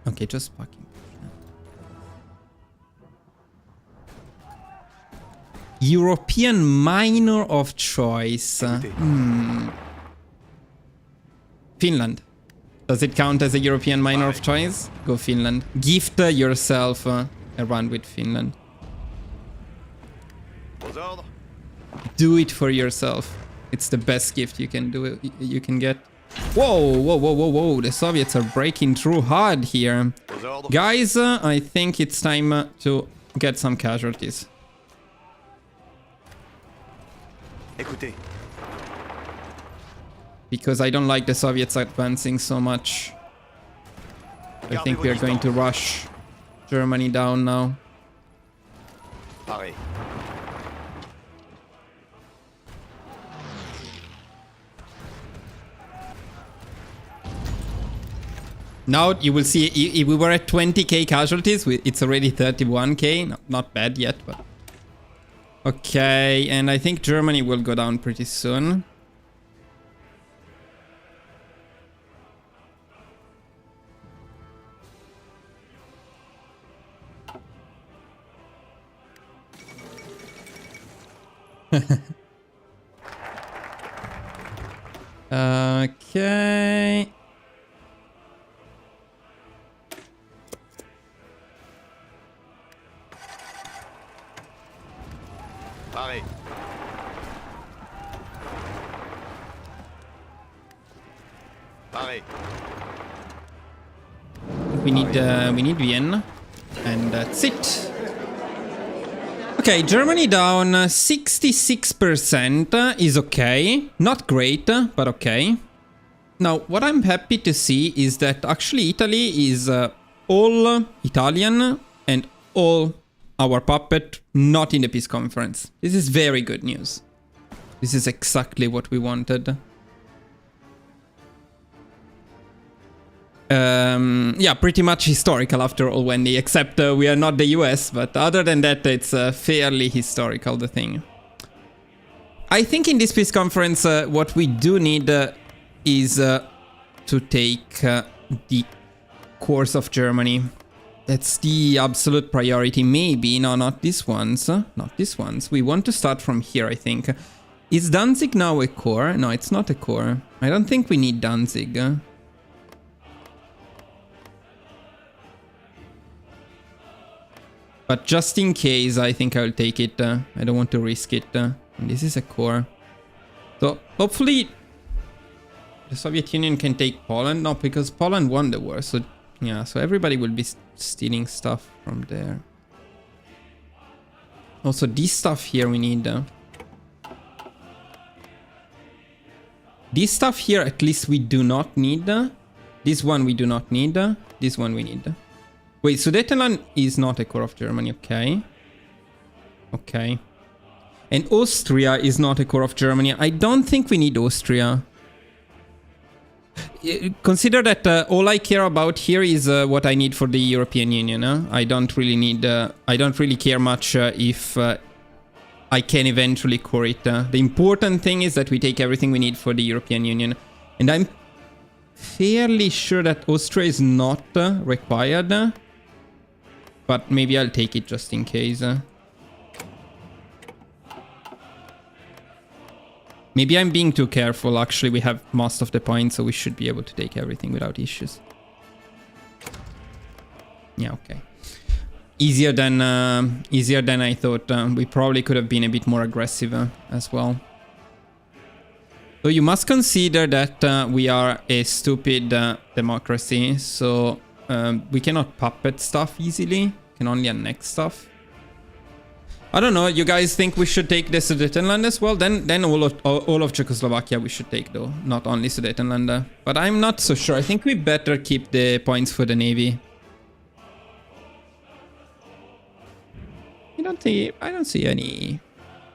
Okay, just fucking. European minor of choice. Finland. Does it count as a European minor of choice? Go Finland. Gift yourself around with Finland. Aux ordres. Do it for yourself. It's the best gift you can do. You can get. Whoa, whoa, whoa, whoa, whoa! The Soviets are breaking through hard here, Aux ordres. guys. I think it's time to get some casualties. Écoutez. Because I don't like the Soviets advancing so much. I think we are going to rush Germany down now. Paré. Now you will see, if we were at 20k casualties, it's already 31k. Not bad yet, but... Okay, and I think Germany will go down pretty soon. Okay. Paré. Paré. We need Vienna, and that's it. Okay, Germany down 66% is okay. Not great, but okay. Now, what I'm happy to see is that actually Italy is all Italian and all our puppet not in the peace conference. This is very good news. This is exactly what we wanted. Yeah, pretty much historical after all, Wendy, except we are not the US, but other than that, it's fairly historical, the thing. I think in this peace conference, what we do need is to take the course of Germany. That's the absolute priority, maybe. No, not these ones. Not these ones. We want to start from here, I think. Is Danzig now a core? No, it's not a core. I don't think we need Danzig. But just in case, I think I'll take it. I don't want to risk it. And this is a core. So, hopefully, the Soviet Union can take Poland. No, because Poland won the war. So, yeah, so everybody will be stealing stuff from there. Also, this stuff here we need. This stuff here, at least we do not need. This one we do not need. This one we need. Wait, Sudetenland is not a core of Germany, okay. Okay. And Austria is not a core of Germany. I don't think we need Austria. Consider that all I care about here is what I need for the European Union. I don't really need... I don't really care much if I can eventually core it. The important thing is that we take everything we need for the European Union. And I'm fairly sure that Austria is not required. But maybe I'll take it just in case. Maybe I'm being too careful. Actually, we have most of the points, so we should be able to take everything without issues. Yeah, okay. Easier than I thought. We probably could have been a bit more aggressive as well. So you must consider that we are a stupid democracy, so we cannot puppet stuff easily. Can only annex stuff. I don't know. You guys think we should take the Sudetenland as well? Then all of Czechoslovakia we should take, though, not only Sudetenland. But I'm not so sure. I think we better keep the points for the navy. I don't see any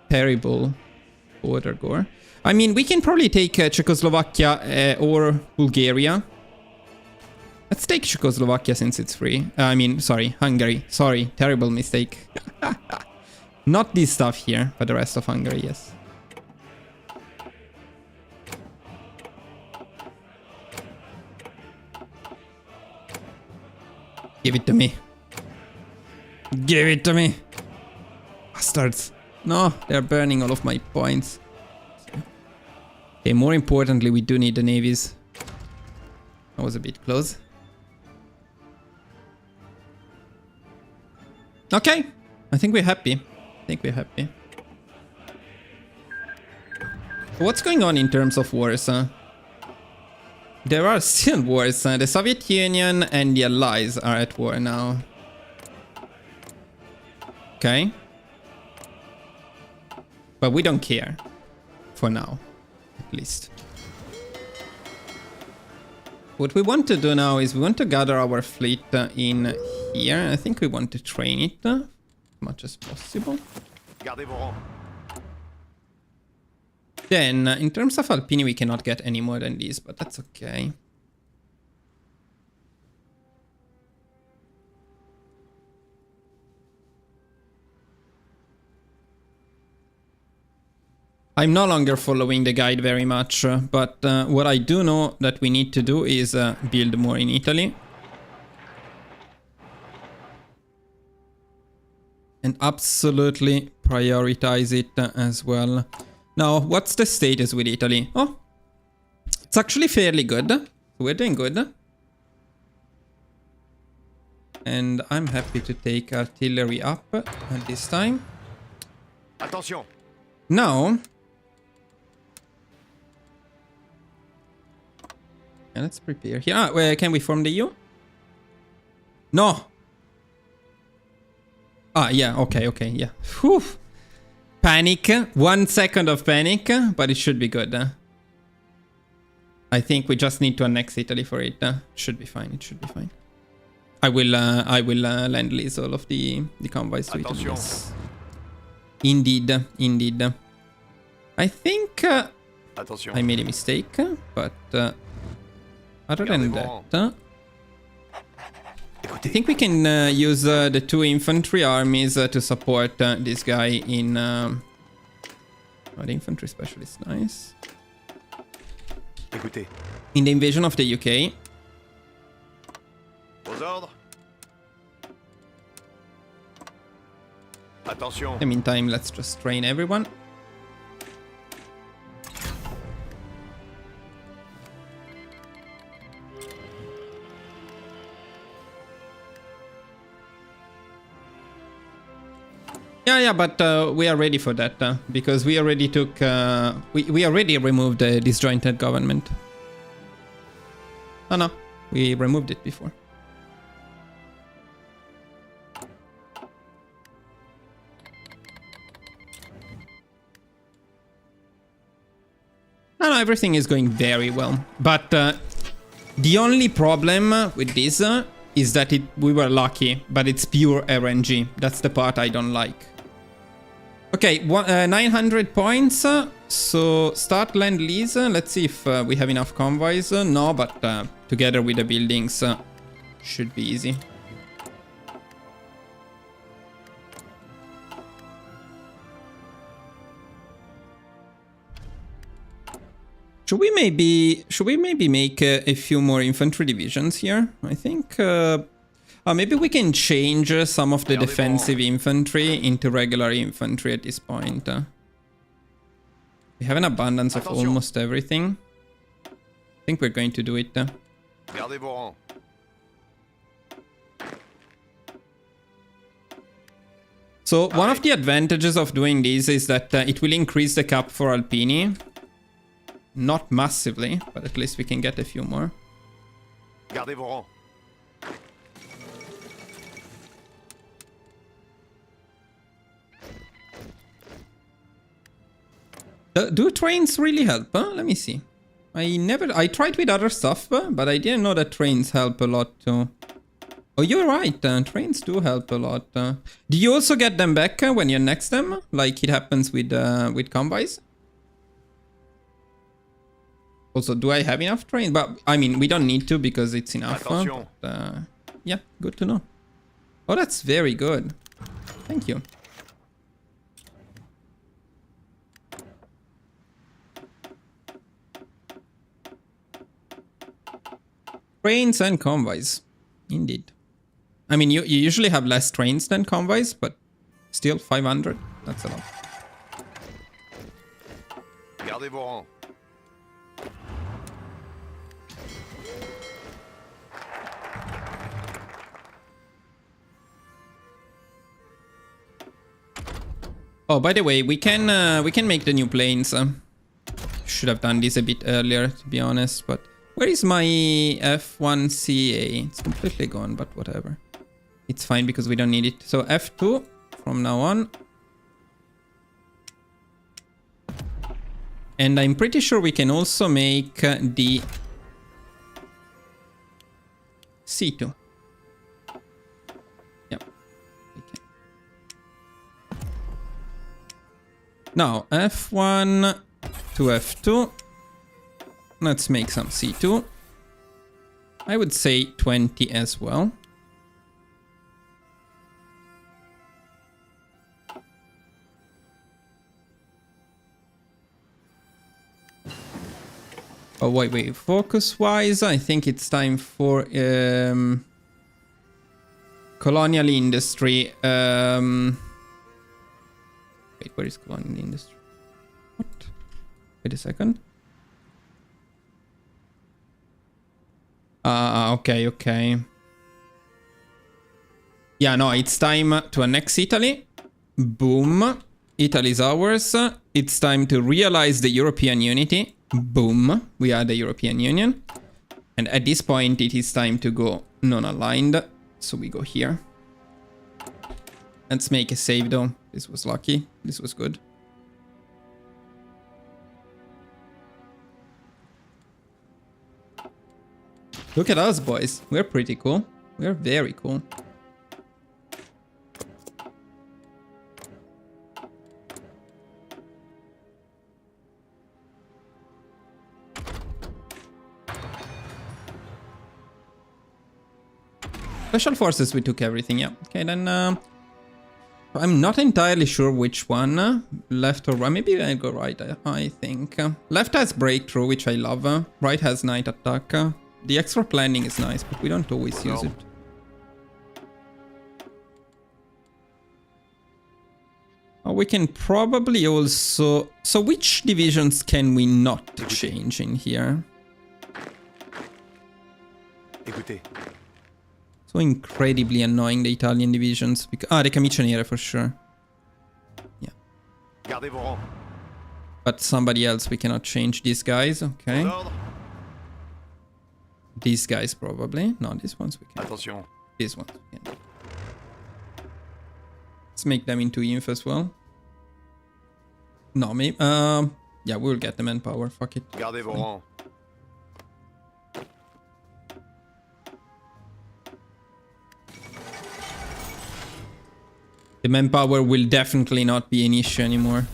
terrible border gore. I mean, we can probably take Czechoslovakia or Bulgaria. Let's take Czechoslovakia since it's free. I mean, sorry, Hungary. Sorry, terrible mistake. Not this stuff here, but the rest of Hungary, yes. Give it to me. Give it to me. Bastards. No, they're burning all of my points. Okay, more importantly, we do need the navies. That was a bit close. Okay, I think we're happy. I think we're happy. What's going on in terms of wars? There are still wars. The Soviet Union and the Allies are at war now. Okay. But we don't care. For now, at least. What we want to do now is we want to gather our fleet in here. I think we want to train it as much as possible. Gardez vos rangs. Then, in terms of Alpini, we cannot get any more than these, but that's okay. I'm no longer following the guide very much, but what I do know that we need to do is build more in Italy. And absolutely prioritize it as well. Now, what's the status with Italy? Oh, it's actually fairly good. We're doing good. And I'm happy to take artillery up at this time. Attention. Now, let's prepare here. Ah, can we form the EU? No. Ah, yeah, okay, yeah. Whew. Panic. 1 second of panic, but it should be good. I think we just need to annex Italy for it. Should be fine, it should be fine. I will land lease all of the convoys to Italy. Yes. Indeed, indeed. I think I made a mistake, but other than that, I think we can use the 2 infantry armies to support this guy in... Oh, the infantry specialist, nice. Écoutez. In the invasion of the UK. Aux ordres. Attention. In the meantime, let's just train everyone. Yeah, but we are ready for that because we already took, we already removed the disjointed government. Oh no, we removed it before. No, everything is going very well. But the only problem with this is that we were lucky, but it's pure RNG. That's the part I don't like. Okay, 900 points. So start land lease. Let's see if we have enough convoys. No, but together with the buildings should be easy. Should we maybe make a few more infantry divisions here? I think maybe we can change some of the defensive infantry into regular infantry at this point. We have an abundance of almost everything. I think we're going to do it. Gardez vos rangs. So one of the advantages of doing this is that it will increase the cap for Alpini. Not massively, but at least we can get a few more. Gardez vos rangs. Do trains really help? Let me see. I tried with other stuff, but I didn't know that trains help a lot too. Oh, you're right. Trains do help a lot. Do you also get them back when you next them, like it happens with convoys? Also, do I have enough trains? But I mean, we don't need to because it's enough. Yeah, good to know. Oh, that's very good. Thank you. Trains and convoys. Indeed. I mean, you usually have less trains than convoys, but still 500. That's a lot. Gardez vos rangs. Oh, by the way, we can make the new planes. Should have done this a bit earlier, to be honest. But where is my F1CA? It's completely gone, but whatever. It's fine because we don't need it. So F2 from now on. And I'm pretty sure we can also make the C2. Yep. We can. Now F1 to F2. Let's make some C2. I would say 20 as well. Oh, wait. Focus-wise, I think it's time for colonial industry. Wait, where is colonial industry? What? Wait a second. Okay. Yeah, no, it's time to annex Italy. Boom. Italy's ours. It's time to realize the European unity. Boom. We are the European Union. And at this point, it is time to go non-aligned. So we go here. Let's make a save though. This was lucky. This was good. Look at us, boys. We're pretty cool. We're very cool. Special forces, we took everything, yeah. Okay, then I'm not entirely sure which one. Left or right? Maybe I go right, I think. Left has breakthrough, which I love. Right has night attack. The extra planning is nice, but we don't always use it. We can probably also... So which divisions can we not change in here? Écoutez. So incredibly annoying, the Italian divisions. The Camiccioniere for sure. Yeah. Gardez vos rangs. But somebody else we cannot change. These guys, okay. These guys probably. No, these ones we can. Attention. These ones we can. Let's make them into inf as well. No, maybe. Yeah, we'll get the manpower. Fuck it. Gardez vos rangs. The manpower will definitely not be an issue anymore.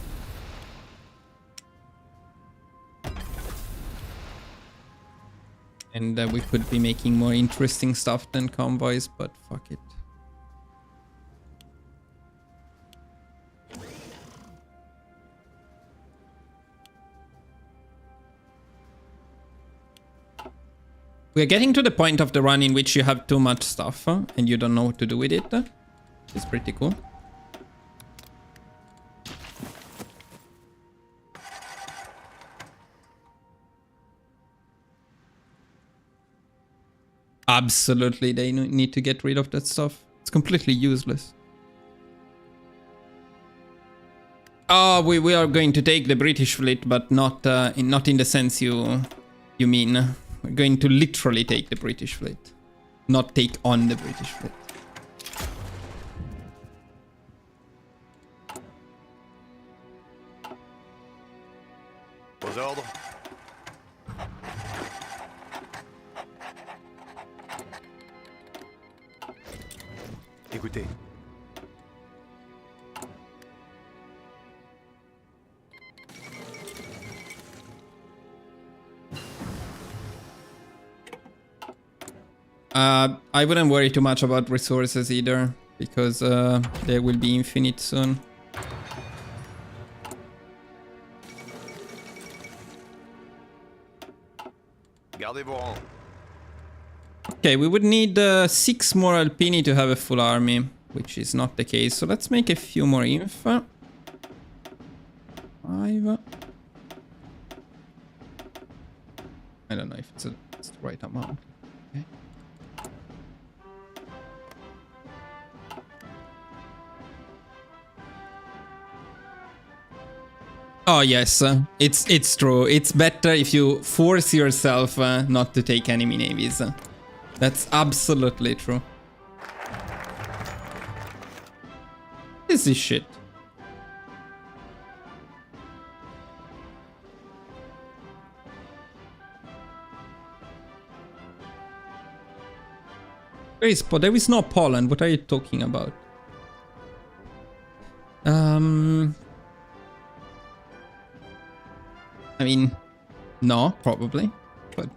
And we could be making more interesting stuff than convoys, but fuck it. We're getting to the point of the run in which you have too much stuff and you don't know what to do with it. It's pretty cool. Absolutely, they need to get rid of that stuff. It's completely useless. Oh, we are going to take the British fleet, but not in the sense you mean. We're going to literally take the British fleet, not take on the British fleet. Aux ordres. Écoutez. I wouldn't worry too much about resources either, because they will be infinite soon. Gardez vos rangs. Okay, we would need 6 more Alpini to have a full army, which is not the case. So let's make a few more inf. 5. I don't know if it's the right amount. Okay. Oh yes, it's true. It's better if you force yourself not to take enemy navies. That's absolutely true. This is shit. There is no Poland. What are you talking about? I mean, no, probably,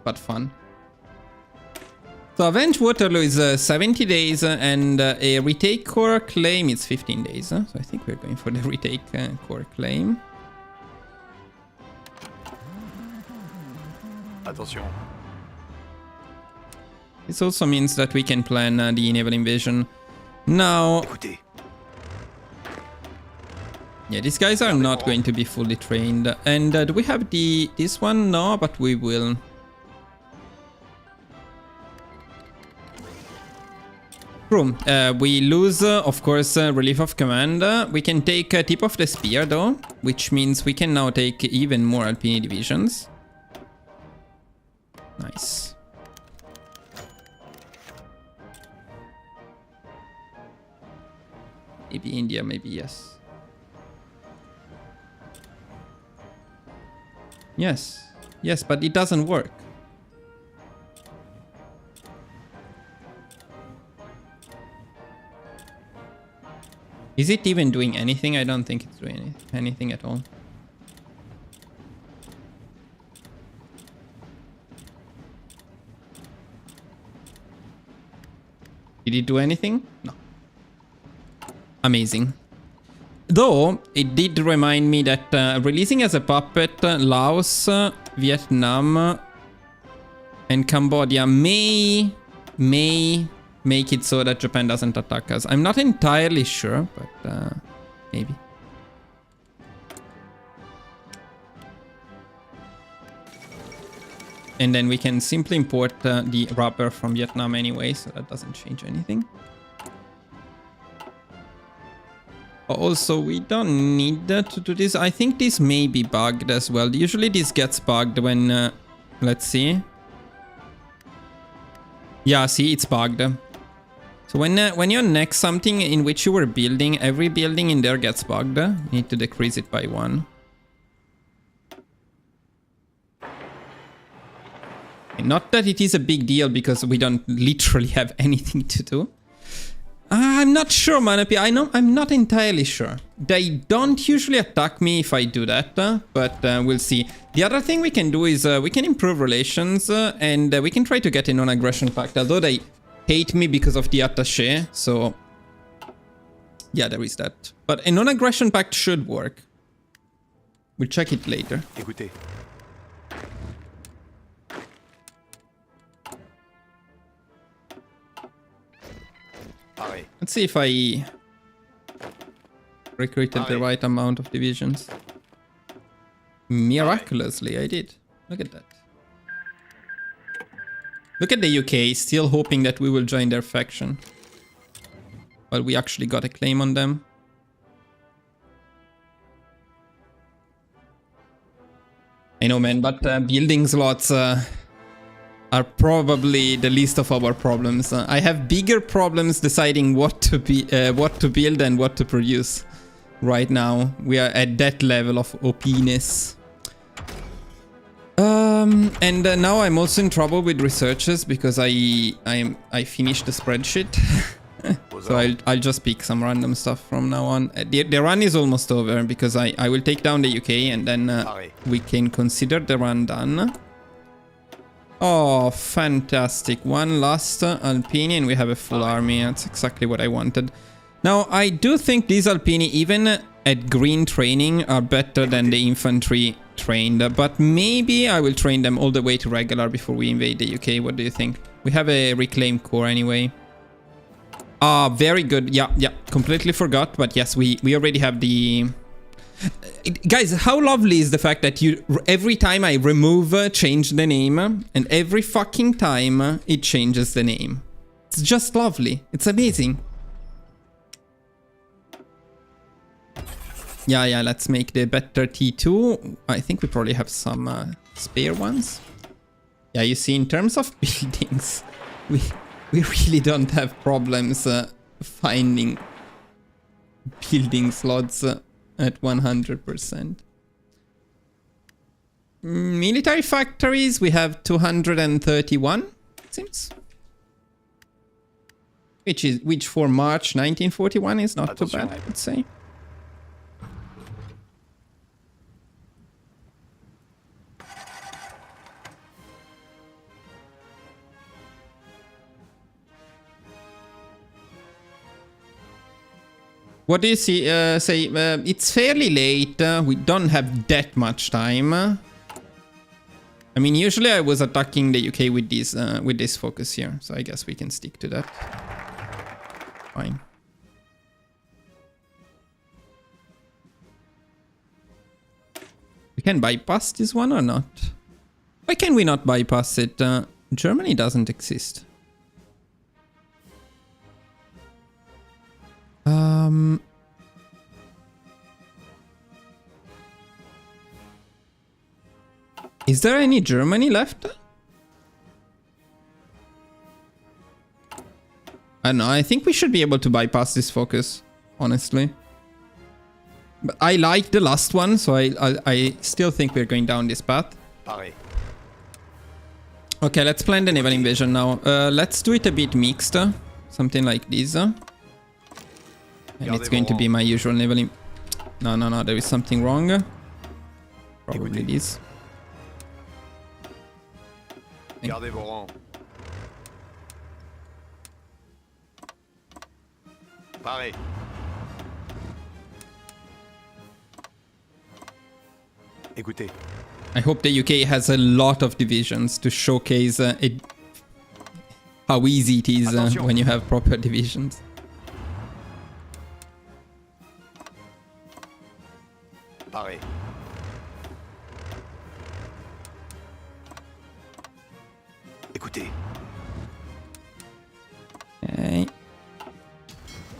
but fun. So Avenge Waterloo is 70 days and a retake core claim is 15 days. So I think we're going for the retake core claim. Attention. This also means that we can plan the naval invasion. Now, Écoutez. yeah, these guys are not going to be fully trained. And do we have this one? No, but we will. True. We lose, of course, relief of command. We can take tip of the spear, though, which means we can now take even more Alpini divisions. Nice. Maybe India, maybe yes. Yes. Yes, but it doesn't work. Is it even doing anything? I don't think it's doing anything at all. Did it do anything? No. Amazing. Though, it did remind me that releasing as a puppet Laos, Vietnam, and Cambodia may make it so that Japan doesn't attack us. I'm not entirely sure, but maybe. And then we can simply import the rubber from Vietnam anyway, so that doesn't change anything. Also, we don't need to do this. I think this may be bugged as well. Usually this gets bugged when... let's see. Yeah, see, it's bugged. So when you next something in which you were building, every building in there gets bugged. You need to decrease it by 1. Not that it is a big deal because we don't literally have anything to do. I'm not sure, Manapi. I'm not entirely sure. They don't usually attack me if I do that, but we'll see. The other thing we can do is we can improve relations and we can try to get a non-aggression pact, although they hate me because of the attaché, so yeah, there is that. But a non-aggression pact should work. We'll check it later. Écoutez. Let's see if I recruited the right amount of divisions. Miraculously, I did. Look at that. Look at the UK, still hoping that we will join their faction. Well, we actually got a claim on them. I know, man, but building slots are probably the least of our problems. I have bigger problems deciding what to build and what to produce. Right now, we are at that level of OP-ness. And now I'm also in trouble with researches because I finished the spreadsheet. So I'll just pick some random stuff from now on. The run is almost over because I will take down the UK and then we can consider the run done. Oh, fantastic. One last Alpini and we have a full army. That's exactly what I wanted. Now, I do think these Alpini, even at green training, are better than the infantry trained. But maybe I will train them all the way to regular before we invade the UK. What do you think? We have a reclaim corps anyway. Ah, very good. Yeah, completely forgot. But yes, we already have the... Guys, how lovely is the fact that every time I remove, change the name, and every fucking time it changes the name. It's just lovely. It's amazing. Yeah, let's make the better T2. I think we probably have some spare ones. Yeah, you see, in terms of buildings, we really don't have problems finding building slots at 100%. Military factories, we have 231, it seems. Which for March 1941 is not too bad, I would say. What do you see? It's fairly late. We don't have that much time. I mean, usually I was attacking the UK with this focus here, so I guess we can stick to that. Fine. We can bypass this one or not? Why can we not bypass it? Germany doesn't exist. Is there any Germany left? I don't know, I think we should be able to bypass this focus, honestly. But I like the last one, so I still think we're going down this path. Okay, let's plan the naval invasion now. Let's do it a bit mixed. Something like this. And it's going to be my usual naval No, there is something wrong. Probably this. Gardez vos rangs. Parez. Écoutez. I hope the UK has a lot of divisions to showcase how easy it is when you have proper divisions. Parez. Écoutez. Okay.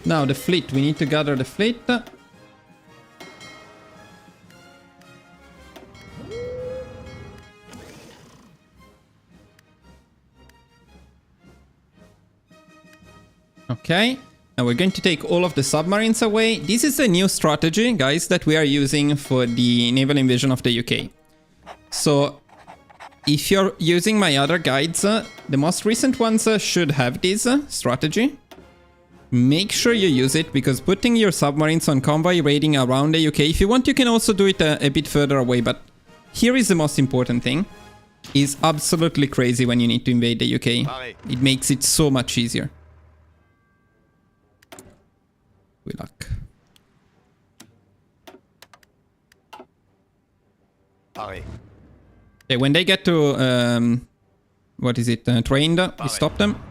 Now the fleet. We need to gather the fleet. Okay. Now we're going to take all of the submarines away. This is a new strategy, guys, that we are using for the naval invasion of the UK. So if you're using my other guides, the most recent ones should have this strategy. Make sure you use it, because putting your submarines on convoy raiding around the UK, if you want, you can also do it a bit further away. But here is the most important thing. It's absolutely crazy when you need to invade the UK. It makes it so much easier. Good luck. Okay, when they get to, what is it, trained, we stop them.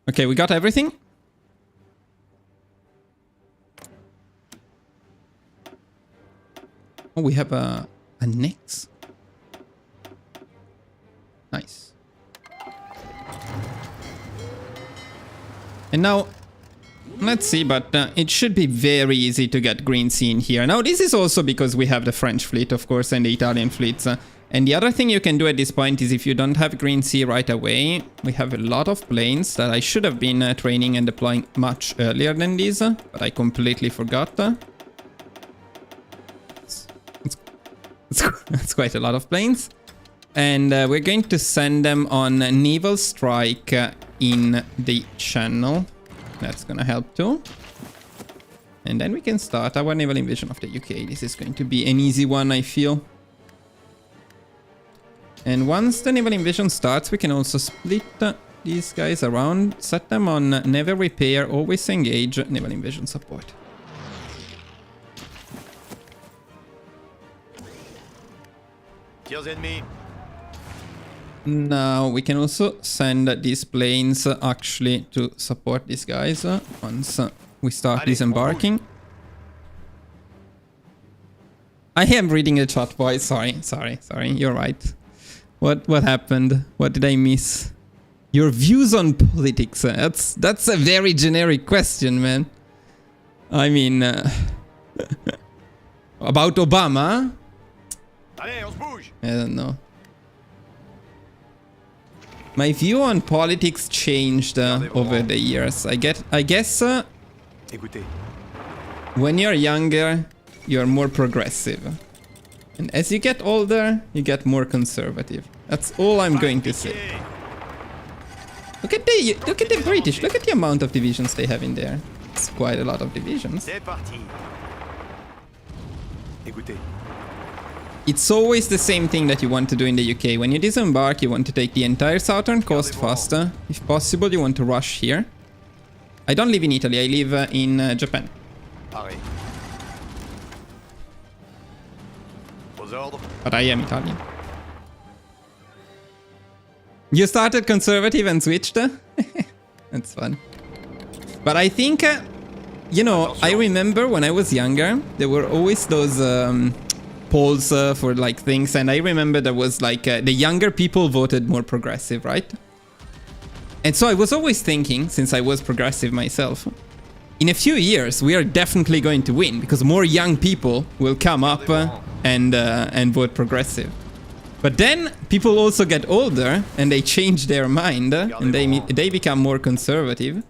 Okay, we got everything. Oh, we have a next. Nice. And now, let's see, but it should be very easy to get Green Sea in here. Now, this is also because we have the French fleet, of course, and the Italian fleets. And the other thing you can do at this point is, if you don't have Green Sea right away, we have a lot of planes that I should have been training and deploying much earlier than this, but I completely forgot. It's quite a lot of planes. And we're going to send them on naval strike in the channel. That's gonna help too. And then we can start our naval invasion of the UK. This is going to be an easy one, I feel. And once the naval invasion starts, we can also split these guys around, set them on never repair, always engage, naval invasion support. Tirs ennemis. Now we can also send these planes actually to support these guys once we start disembarking. I am reading the chat, boys. Sorry. You're right. What happened? What did I miss? Your views on politics. That's a very generic question, man. I mean, about Obama? Allez, on se bouge. I don't know. My view on politics changed over the years. I guess Écoutez. when you're younger, you're more progressive. And as you get older, you get more conservative. That's all I'm going to say. Look at the British. Look at the amount of divisions they have in there. It's quite a lot of divisions. C'est parti. Écoutez. It's always the same thing that you want to do in the UK. When you disembark, you want to take the entire southern coast faster. If possible, you want to rush here. I don't live in Italy, I live in Japan. Pareil. Aux ordres. But I am Italian. You started conservative and switched? That's fun. But I think, you know, I remember when I was younger, there were always those polls for like things, and I remember there was like the younger people voted more progressive, right? And so I was always thinking, since I was progressive myself, in a few years we are definitely going to win because more young people will come up and vote progressive. But then people also get older and they change their mind and they become more conservative.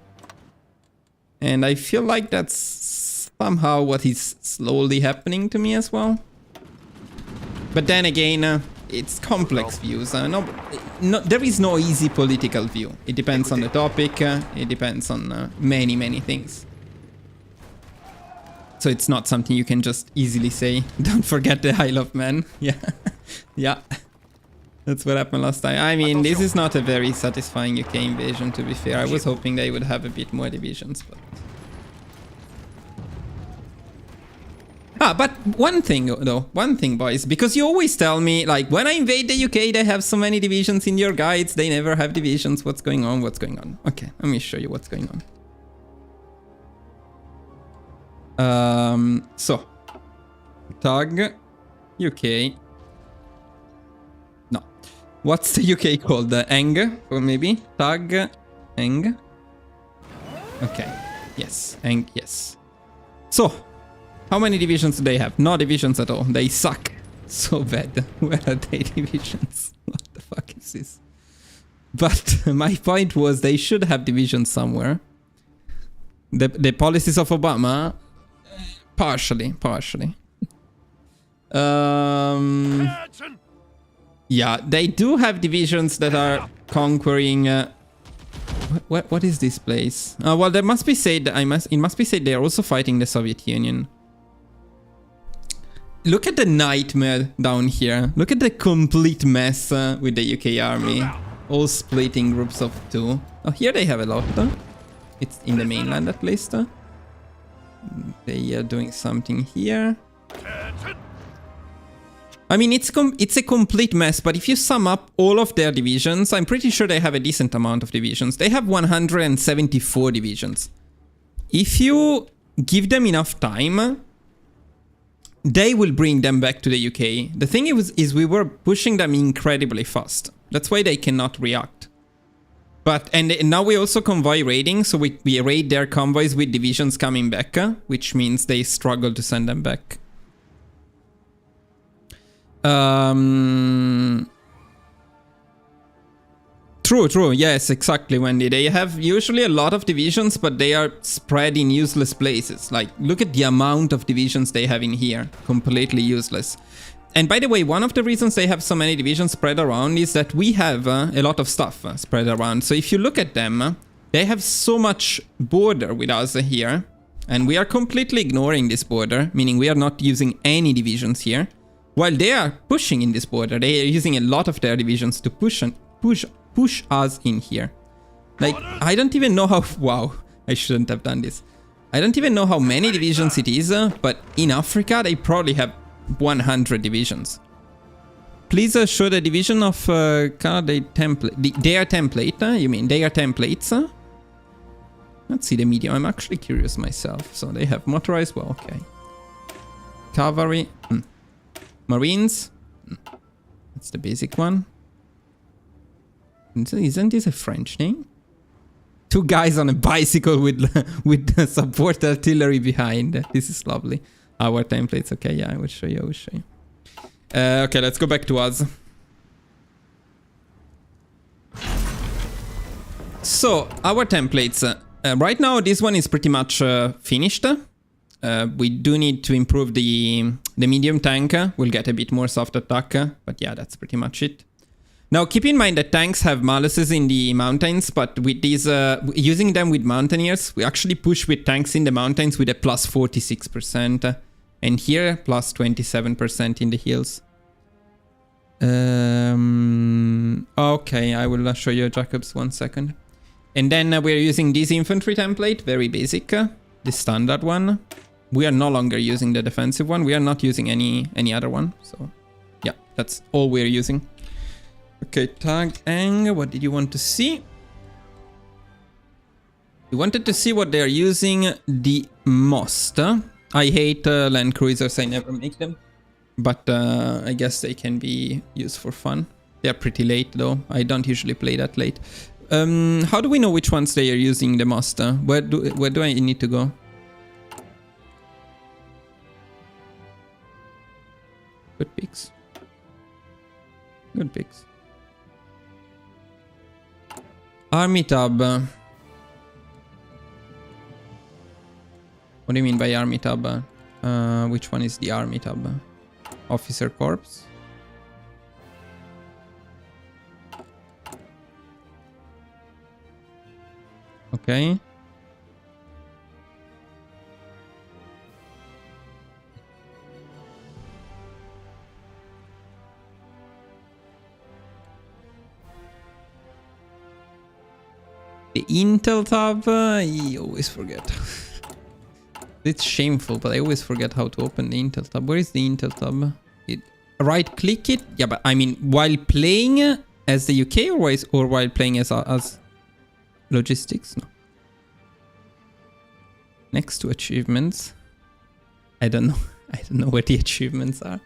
And I feel like that's somehow what is slowly happening to me as well. But then again, it's complex views. There is no easy political view. It depends on the topic. It depends on many, many things. So it's not something you can just easily say. Don't forget the Isle of Man. Yeah. Yeah. That's what happened last time. I mean, this is not a very satisfying UK invasion, to be fair. I was hoping they would have a bit more divisions, but... But one thing, though. One thing, boys. Because you always tell me, like, when I invade the UK, they have so many divisions in your guides. They never have divisions. What's going on? What's going on? Okay, let me show you what's going on. So. Tag. UK. No. What's the UK called? Eng? Or maybe? Tag. Eng. Okay. Yes. Eng. Yes. So. How many divisions do they have? No divisions at all. They suck. So bad. Where are they divisions? What the fuck is this? But my point was they should have divisions somewhere. The policies of Obama... Partially. Yeah, they do have divisions that are conquering... What is this place? Well, there must be said... It must be said they are also fighting the Soviet Union. Look at the nightmare down here. Look at the complete mess with the UK army. All split in groups of 2. Oh, here they have a lot. It's in the mainland at least. They are doing something here. I mean, it's a complete mess, but if you sum up all of their divisions, I'm pretty sure they have a decent amount of divisions. They have 174 divisions. If you give them enough time... they will bring them back to the UK. The thing is we were pushing them incredibly fast. That's why they cannot react. And now we also convoy raiding, so we raid their convoys with divisions coming back, which means they struggle to send them back. True, yes, exactly, Wendy. They have usually a lot of divisions, but they are spread in useless places. Like, look at the amount of divisions they have in here. Completely useless. And by the way, one of the reasons they have so many divisions spread around is that we have a lot of stuff spread around. So if you look at them, they have so much border with us here. And we are completely ignoring this border, meaning we are not using any divisions here. While they are pushing in this border, they are using a lot of their divisions to push us in here. Like, I don't even know how... Wow, I shouldn't have done this. I don't even know how many divisions it is, but in Africa, they probably have 100 divisions. Please show the division of Canada template. Their template, you mean their templates? Let's see the medium. I'm actually curious myself. So they have motorized, well, okay. Cavalry. Marines. That's the basic one. Isn't this a French name? Two guys on a bicycle with the support artillery behind. This is lovely. Our templates. Okay, yeah, I will show you. Okay, let's go back to us. So, our templates. Right now, this one is pretty much finished. We do need to improve the medium tank. We'll get a bit more soft attack. But yeah, that's pretty much it. Now, keep in mind that tanks have maluses in the mountains, but with these, using them with mountaineers, we actually push with tanks in the mountains with a plus 46%, and here plus 27% in the hills. Okay, I will show you Jacobs 1 second. And then we're using this infantry template, very basic, the standard one. We are no longer using the defensive one. We are not using any other one. So yeah, that's all we're using. Okay, tag Ang, what did you want to see? You wanted to see what they're using the most. I hate land cruisers, I never make them. But I guess they can be used for fun. They're pretty late though, I don't usually play that late. How do we know which ones they are using the most? Where do I need to go? Good picks. Good picks. Army tab. What do you mean by army tab? Which one is the army tab? Officer corps. Okay. The Intel tab, I always forget. It's shameful, but I always forget how to open the Intel tab. Where is the Intel tab? Right click it? Yeah, but I mean, while playing as the UK or while playing as logistics? No. Next to achievements. I don't know. I don't know where the achievements are.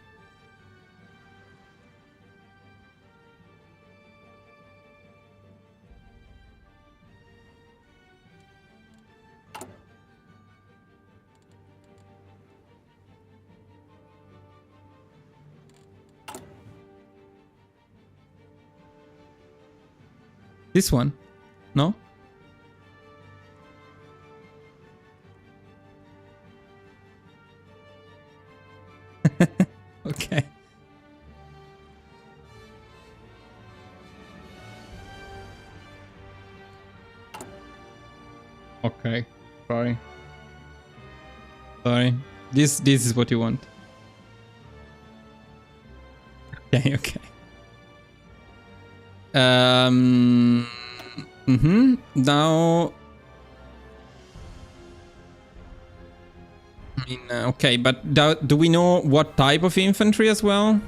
This one? No? Okay. Okay. Sorry. Sorry. This is what you want. Okay, okay. Now, I mean, okay, but do we know what type of infantry as well?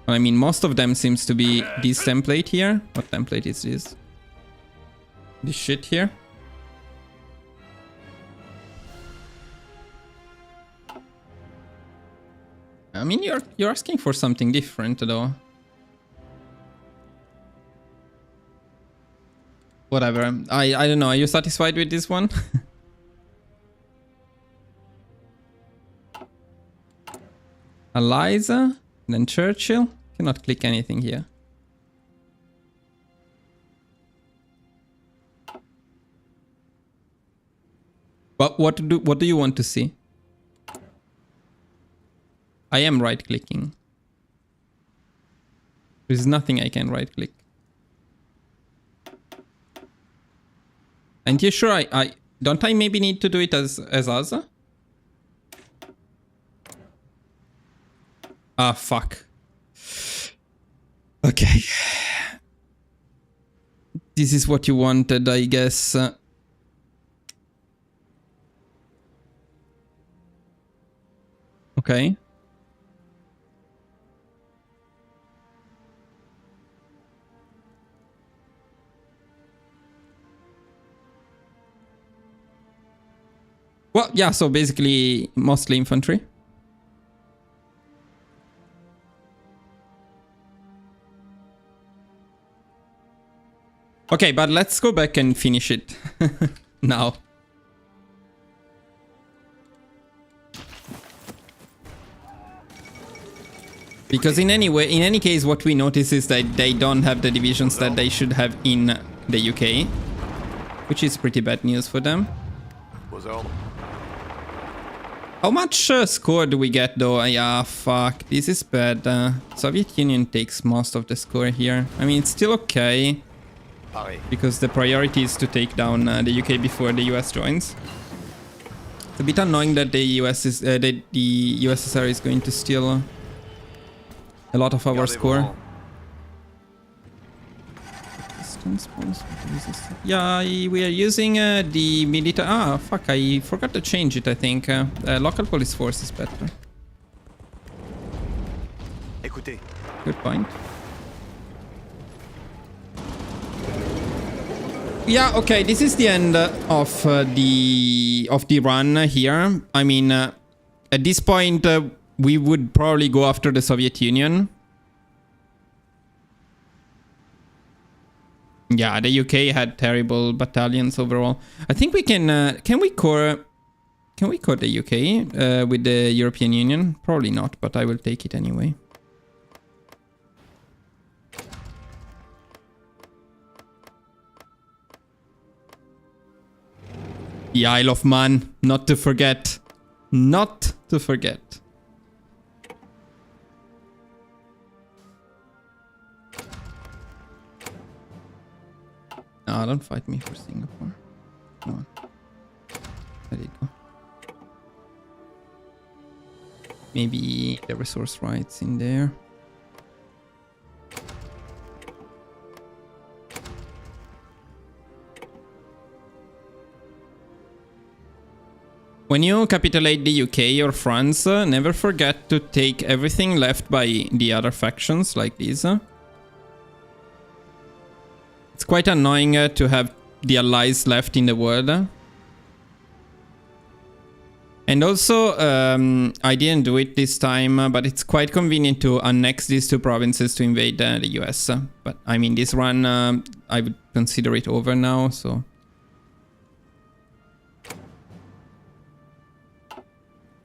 I mean, most of them seems to be this template here. What template is this? This shit here. I mean, you're asking for something different, though. Whatever. I don't know. Are you satisfied with this one? Eliza, then Churchill. Cannot click anything here. But what do you want to see? I am right-clicking. There's nothing I can right-click. And you sure I don't I maybe need to do it as us? Ah, fuck. Okay. This is what you wanted, I guess. Okay. Well, yeah, so basically mostly infantry. Okay, but let's go back and finish it now. Because in any case, what we notice is that they don't have the divisions that they should have in the UK, which is pretty bad news for them. Aux ordres. How much score do we get though? Yeah, fuck, this is bad. Soviet Union takes most of the score here. I mean, it's still okay, Pareil. because the priority is to take down the UK before the US joins. It's a bit annoying that the USSR is going to steal a lot of our Gardez score. vos rangs. Yeah, we are using the military. Ah, fuck, I forgot to change it, I think. Local police force is better. Écoutez, Good point. Yeah, okay, this is the end of the run here. I mean, at this point, we would probably go after the Soviet Union. Yeah, the UK had terrible battalions overall. I think we can we core the UK with the European Union? Probably not, but I will take it anyway. The Isle of Man, not to forget. Not to forget. No, don't fight me for Singapore. Come on. There you go. Maybe the resource rights in there. When you capitulate the UK or France, never forget to take everything left by the other factions like these. It's quite annoying to have the allies left in the world. And also, I didn't do it this time, but it's quite convenient to annex these two provinces to invade the US. But I mean, this run, I would consider it over now, so...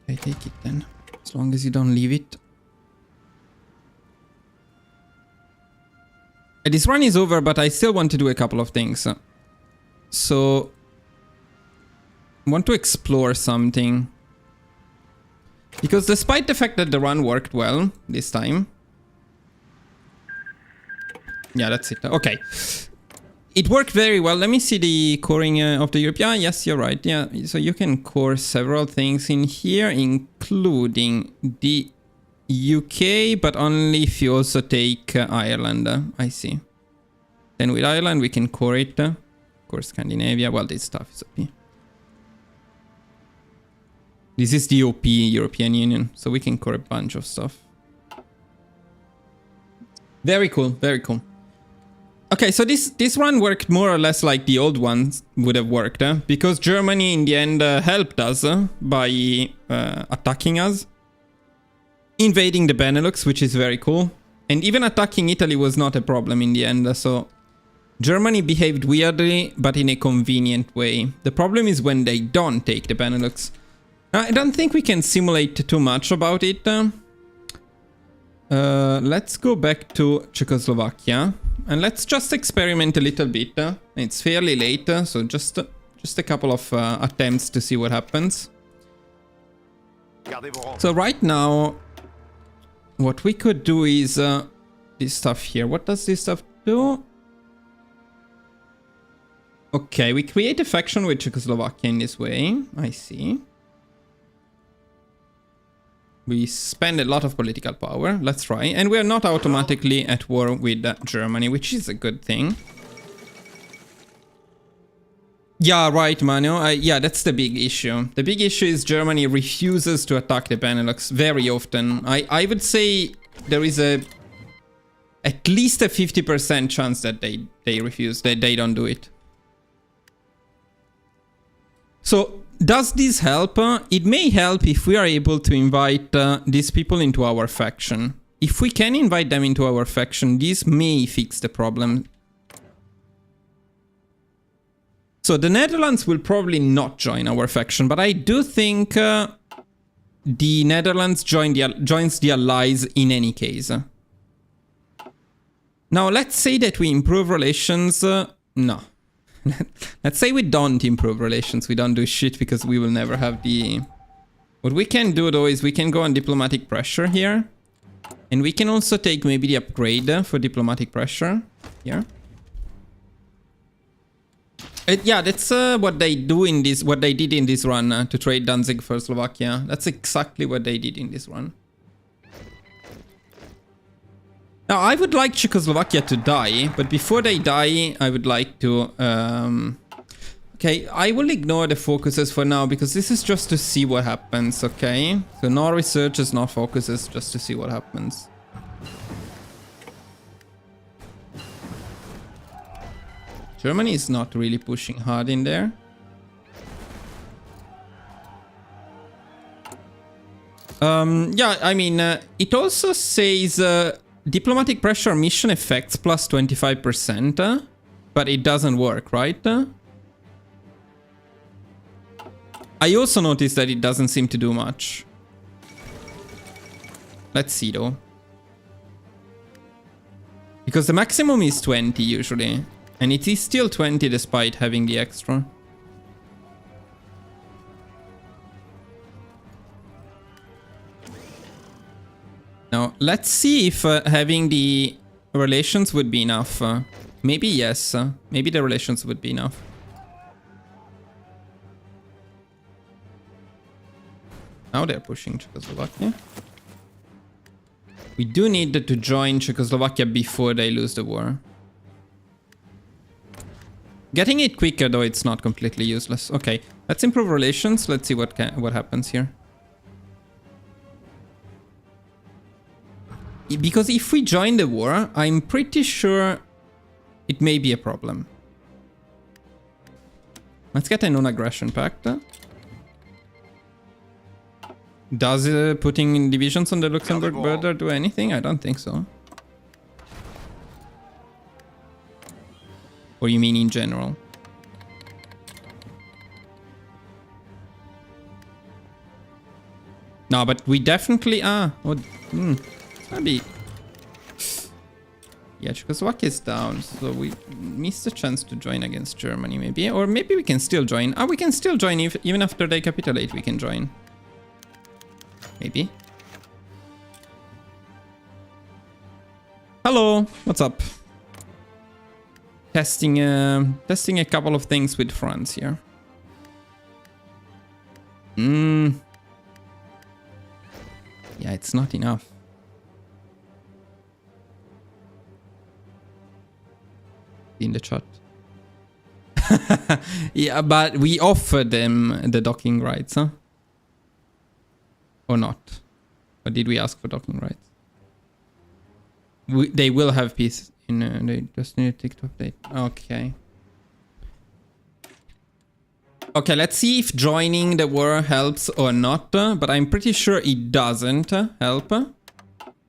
I take it then, as long as you don't leave it. This run is over, but I still want to do a couple of things. So, I want to explore something. Because despite the fact that the run worked well this time... Yeah, that's it. Okay. It worked very well. Let me see the coring of the Europe. Yeah, yes, you're right. Yeah, so you can core several things in here, including the UK, but only if you also take Ireland. I see. Then with Ireland, we can core it. Of course, Scandinavia. Well, this stuff is OP. This is the OP European Union, so we can core a bunch of stuff. Very cool, very cool. Okay, so this one worked more or less like the old ones would have worked, because Germany in the end helped us by attacking us, invading the Benelux, which is very cool, and even attacking Italy was not a problem in the end. So Germany behaved weirdly, but in a convenient way. The problem is when they don't take the Benelux. I don't think we can simulate too much about it. Let's go back to Czechoslovakia. And let's just experiment a little bit. It's fairly late, so just a couple of attempts to see what happens. gardez vos rangs. So right now, what we could do is this stuff here. What does this stuff do? Okay, we create a faction with Czechoslovakia in this way. I see. We spend a lot of political power. Let's try. And we're not automatically at war with Germany, which is a good thing. Yeah, right, Manu. Yeah, that's the big issue. The big issue is Germany refuses to attack the Benelux very often. I would say there is at least a 50% chance that they refuse, that they don't do it. So... does this help? It may help if we are able to invite these people into our faction. If we can invite them into our faction, this may fix the problem. So the Netherlands will probably not join our faction, but I do think the Netherlands joins the Allies in any case. Now, let's say that we improve relations. No. Let's say we don't improve relations. We don't do shit because we will never have the... What we can do, though, is we can go on diplomatic pressure here. And we can also take maybe the upgrade for diplomatic pressure here. Yeah, that's what they do in this, what they did in this run to trade Danzig for Slovakia. That's exactly what they did in this run. Now, I would like Czechoslovakia to die, but before they die, I would like to... Okay, I will ignore the focuses for now, because this is just to see what happens, okay? So no researches, no focuses, just to see what happens. Germany is not really pushing hard in there. Yeah, I mean, it also says diplomatic pressure mission effects plus 25%, but it doesn't work, right? I also noticed that it doesn't seem to do much. Let's see, though. Because the maximum is 20 usually. And it is still 20 despite having the extra. Now, let's see if having the relations would be enough. Maybe yes. Maybe the relations would be enough. Now they're pushing Czechoslovakia. We do need to join Czechoslovakia before they lose the war. Getting it quicker, though, it's not completely useless. Okay, let's improve relations. Let's see what happens here. Because if we join the war, I'm pretty sure it may be a problem. Let's get a non-aggression pact. Does putting divisions on the Luxembourg border do anything? I don't think so. Or you mean in general? No, but we definitely are. Maybe. Yeah, Czechoslovakia is down, so we missed a chance to join against Germany, maybe. Or maybe we can still join. We can still join even after they capitulate. We can join. Maybe. Hello, what's up? Testing a couple of things with France here. Yeah, it's not enough. In the chat. Yeah, but we offered them the docking rights, huh? Or not? Or did we ask for docking rights? They will have peace. They just need a tick to update. Okay. Okay, let's see if joining the war helps or not. But I'm pretty sure it doesn't help. But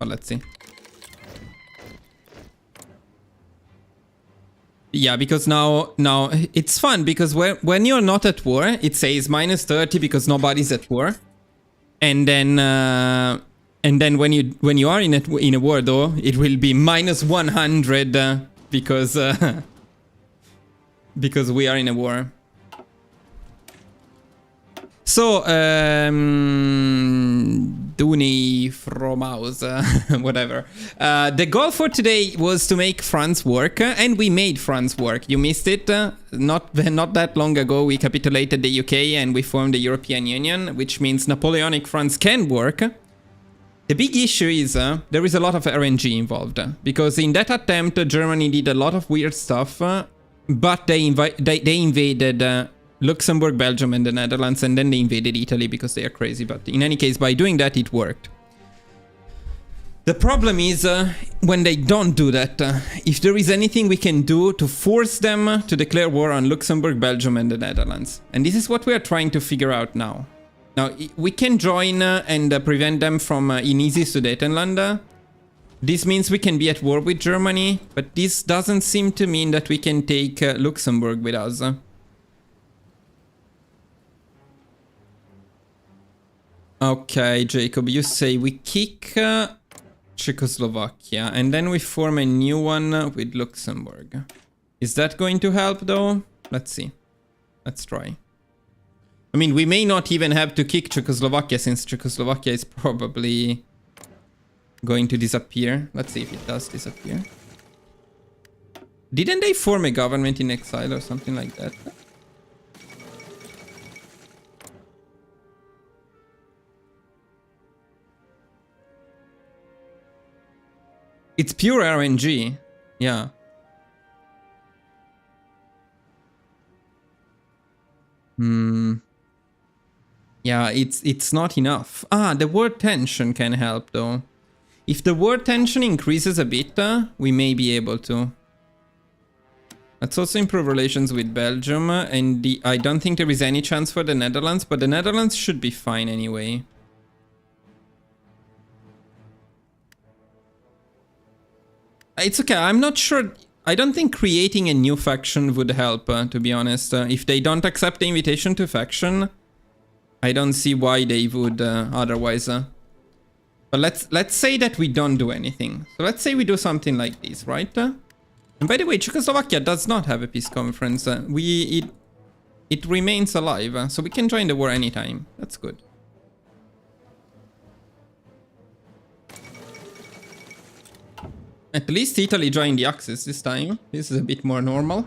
let's see. Yeah, because now it's fun because when you're not at war, it says -30 because nobody's at war, and then when you are in a war, though, it will be -100 because we are in a war. So Dooney from house, whatever. The goal for today was to make France work, and we made France work. You missed it. Not that long ago, we capitulated the UK and we formed the European Union, which means Napoleonic France can work. The big issue is there is a lot of RNG involved, because in that attempt, Germany did a lot of weird stuff, but they invaded Luxembourg, Belgium, and the Netherlands, and then they invaded Italy because they are crazy. But in any case, by doing that, it worked. The problem is when they don't do that, if there is anything we can do to force them to declare war on Luxembourg, Belgium, and the Netherlands. And this is what we are trying to figure out now. Now, we can join and prevent them from in easy Sudetenland. This means we can be at war with Germany, but this doesn't seem to mean that we can take Luxembourg with us. Okay, Jacob, you say we kick Czechoslovakia and then we form a new one with Luxembourg. Is that going to help though? Let's see. Let's try. I mean, we may not even have to kick Czechoslovakia since Czechoslovakia is probably going to disappear. Let's see if it does disappear. Didn't they form a government in exile or something like that? It's pure RNG. Yeah. Yeah, it's not enough. Ah, the war tension can help though. If the war tension increases a bit, we may be able to. Let's also improve relations with Belgium, and I don't think there is any chance for the Netherlands, but the Netherlands should be fine anyway. It's okay, I'm not sure. I don't think creating a new faction would help, to be honest. If they don't accept the invitation to faction, I don't see why they would otherwise. But let's say that we don't do anything. So let's say we do something like this, right? And by the way, Czechoslovakia does not have a peace conference. It remains alive, so we can join the war anytime. That's good. At least Italy joined the Axis this time. This is a bit more normal.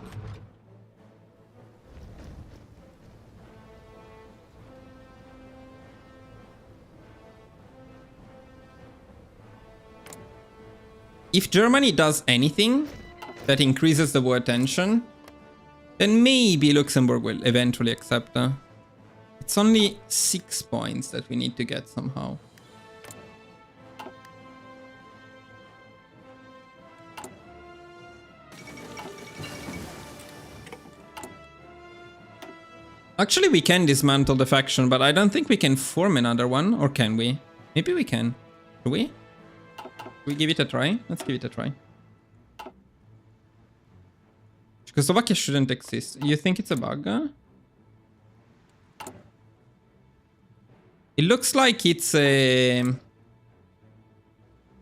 If Germany does anything that increases the war tension, then maybe Luxembourg will eventually accept. It's only 6 points that we need to get somehow. Actually, we can dismantle the faction, but I don't think we can form another one. Or can we? Maybe we can. Do we? We give it a try? Let's give it a try. Czechoslovakia shouldn't exist. You think it's a bug? It looks like it's a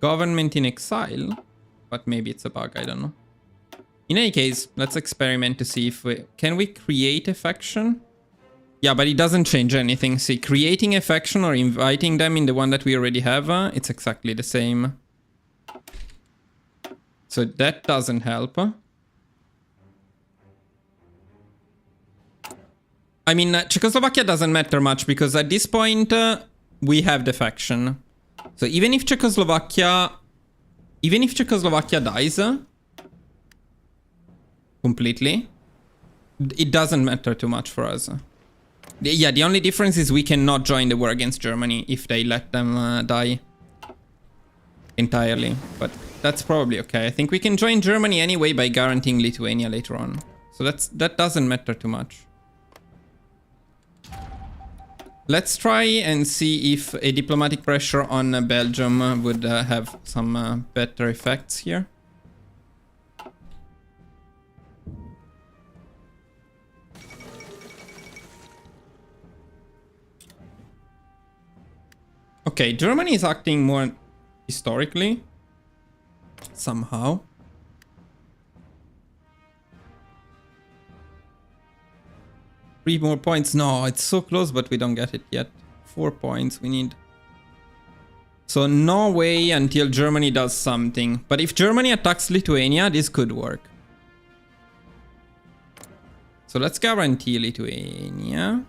government in exile, but maybe it's a bug, I don't know. In any case, let's experiment to see if we... Can we create a faction? Yeah, but it doesn't change anything. See, creating a faction or inviting them in the one that we already have, it's exactly the same. So that doesn't help. I mean, Czechoslovakia doesn't matter much because at this point, we have the faction. So even if Czechoslovakia dies completely, it doesn't matter too much for us. Yeah, the only difference is we cannot join the war against Germany if they let them die entirely. But that's probably okay. I think we can join Germany anyway by guaranteeing Lithuania later on. So that doesn't matter too much. Let's try and see if a diplomatic pressure on Belgium would have some better effects here. Okay, Germany is acting more historically, somehow. Three more points. No, it's so close, but we don't get it yet. 4 points we need. So no way until Germany does something. But if Germany attacks Lithuania, this could work. So let's guarantee Lithuania.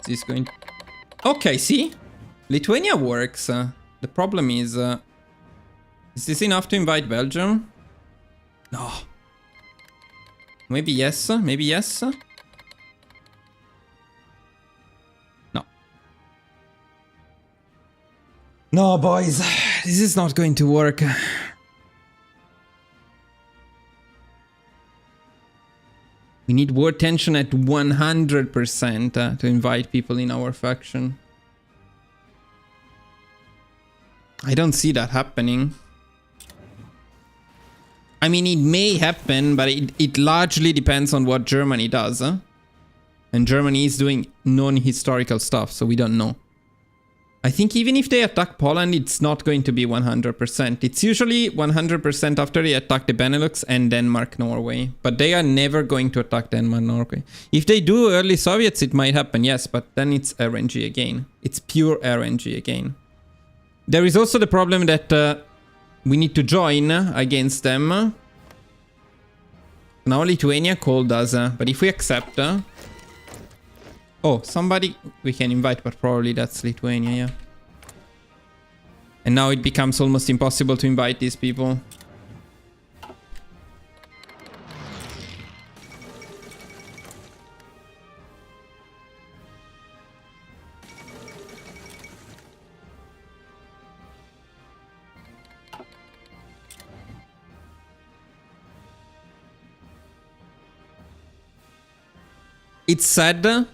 Is going... Okay, see? Lithuania works. The problem is this enough to invite Belgium? No. Maybe yes, maybe yes. No. No, boys. This is not going to work. We need war tension at 100% to invite people in our faction. I don't see that happening. I mean, it may happen, but it largely depends on what Germany does. Huh? And Germany is doing non-historical stuff, so we don't know. I think even if they attack Poland, it's not going to be 100%. It's usually 100% after they attack the Benelux and Denmark, Norway. But they are never going to attack Denmark, Norway. If they do early Soviets, it might happen, yes. But then it's RNG again. It's pure RNG again. There is also the problem that we need to join against them. Now Lithuania called us, but if we accept... oh, somebody we can invite, but probably that's Lithuania, yeah. And now it becomes almost impossible to invite these people. It's sad.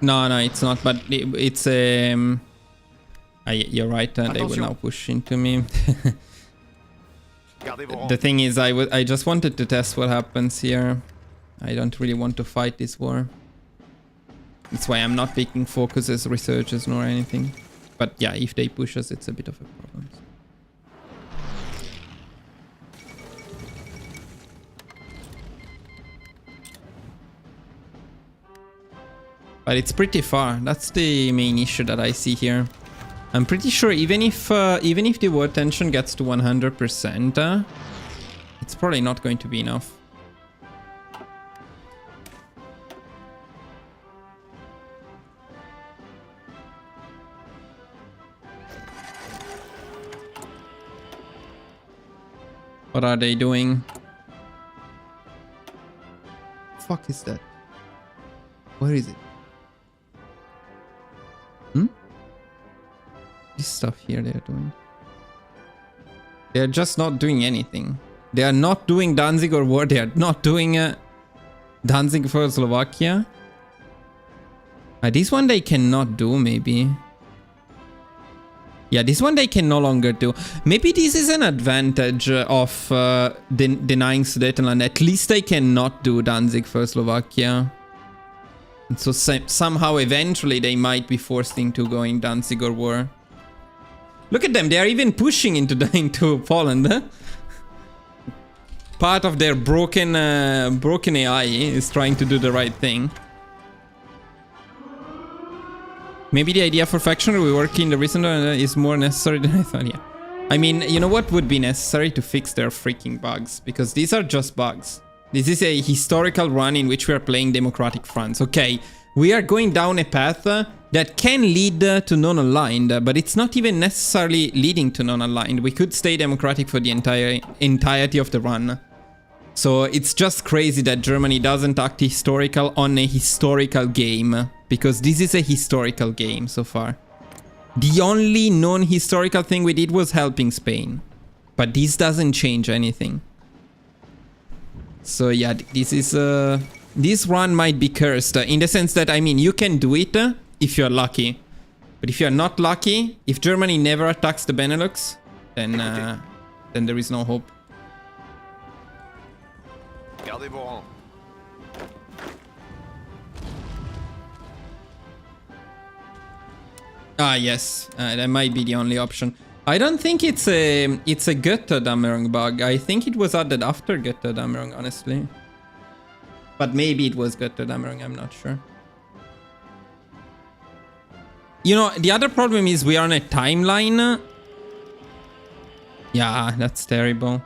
No, it's not, but it's you're right, they will now push into me. The thing is, I just wanted to test what happens here. I don't really want to fight this war. That's why I'm not picking focuses, researches, nor anything. But yeah, if they push us, it's a bit of a problem. But it's pretty far. That's the main issue that I see here. I'm pretty sure even if the war tension gets to 100%, it's probably not going to be enough. What are they doing? Fuck is that? Where is it? This stuff here they are doing. They are just not doing anything. They are not doing Danzig or war. They are not doing Danzig for Slovakia. This one they cannot do, maybe. Yeah, this one they can no longer do. Maybe this is an advantage of denying Sudetenland. At least they cannot do Danzig for Slovakia. And so somehow eventually they might be forced into going Danzig or war. Look at them, they are even pushing into Poland. Huh? Part of their broken AI is trying to do the right thing. Maybe the idea for faction rework in the recent is more necessary than I thought, yeah. I mean, you know what would be necessary to fix their freaking bugs? Because these are just bugs. This is a historical run in which we are playing democratic fronts. Okay, we are going down a path that can lead to non-aligned, but it's not even necessarily leading to non-aligned. We could stay democratic for the entirety of the run. So it's just crazy that Germany doesn't act historical on a historical game, because this is a historical game so far. The only non-historical thing we did was helping Spain, but this doesn't change anything. So yeah, this is this run might be cursed in the sense that, I mean, you can do it if you're lucky, but if you're not lucky, if Germany never attacks the Benelux, then there is no hope. Gardez vos rangs. Ah yes, that might be the only option. I don't think it's a Götterdämmerung bug. I think it was added after Götterdämmerung, honestly. But maybe it was Götterdämmerung, I'm not sure. You know, the other problem is we are on a timeline. Yeah, that's terrible.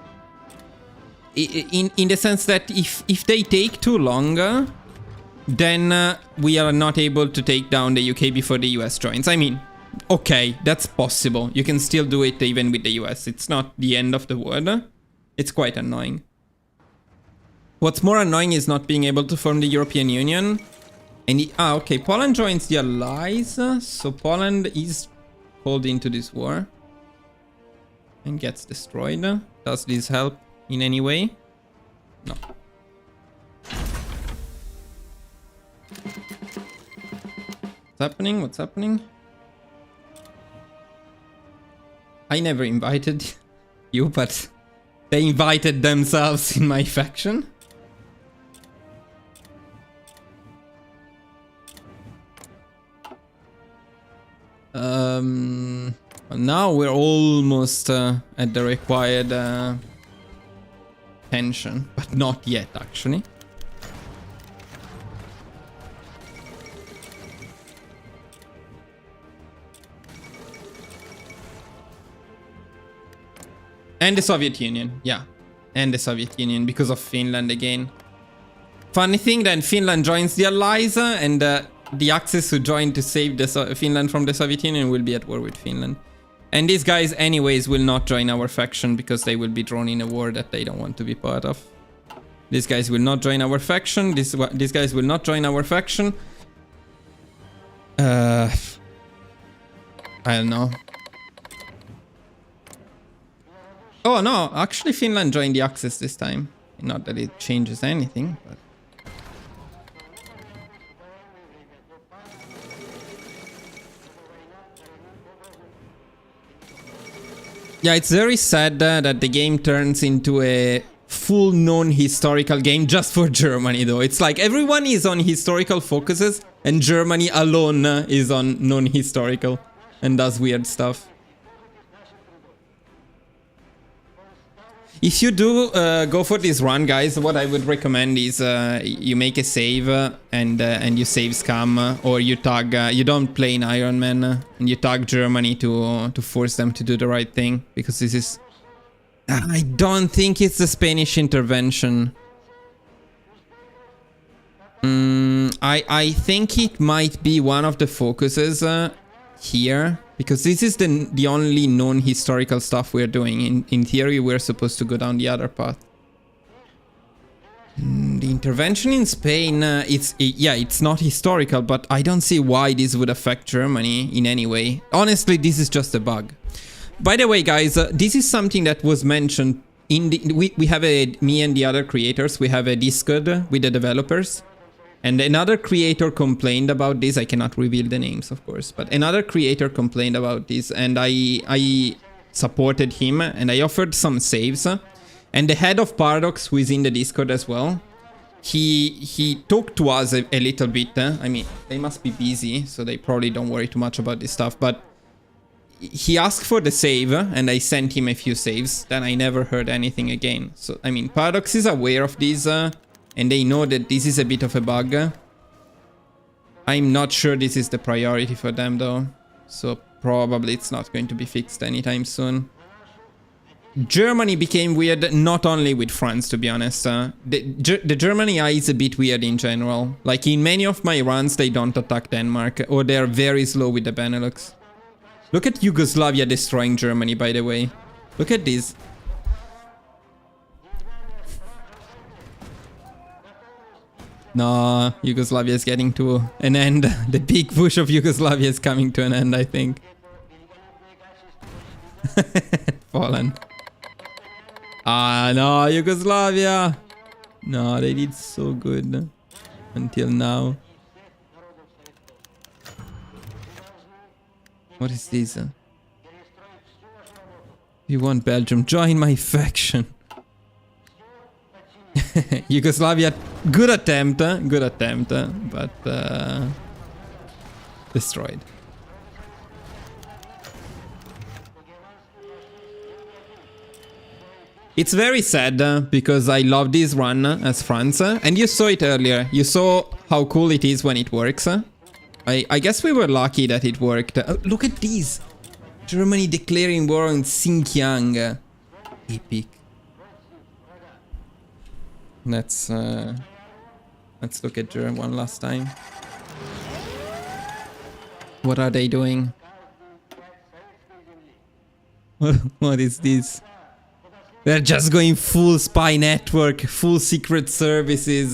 In the sense that if they take too long, then we are not able to take down the UK before the US joins. I mean, okay, that's possible. You can still do it even with the US. It's not the end of the world. It's quite annoying. What's more annoying is not being able to form the European Union. And okay, Poland joins the Allies. So Poland is pulled into this war and gets destroyed. Does this help in any way? No. What's happening? What's happening? I never invited you, but They invited themselves in my faction. Now we're almost at the required tension, but not yet actually. And the Soviet Union, yeah. And the Soviet Union because of Finland again. Funny thing that Finland joins the Allies and the Axis who joined to save Finland from the Soviet Union will be at war with Finland. And these guys anyways will not join our faction because they will be drawn in a war that they don't want to be part of. These guys will not join our faction. These guys will not join our faction. I don't know. Oh no, actually Finland joined the Axis this time. Not that it changes anything, but... Yeah, it's very sad that the game turns into a full non-historical game just for Germany though. It's like everyone is on historical focuses and Germany alone is on non-historical and does weird stuff. If you do go for this run, guys, what I would recommend is you make a save and you save scam, or you tag. You don't play in Iron Man and you tag Germany to force them to do the right thing, because this is. I don't think it's the Spanish intervention. I think it might be one of the focuses here. Because this is the only known historical stuff we're doing. In theory, we're supposed to go down the other path. The intervention in Spain, it's not historical, but I don't see why this would affect Germany in any way. Honestly, this is just a bug. By the way, guys, this is something that was mentioned in the... We have me and the other creators, we have a Discord with the developers. And another creator complained about this. I cannot reveal the names, of course, but another creator complained about this, and I supported him and I offered some saves. And the head of Paradox, who is in the Discord as well, he talked to us a little bit. I mean, they must be busy, so they probably don't worry too much about this stuff. But he asked for the save, and I sent him a few saves. Then I never heard anything again. So I mean, Paradox is aware of this. And they know that this is a bit of a bug. I'm not sure this is the priority for them though. So probably it's not going to be fixed anytime soon. Germany became weird not only with France, to be honest. The Germany eye is a bit weird in general. Like in many of my runs, they don't attack Denmark, or they're very slow with the Benelux. Look at Yugoslavia destroying Germany, by the way. Look at this. No, Yugoslavia is getting to an end. The big push of Yugoslavia is coming to an end, I think. Poland. Ah, no, Yugoslavia. No, they did so good until now. What is this? You want Belgium? Join my faction. Yugoslavia, good attempt, but destroyed. It's very sad because I love this run as France, and you saw it earlier. You saw how cool it is when it works. I guess we were lucky that it worked. Look at these! Germany declaring war on Xinjiang. Epic. Let's look at Germany one last time. What are they doing? What is this? They're just going full spy network, full secret services.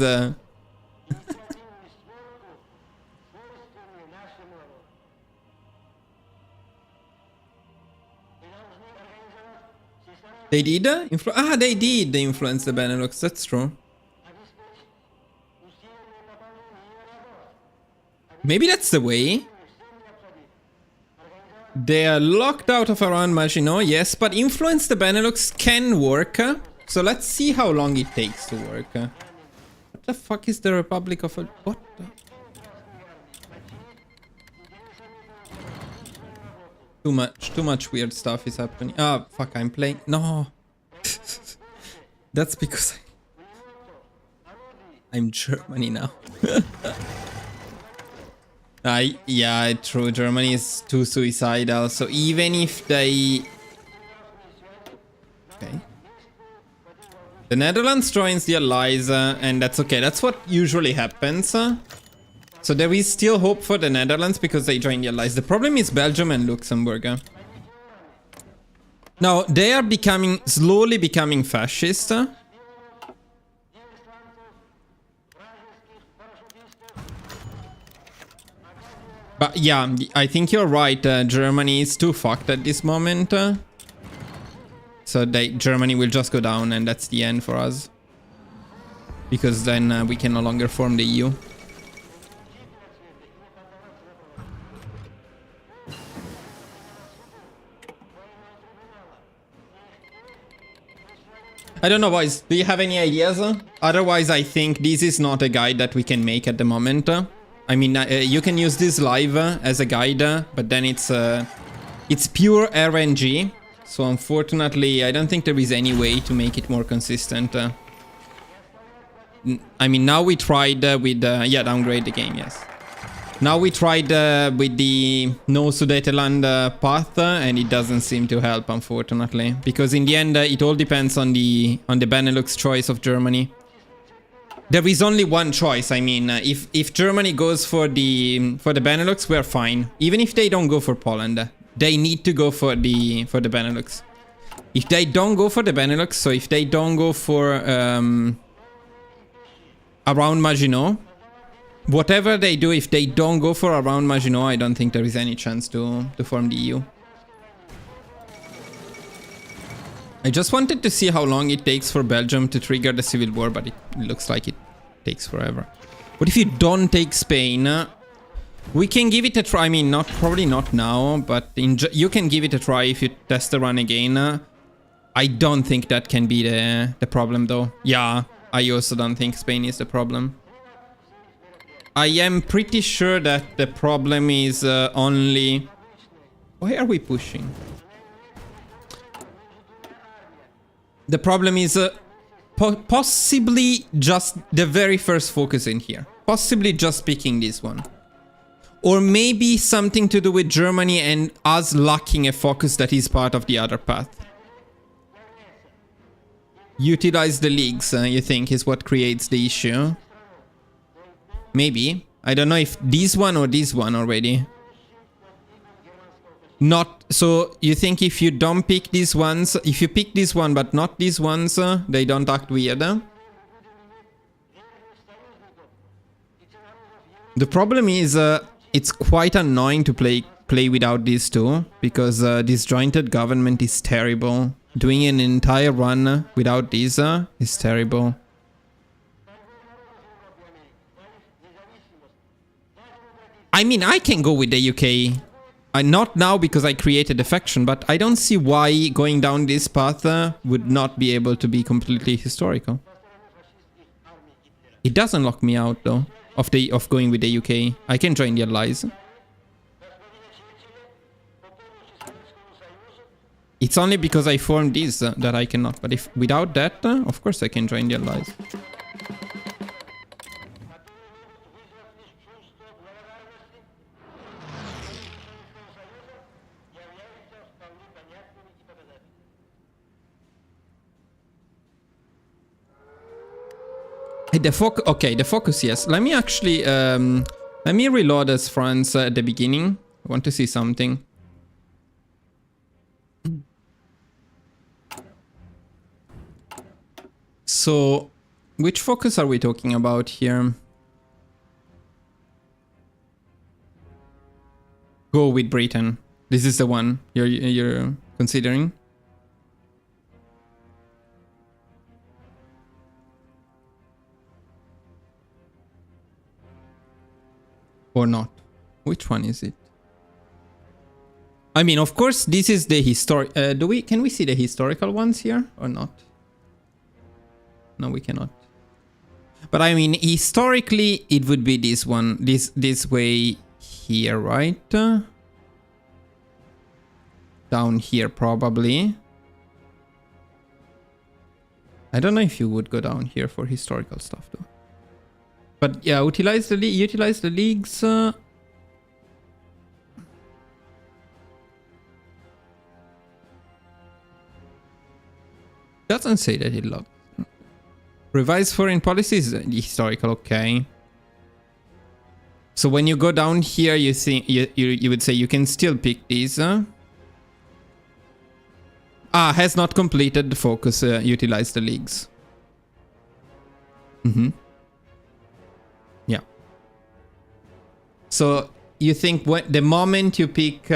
They did? They did. They influenced the Benelux. That's true. Maybe that's the way. They are locked out of around Maginot, yes, but influence the Benelux can work. So let's see how long it takes to work. What the fuck is the Republic of... What the... Too much weird stuff is happening. Ah, fuck, I'm playing... No. That's because I'm Germany now. Yeah, true. Germany is too suicidal. So even if they... Okay. The Netherlands joins the Allies, and that's okay. That's what usually happens. So there is still hope for the Netherlands because they join the Allies. The problem is Belgium and Luxembourg. Now, they are slowly becoming fascist. But yeah, I think you're right. Germany is too fucked at this moment. So Germany will just go down and that's the end for us. Because then we can no longer form the EU. I don't know, boys. Do you have any ideas? Otherwise, I think this is not a guide that we can make at the moment. I mean, you can use this live as a guide, but then it's pure RNG. So unfortunately, I don't think there is any way to make it more consistent. I mean, now we tried with... yeah, downgrade the game, yes. Now we tried with the no Sudetenland path, and it doesn't seem to help, unfortunately. Because in the end, it all depends on the Benelux choice of Germany. There is only one choice. I mean, if Germany goes for the Benelux, we're fine. Even if they don't go for Poland, they need to go for the Benelux. If they don't go for the Benelux, so if they don't go for around Maginot, whatever they do, if they don't go for around Maginot, I don't think there is any chance to form the EU. I just wanted to see how long it takes for Belgium to trigger the civil war, but it looks like it takes forever. What if you don't take Spain? We can give it a try. I mean, probably not now, but you can give it a try if you test the run again. I don't think that can be the problem, though. Yeah, I also don't think Spain is the problem. I am pretty sure that the problem is only... Why are we pushing? The problem is possibly just the very first focus in here. Possibly just picking this one. Or maybe something to do with Germany and us lacking a focus that is part of the other path. Utilize the leagues, you think, is what creates the issue? Maybe. I don't know if this one or this one already. Not... So, you think if you don't pick these ones... If you pick this one but not these ones, they don't act weird? The problem is... it's quite annoying to play without these two. Because disjointed government is terrible. Doing an entire run without these is terrible. I mean, I can go with the UK. Not now because I created a faction, but I don't see why going down this path would not be able to be completely historical. It doesn't lock me out though of going with the UK. I can join the Allies. It's only because I formed this that I cannot. But if without that, of course I can join the Allies. The focus, yes. Let me actually, let me reload as France at the beginning. I want to see something. So, which focus are we talking about here? Go with Britain. This is the one you're considering. Or not? Which one is it? I mean, of course, this is the historic. Can we see the historical ones here or not? No, we cannot. But I mean, historically, it would be this one, this way here, right? Down here, probably. I don't know if you would go down here for historical stuff, though. But yeah, utilize the leagues. Doesn't say that it locked. Revise foreign policy is historical, okay. So when you go down here, you think you would say you can still pick these. Has not completed the focus. Utilize the leagues. Yeah. So you think the moment you pick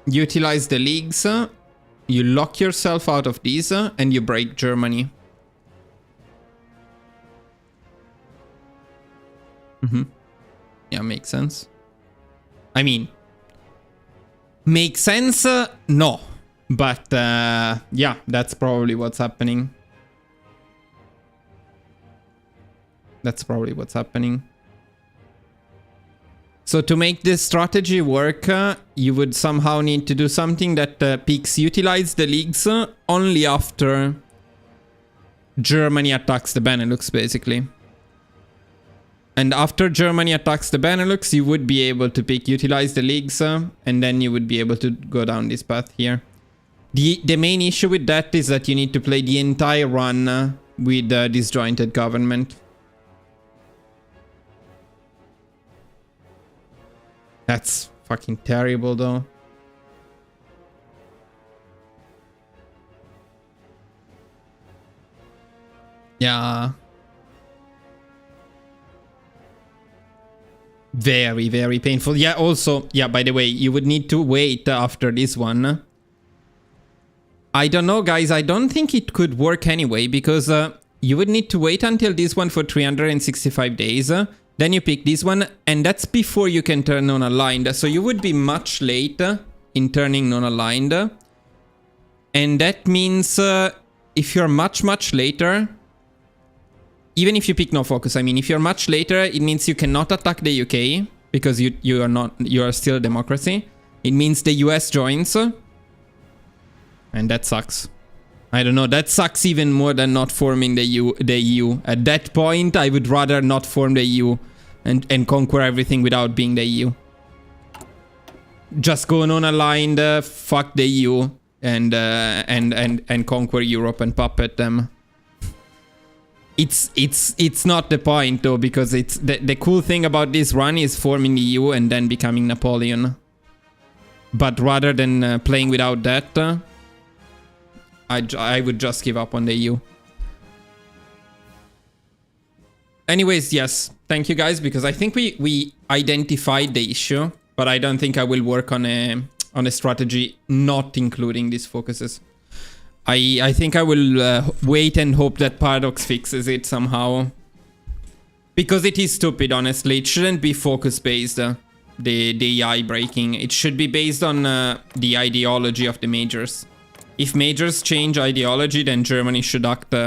utilize the leagues, you lock yourself out of these and you break Germany. Yeah, makes sense. I mean, makes sense? No. But yeah, that's probably what's happening. That's probably what's happening. So to make this strategy work, you would somehow need to do something that picks utilize the leagues only after Germany attacks the Benelux, basically. And after Germany attacks the Benelux, you would be able to pick utilize the leagues, and then you would be able to go down this path here. The main issue with that is that you need to play the entire run with disjointed government. That's fucking terrible, though. Yeah. Very, very painful. Yeah, also, yeah, by the way, you would need to wait after this one. I don't know, guys. I don't think it could work anyway, because you would need to wait until this one for 365 days. Then you pick this one, and that's before you can turn non-aligned. So you would be much late in turning non-aligned. And that means if you're much, much later, even if you pick no focus, I mean, if you're much later, it means you cannot attack the UK because you are still a democracy. It means the US joins, and that sucks. I don't know, that sucks even more than not forming the EU. At that point, I would rather not form the EU and conquer everything without being the EU. Just go non-aligned, fuck the EU, and conquer Europe and puppet them. It's not the point though, because it's the cool thing about this run is forming the EU and then becoming Napoleon. But rather than playing without that, I would just give up on the EU. Anyways, yes, thank you guys, because I think we identified the issue, but I don't think I will work on a strategy not including these focuses. I think I will wait and hope that Paradox fixes it somehow. Because it is stupid, honestly. It shouldn't be focus-based, the AI breaking. It should be based on the ideology of the majors. If majors change ideology, then Germany should adapt.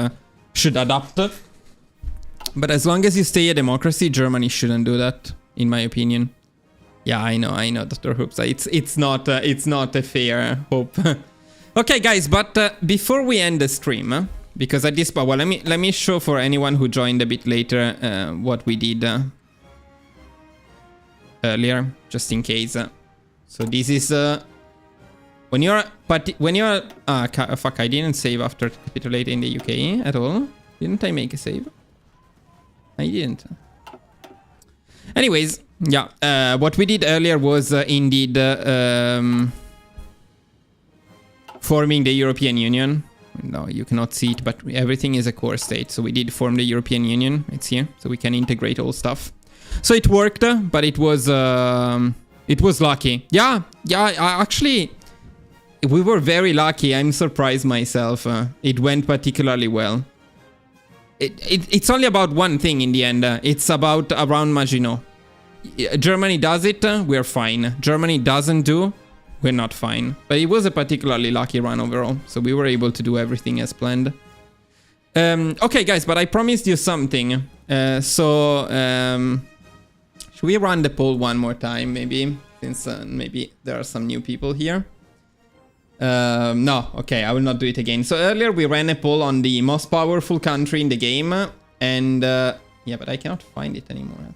But as long as you stay a democracy, Germany shouldn't do that, in my opinion. Yeah, I know, Dr. Hoops. It's not a fair hope. Okay, guys, but before we end the stream, because at this point, well, let me show for anyone who joined a bit later what we did earlier, just in case. So this is when you're fuck, I didn't save after capitulating the UK at all. Didn't I make a save? I didn't. Anyways, yeah, what we did earlier was indeed forming the European Union. No, you cannot see it, but everything is a core state. So we did form the European Union. It's here, so we can integrate all stuff. So it worked, but it was lucky. Yeah, actually, we were very lucky. I'm surprised myself. It went particularly well. It's only about one thing in the end. It's about around Maginot. Germany does it, we're fine. Germany doesn't do, we're not fine. But it was a particularly lucky run overall, so we were able to do everything as planned. Okay, guys, but I promised you something. Should we run the poll one more time, maybe? Since maybe there are some new people here. No, okay, I will not do it again. So earlier we ran a poll on the most powerful country in the game. And yeah, but I cannot find it anymore.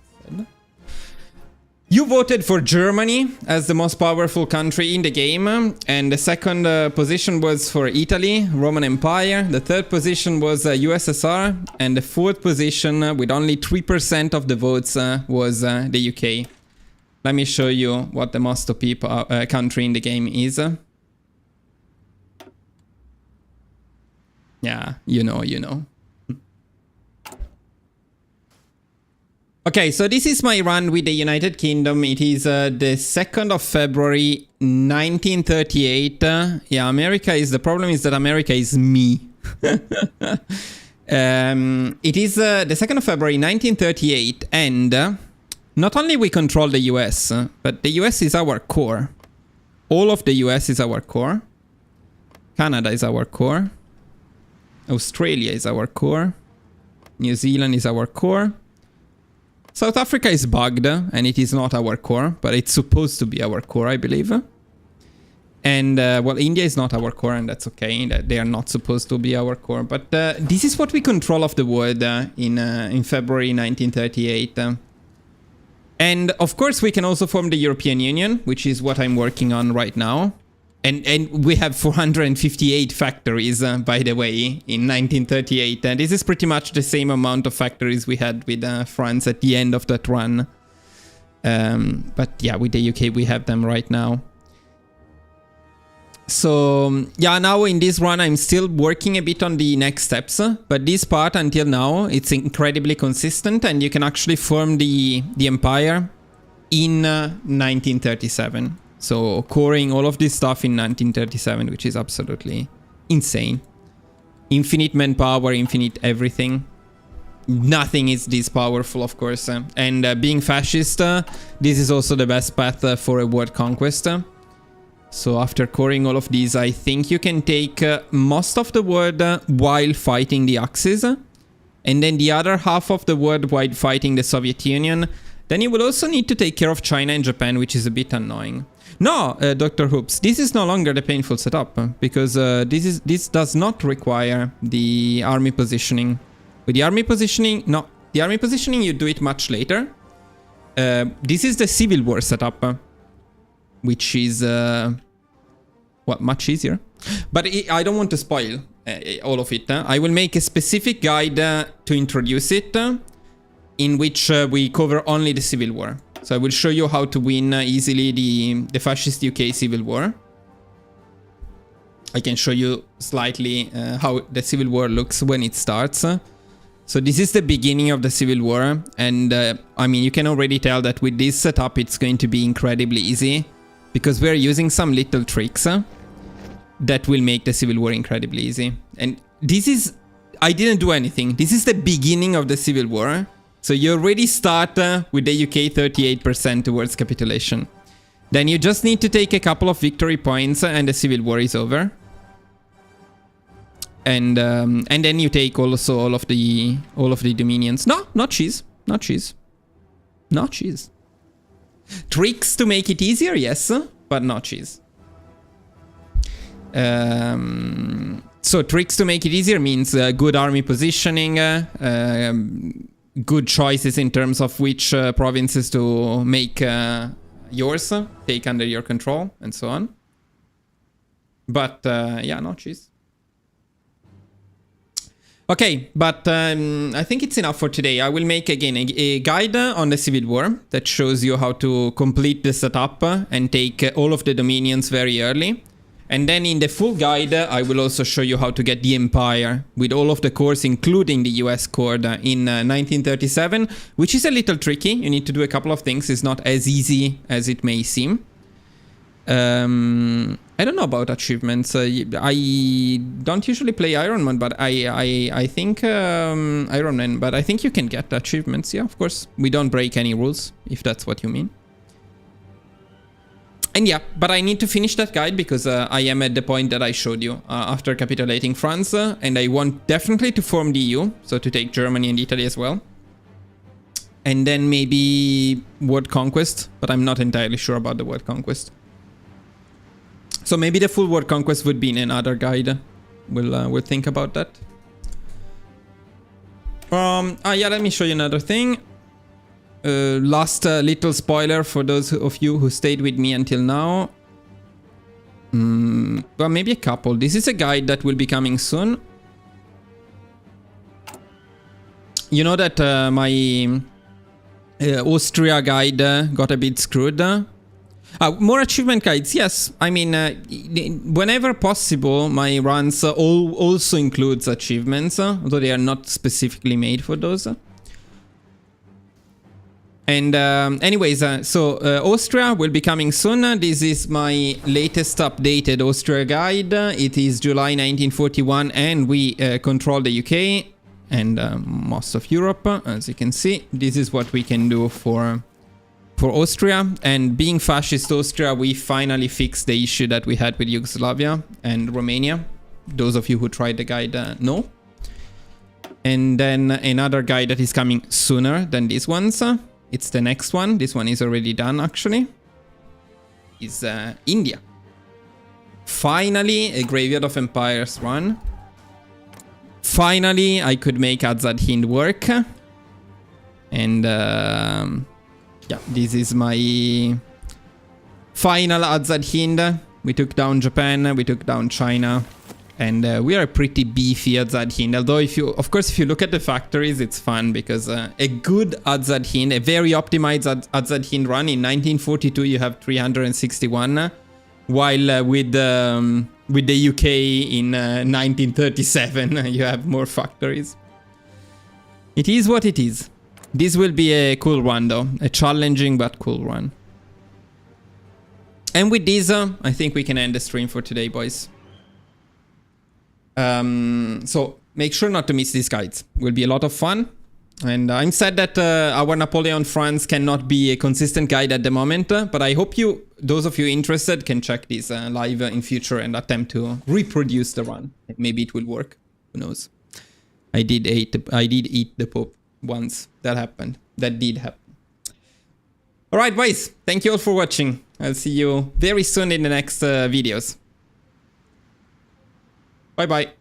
You voted for Germany as the most powerful country in the game, and the second position was for Italy, Roman Empire. The third position was USSR, and the fourth position, with only 3% of the votes, was the UK. Let me show you what the most OP country in the game is. Yeah, you know. Okay, so this is my run with the United Kingdom. It is the 2nd of February, 1938. Yeah, America is... The problem is that America is me. It is the 2nd of February, 1938. And not only we control the US, but the US is our core. All of the US is our core. Canada is our core. Australia is our core. New Zealand is our core. South Africa is bugged, and it is not our core, but it's supposed to be our core, I believe. And, well, India is not our core, and that's okay. They are not supposed to be our core. But this is what we control of the world in February 1938. And, of course, we can also form the European Union, which is what I'm working on right now. And we have 458 factories, by the way, in 1938. And this is pretty much the same amount of factories we had with France at the end of that run. But yeah, with the UK, we have them right now. So yeah, now in this run, I'm still working a bit on the next steps. But this part, until now, it's incredibly consistent. And you can actually form the empire in 1937. So coring all of this stuff in 1937, which is absolutely insane. Infinite manpower, infinite everything. Nothing is this powerful, of course. And being fascist, this is also the best path for a world conquest. So after coring all of these, I think you can take most of the world while fighting the Axis. And then the other half of the world while fighting the Soviet Union. Then you will also need to take care of China and Japan, which is a bit annoying. No, Dr. Hoops, this is no longer the painful setup, because this does not require the army positioning. With the army positioning, no, the army positioning you do it much later. This is the civil war setup, which is, well, much easier. But I don't want to spoil all of it. I will make a specific guide to introduce it, in which we cover only the civil war. So I will show you how to win easily the fascist UK civil war. I can show you slightly how the civil war looks when it starts. So this is the beginning of the civil war. And I mean, you can already tell that with this setup, it's going to be incredibly easy. Because we're using some little tricks that will make the civil war incredibly easy. And this is... I didn't do anything. This is the beginning of the civil war. So you already start with the UK 38% towards capitulation. Then you just need to take a couple of victory points and the civil war is over. And then you take also all of the dominions. No, not cheese. Not cheese. Not cheese. Tricks to make it easier, yes, but not cheese. So tricks to make it easier means good army positioning, good choices in terms of which provinces to make yours, take under your control, and so on. But yeah, no cheese. Okay, but I think it's enough for today. I will make again a guide on the Civil War that shows you how to complete the setup and take all of the dominions very early. And then in the full guide, I will also show you how to get the Empire with all of the cores, including the US core in 1937, which is a little tricky. You need to do a couple of things. It's not as easy as it may seem. I don't know about achievements. I don't usually play Iron Man, but I think Iron Man. But I think you can get achievements. Yeah, of course. We don't break any rules, if that's what you mean. And yeah, but I need to finish that guide because I am at the point that I showed you after capitulating France, and I want definitely to form the EU, so to take Germany and Italy as well. And then maybe world conquest, but I'm not entirely sure about the world conquest. So maybe the full world conquest would be in another guide. We'll think about that. Yeah, let me show you another thing. Last little spoiler for those of you who stayed with me until now. Well, maybe a couple. This is a guide that will be coming soon. You know that my Austria guide got a bit screwed. More achievement guides, yes. I mean, whenever possible, my runs also includes achievements, although they are not specifically made for those. And anyways, so Austria will be coming soon. This is my latest updated Austria guide. It is July 1941, and we control the UK and most of Europe, as you can see. This is what we can do for Austria. And being fascist Austria, we finally fixed the issue that we had with Yugoslavia and Romania. Those of you who tried the guide know. And then another guide that is coming sooner than these ones. It's the next one. This one is already done, actually. Is India. Finally, a Graveyard of Empires run. Finally, I could make Azad Hind work. And yeah, this is my final Azad Hind. We took down Japan, we took down China, and we are a pretty beefy Azad Hind. Although, of course, if you look at the factories, it's fun because a good Azad Hind, a very optimized Azad Hind run in 1942, you have 361, while with the UK in 1937, you have more factories. It is what it is. This will be a cool run though, a challenging but cool run. And with this, I think we can end the stream for today, boys. So make sure not to miss these guides. Will be a lot of fun. And I'm sad that our Napoleon France cannot be a consistent guide at the moment, but I hope those of you interested, can check this live in future and attempt to reproduce the run. Maybe it will work. Who knows? I did eat the Pope once. That happened. That did happen. Alright, boys. Thank you all for watching. I'll see you very soon in the next videos. Bye-bye.